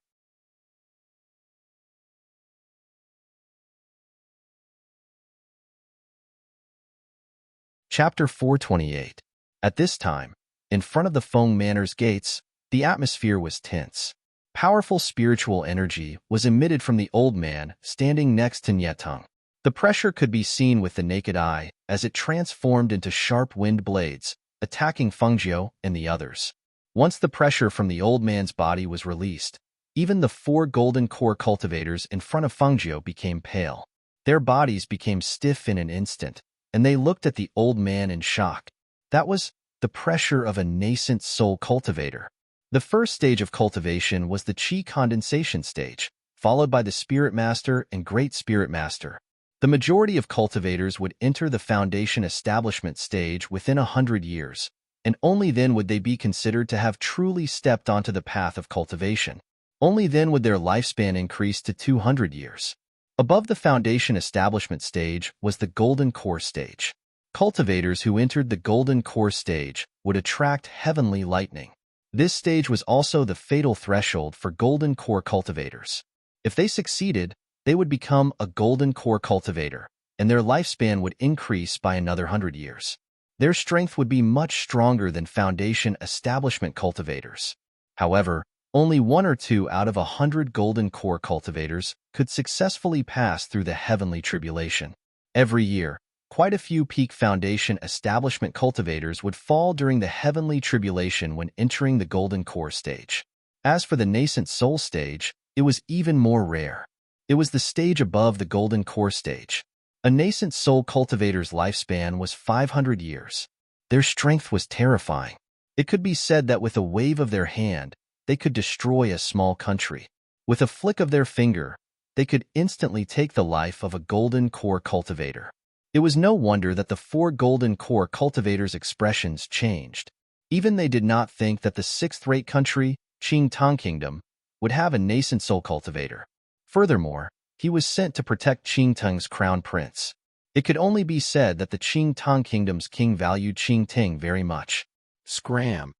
Chapter 428. At this time, in front of the Feng Manor's gates, the atmosphere was tense. Powerful spiritual energy was emitted from the old man standing next to Nyetang. The pressure could be seen with the naked eye as it transformed into sharp wind blades, attacking Fengjiu and the others. Once the pressure from the old man's body was released, even the 4 golden core cultivators in front of Fengjiu became pale. Their bodies became stiff in an instant, and they looked at the old man in shock. That was the pressure of a nascent soul cultivator. The first stage of cultivation was the Qi condensation stage, followed by the Spirit Master and Great Spirit Master. The majority of cultivators would enter the Foundation Establishment stage within 100 years, and only then would they be considered to have truly stepped onto the path of cultivation. Only then would their lifespan increase to 200 years. Above the Foundation Establishment stage was the Golden Core stage. Cultivators who entered the Golden Core stage would attract heavenly lightning. This stage was also the fatal threshold for Golden Core cultivators. If they succeeded, they would become a Golden Core cultivator, and their lifespan would increase by another 100 years. Their strength would be much stronger than Foundation Establishment cultivators. However, only 1 or 2 out of 100 Golden Core cultivators could successfully pass through the heavenly tribulation. Every year, quite a few peak Foundation Establishment cultivators would fall during the heavenly tribulation when entering the Golden Core stage. As for the nascent soul stage, it was even more rare. It was the stage above the Golden Core stage. A nascent soul cultivator's lifespan was 500 years. Their strength was terrifying. It could be said that with a wave of their hand, they could destroy a small country. With a flick of their finger, they could instantly take the life of a Golden Core cultivator. It was no wonder that the 4 Golden Core cultivators' expressions changed. Even they did not think that the 6th-rate country, Qingtang Kingdom, would have a nascent soul cultivator. Furthermore, he was sent to protect Qingtang's crown prince. It could only be said that the Qingtang Kingdom's king valued Qingting very much. Scram!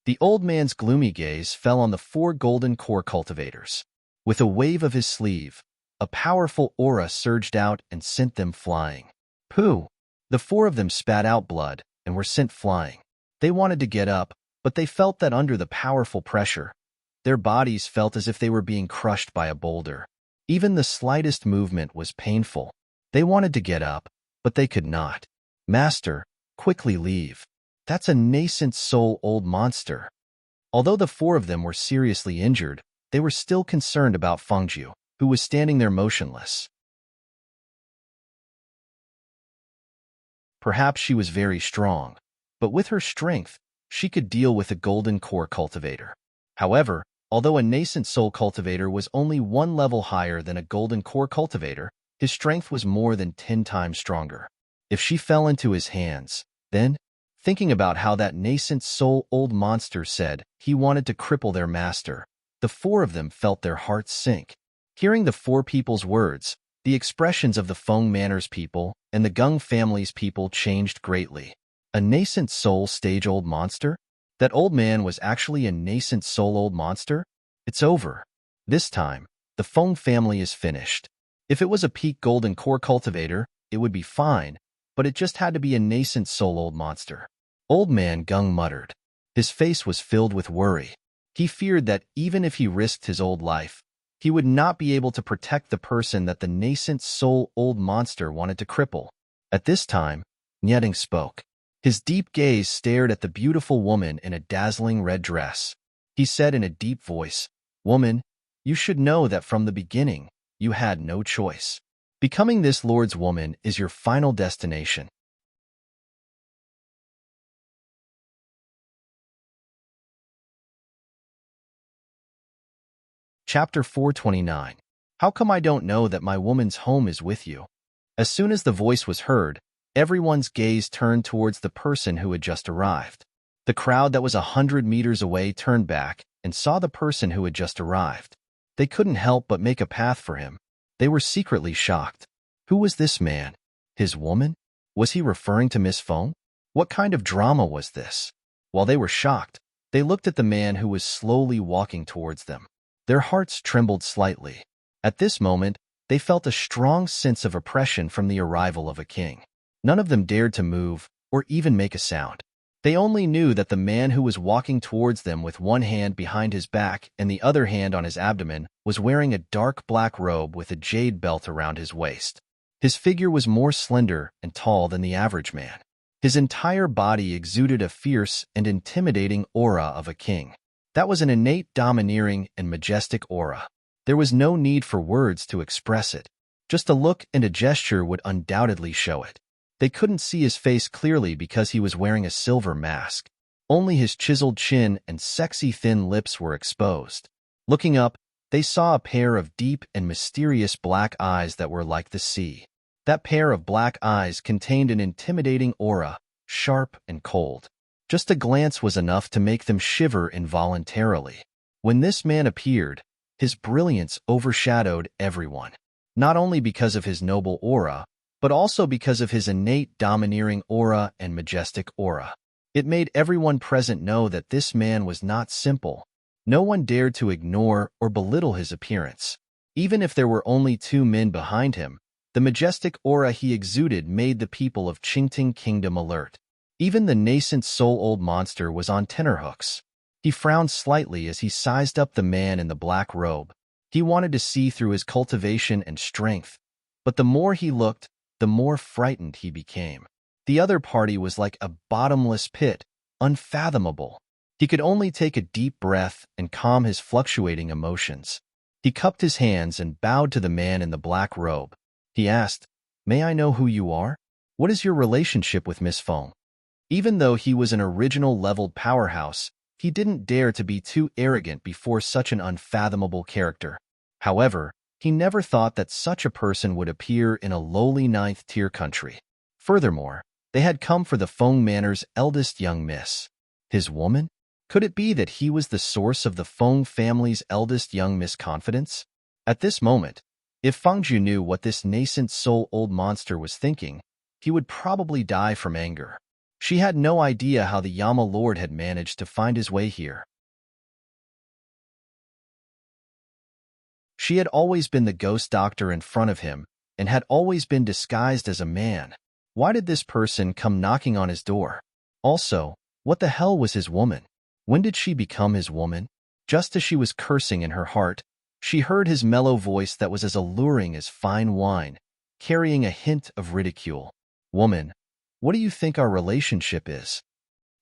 The old man's gloomy gaze fell on the 4 Golden Core cultivators. With a wave of his sleeve, a powerful aura surged out and sent them flying. Pooh! The 4 of them spat out blood and were sent flying. They wanted to get up, but they felt that under the powerful pressure, their bodies felt as if they were being crushed by a boulder. Even the slightest movement was painful. They wanted to get up, but they could not. Master, quickly leave. That's a nascent soul old monster. Although the 4 of them were seriously injured, they were still concerned about Fengjiu, who was standing there motionless. Perhaps she was very strong. but with her strength, she could deal with a golden core cultivator. However, although a nascent soul cultivator was only one level higher than a golden core cultivator, his strength was more than 10 times stronger. If she fell into his hands, then, thinking about how that nascent soul old monster said he wanted to cripple their master, the four of them felt their hearts sink. Hearing the four people's words, the expressions of the Feng Manor's people and the Gung family's people changed greatly. A nascent soul stage old monster? That old man was actually a nascent soul old monster? It's over. This time, the Feng family is finished. If it was a peak golden core cultivator, it would be fine, but it just had to be a nascent soul old monster. Old man Gung muttered. His face was filled with worry. He feared that even if he risked his old life, he would not be able to protect the person that the nascent soul old monster wanted to cripple. At this time, Nyeding spoke. His deep gaze stared at the beautiful woman in a dazzling red dress. He said in a deep voice, "Woman, you should know that from the beginning, you had no choice. Becoming this Lord's woman is your final destination." Chapter 429. How come I don't know that my woman's home is with you? As soon as the voice was heard, everyone's gaze turned towards the person who had just arrived. The crowd that was 100 meters away turned back and saw the person who had just arrived. They couldn't help but make a path for him. They were secretly shocked. Who was this man? His woman? Was he referring to Miss Feng? What kind of drama was this? While they were shocked, they looked at the man who was slowly walking towards them. Their hearts trembled slightly. At this moment, they felt a strong sense of oppression from the arrival of a king. None of them dared to move or even make a sound. They only knew that the man who was walking towards them with one hand behind his back and the other hand on his abdomen was wearing a dark black robe with a jade belt around his waist. His figure was more slender and tall than the average man. His entire body exuded a fierce and intimidating aura of a king. That was an innate, domineering, and majestic aura. There was no need for words to express it. Just a look and a gesture would undoubtedly show it. They couldn't see his face clearly because he was wearing a silver mask. Only his chiseled chin and sexy thin lips were exposed. Looking up, they saw a pair of deep and mysterious black eyes that were like the sea. That pair of black eyes contained an intimidating aura, sharp and cold. Just a glance was enough to make them shiver involuntarily. When this man appeared, his brilliance overshadowed everyone, not only because of his noble aura, but also because of his innate domineering aura and majestic aura. It made everyone present know that this man was not simple. No one dared to ignore or belittle his appearance. Even if there were only 2 men behind him, the majestic aura he exuded made the people of Qingting Kingdom alert. Even the nascent soul-old monster was on tenterhooks. He frowned slightly as he sized up the man in the black robe. He wanted to see through his cultivation and strength, but the more he looked, the more frightened he became. The other party was like a bottomless pit, unfathomable. He could only take a deep breath and calm his fluctuating emotions. He cupped his hands and bowed to the man in the black robe. He asked, "May I know who you are? What is your relationship with Miss Feng?" Even though he was an original leveled powerhouse, he didn't dare to be too arrogant before such an unfathomable character. However, he never thought that such a person would appear in a lowly 9th-tier country. Furthermore, they had come for the Feng Manor's eldest young miss. His woman? Could it be that he was the source of the Feng family's eldest young miss confidence? At this moment, if Fangju knew what this nascent soul-old monster was thinking, he would probably die from anger. She had no idea how the Yama Lord had managed to find his way here. She had always been the ghost doctor in front of him and had always been disguised as a man. Why did this person come knocking on his door? Also, what the hell was his woman? When did she become his woman? Just as she was cursing in her heart, she heard his mellow voice that was as alluring as fine wine, carrying a hint of ridicule. "Woman, what do you think our relationship is?"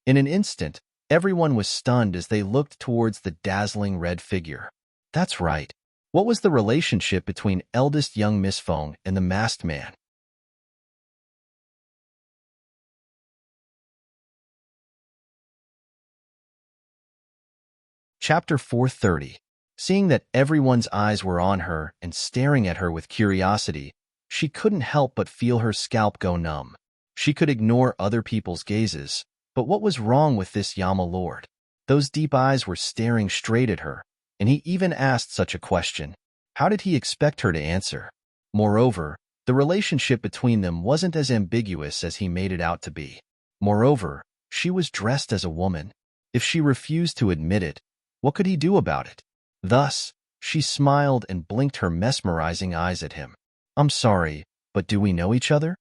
In an instant, everyone was stunned as they looked towards the dazzling red figure. That's right. What was the relationship between eldest young Miss Feng and the masked man? Chapter 430. Seeing that everyone's eyes were on her and staring at her with curiosity, she couldn't help but feel her scalp go numb. She could ignore other people's gazes, but what was wrong with this Yama lord? Those deep eyes were staring straight at her, and he even asked such a question. How did he expect her to answer? Moreover, the relationship between them wasn't as ambiguous as he made it out to be. Moreover, she was dressed as a woman. If she refused to admit it, what could he do about it? Thus, she smiled and blinked her mesmerizing eyes at him. I'm sorry, but do we know each other?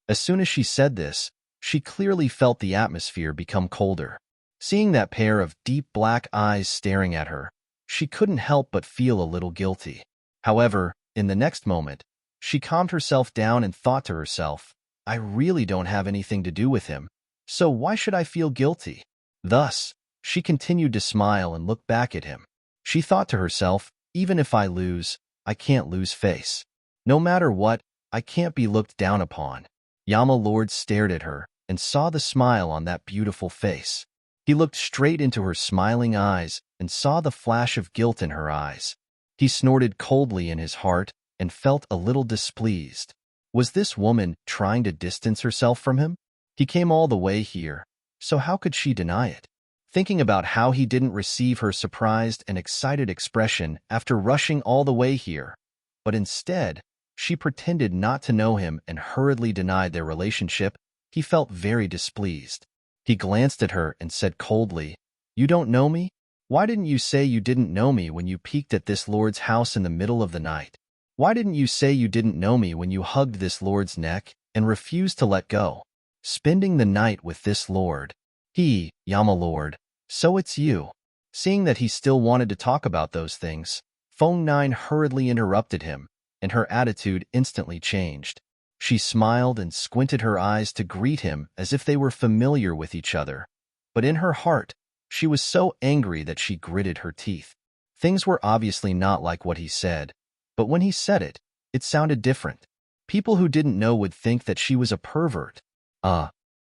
As soon as she said this, she clearly felt the atmosphere become colder. Seeing that pair of deep black eyes staring at her, she couldn't help but feel a little guilty. However, in the next moment, she calmed herself down and thought to herself, I really don't have anything to do with him, so why should I feel guilty? Thus, she continued to smile and look back at him. She thought to herself, even if I lose, I can't lose face. No matter what, I can't be looked down upon. Yama Lord stared at her and saw the smile on that beautiful face. He looked straight into her smiling eyes and saw the flash of guilt in her eyes. He snorted coldly in his heart and felt a little displeased. Was this woman trying to distance herself from him? He came all the way here, so how could she deny it? Thinking about how he didn't receive her surprised and excited expression after rushing all the way here, but instead, she pretended not to know him and hurriedly denied their relationship, he felt very displeased. He glanced at her and said coldly, You don't know me? Why didn't you say you didn't know me when you peeked at this lord's house in the middle of the night? Why didn't you say you didn't know me when you hugged this lord's neck and refused to let go? Spending the night with this lord. He, Yama Lord. So it's you. Seeing that he still wanted to talk about those things, Feng Nine hurriedly interrupted him, and her attitude instantly changed. She smiled and squinted her eyes to greet him as if they were familiar with each other. But in her heart, she was so angry that she gritted her teeth. Things were obviously not like what he said, but when he said it, it sounded different. People who didn't know would think that she was a pervert.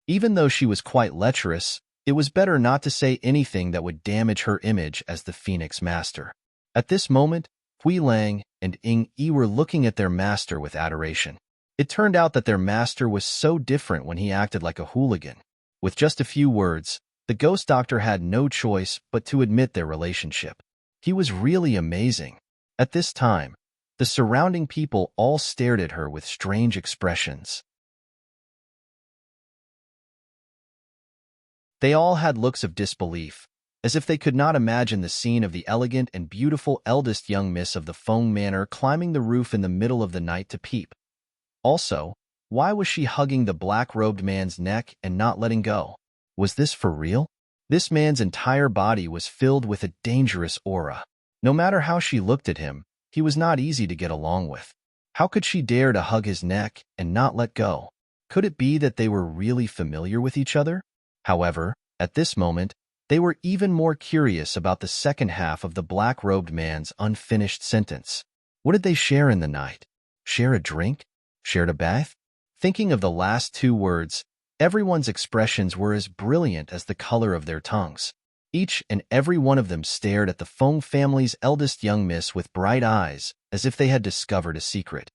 Even though she was quite lecherous, it was better not to say anything that would damage her image as the Phoenix Master. At this moment, Hui Lang and Ying Yi were looking at their master with adoration. It turned out that their master was so different when he acted like a hooligan. With just a few words, the ghost doctor had no choice but to admit their relationship. He was really amazing. At this time, the surrounding people all stared at her with strange expressions. They all had looks of disbelief, as if they could not imagine the scene of the elegant and beautiful eldest young miss of the Feng Manor climbing the roof in the middle of the night to peep. Also, why was she hugging the black-robed man's neck and not letting go? Was this for real? This man's entire body was filled with a dangerous aura. No matter how she looked at him, he was not easy to get along with. How could she dare to hug his neck and not let go? Could it be that they were really familiar with each other? However, at this moment, they were even more curious about the second half of the black-robed man's unfinished sentence. What did they share in the night? Share a drink? Shared a bath? Thinking of the last two words, everyone's expressions were as brilliant as the color of their tongues. Each and every one of them stared at the Feng family's eldest young miss with bright eyes, as if they had discovered a secret.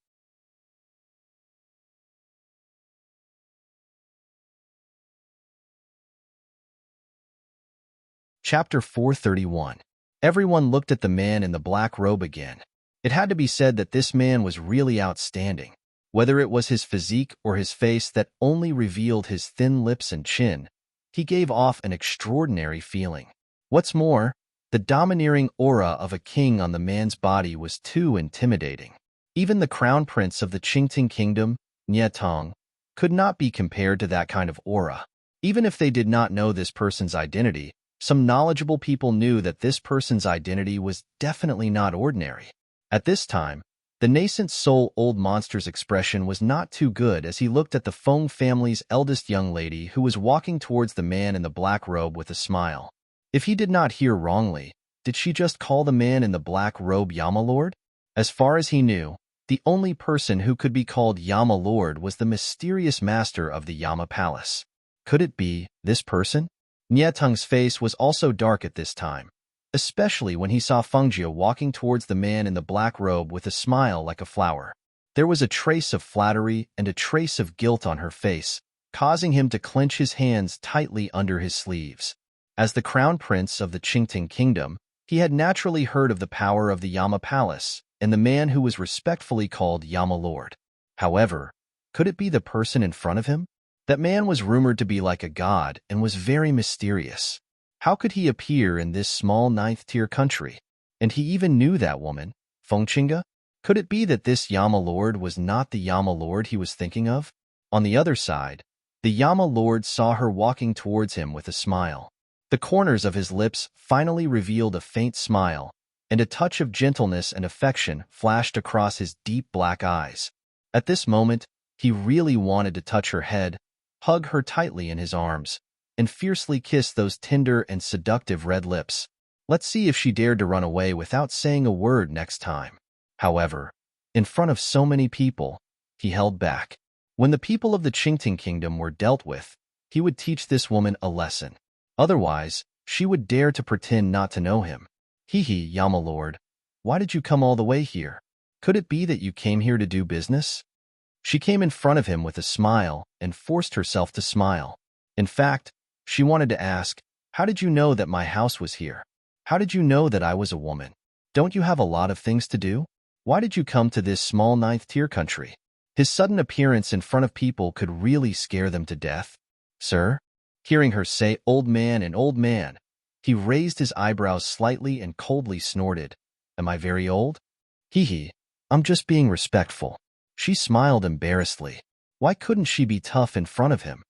Chapter 431. Everyone looked at the man in the black robe again. It had to be said that this man was really outstanding. Whether it was his physique or his face that only revealed his thin lips and chin, he gave off an extraordinary feeling. What's more, the domineering aura of a king on the man's body was too intimidating. Even the crown prince of the Qingting kingdom, Nietong, could not be compared to that kind of aura. Even if they did not know this person's identity, some knowledgeable people knew that this person's identity was definitely not ordinary. At this time, the nascent soul old monster's expression was not too good as he looked at the Feng family's eldest young lady who was walking towards the man in the black robe with a smile. If he did not hear wrongly, did she just call the man in the black robe Yama Lord? As far as he knew, the only person who could be called Yama Lord was the mysterious master of the Yama Palace. Could it be this person? Nietong's face was also dark at this time, especially when he saw Fengjie walking towards the man in the black robe with a smile like a flower. There was a trace of flattery and a trace of guilt on her face, causing him to clench his hands tightly under his sleeves. As the crown prince of the Qingting kingdom, he had naturally heard of the power of the Yama Palace and the man who was respectfully called Yama Lord. However, could it be the person in front of him? That man was rumored to be like a god and was very mysterious. How could he appear in this small ninth-tier country? And he even knew that woman, Fengqinga? Could it be that this Yama Lord was not the Yama Lord he was thinking of? On the other side, the Yama Lord saw her walking towards him with a smile. The corners of his lips finally revealed a faint smile, and a touch of gentleness and affection flashed across his deep black eyes. At this moment, he really wanted to touch her head, hug her tightly in his arms, and fiercely kiss those tender and seductive red lips. Let's see if she dared to run away without saying a word next time. However, in front of so many people, he held back. When the people of the Qingting kingdom were dealt with, he would teach this woman a lesson. Otherwise, she would dare to pretend not to know him. Yama Lord, why did you come all the way here? Could it be that you came here to do business? She came in front of him with a smile and forced herself to smile. In fact, she wanted to ask, how did you know that my house was here? How did you know that I was a woman? Don't you have a lot of things to do? Why did you come to this small ninth-tier country? His sudden appearance in front of people could really scare them to death. Sir? Hearing her say old man and old man, he raised his eyebrows slightly and coldly snorted. Am I very old? I'm just being respectful. She smiled embarrassedly. Why couldn't she be tough in front of him?